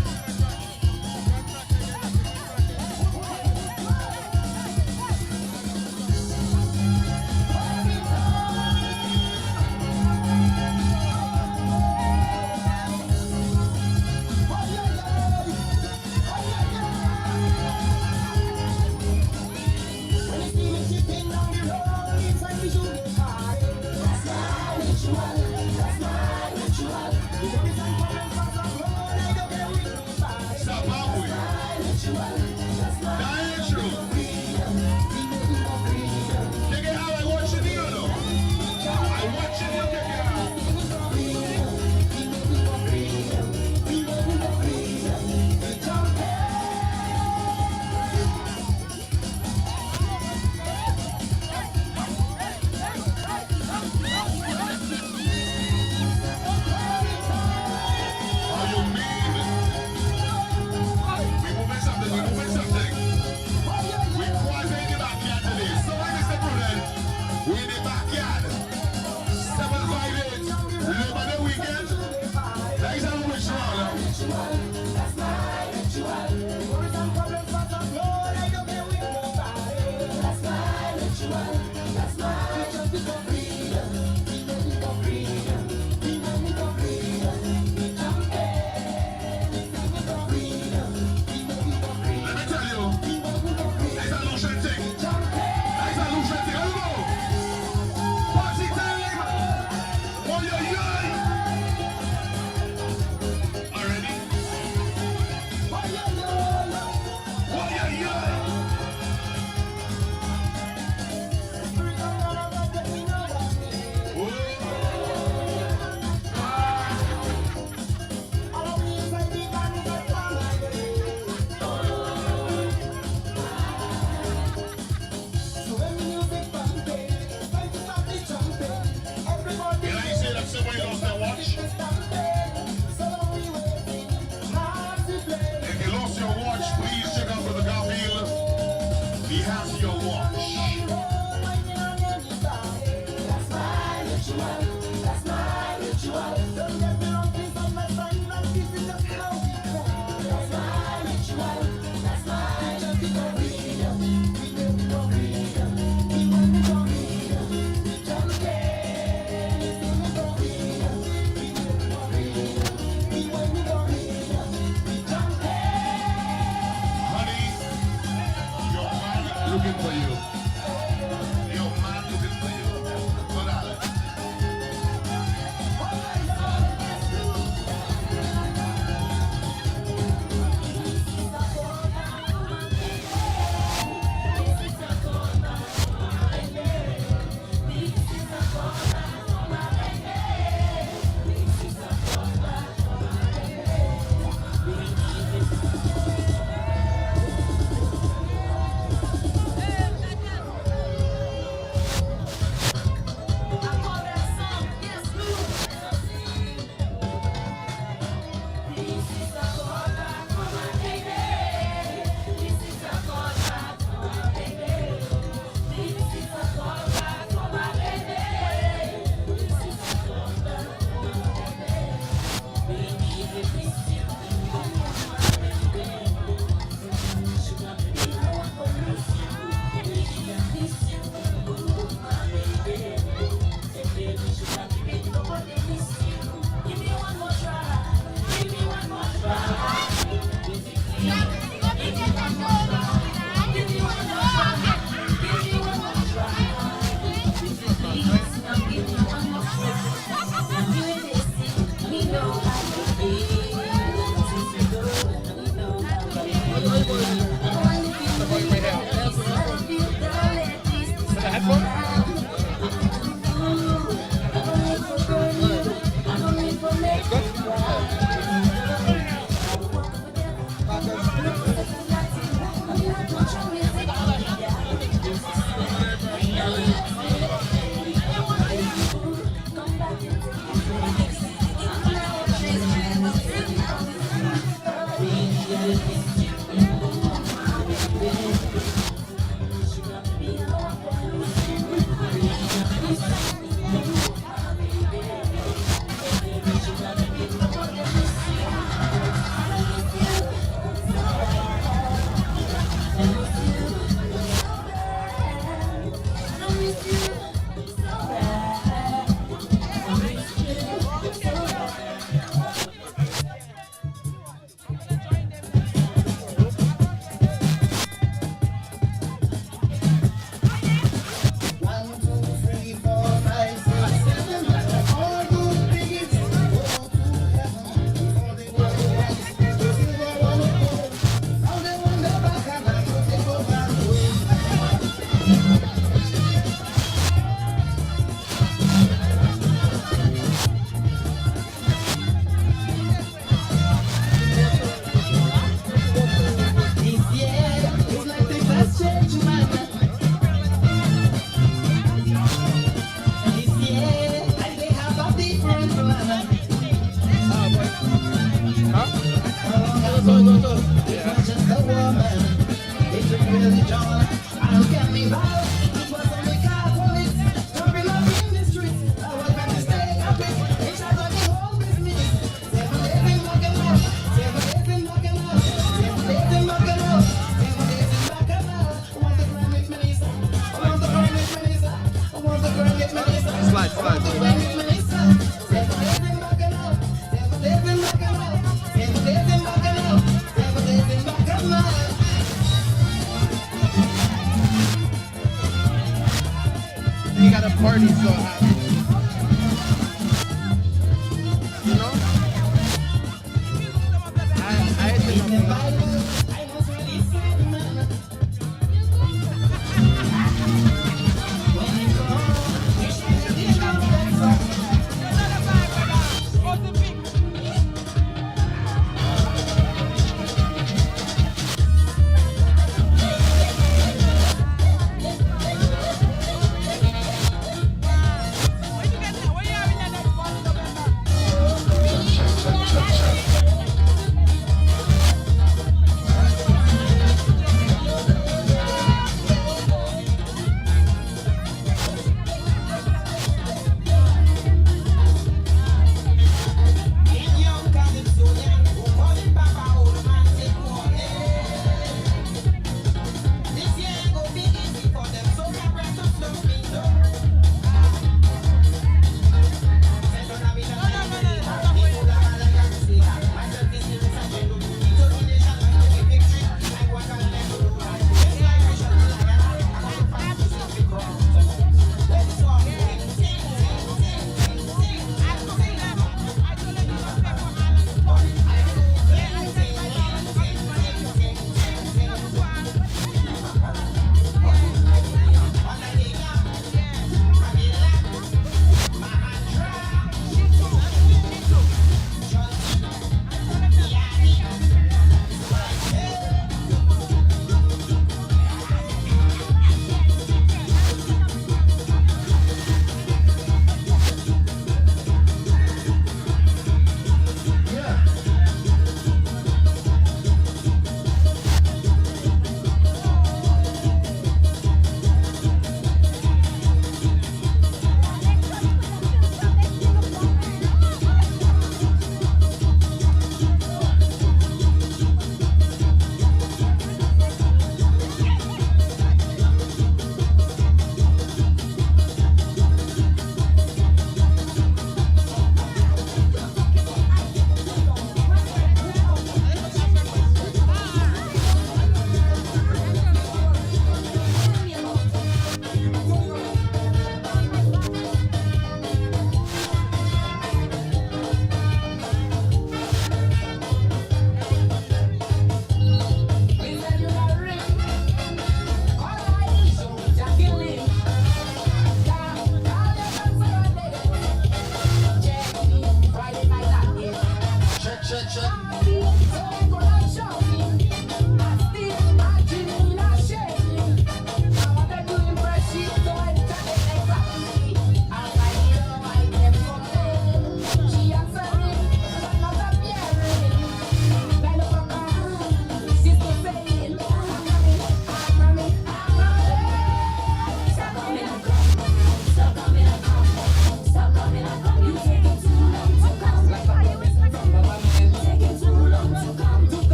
We got a party so happy.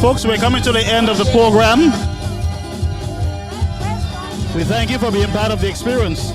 Folks, we're coming to the end of the program. We thank you for being part of the experience.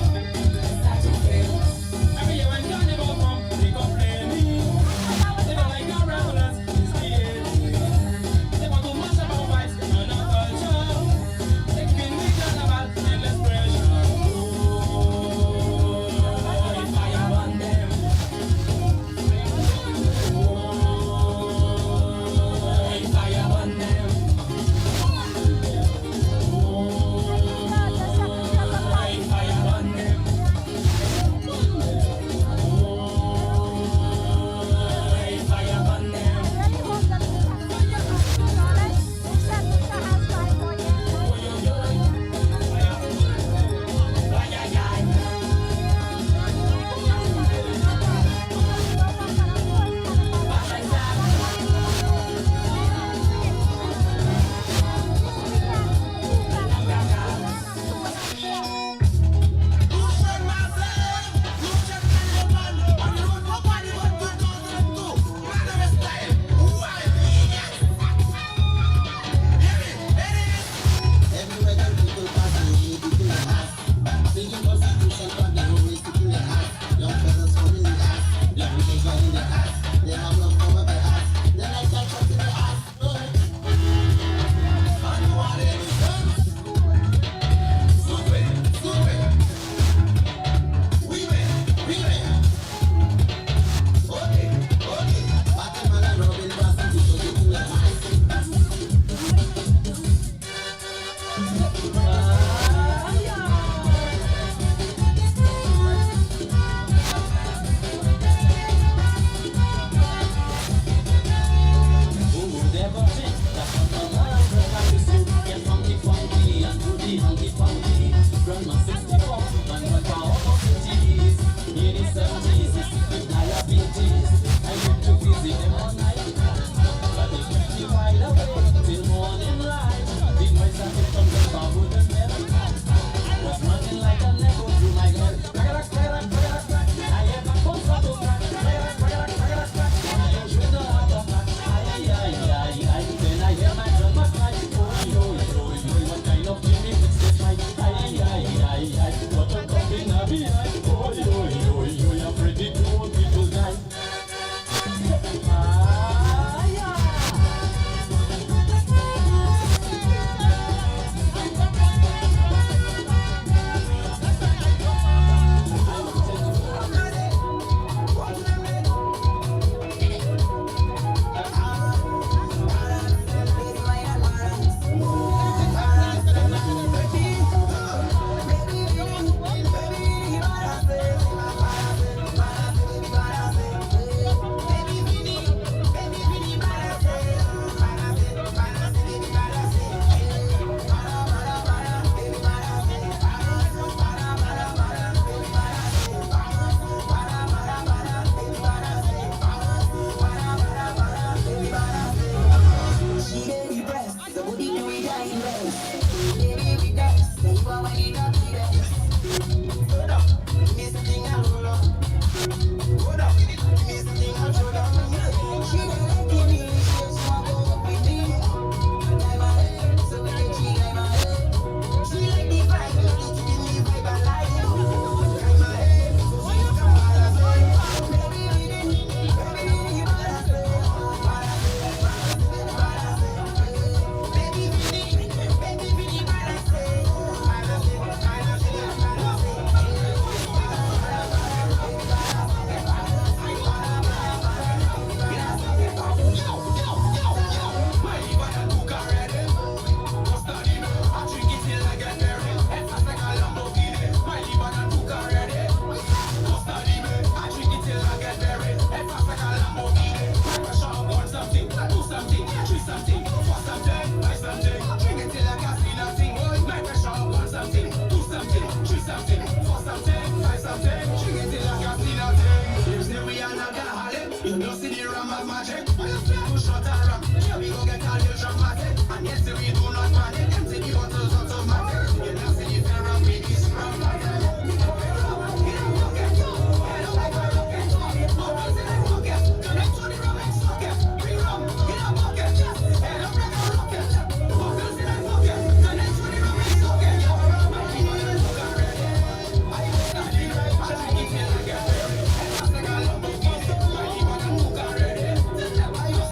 You know, see the ram of magic. Push out a ram. Here we go.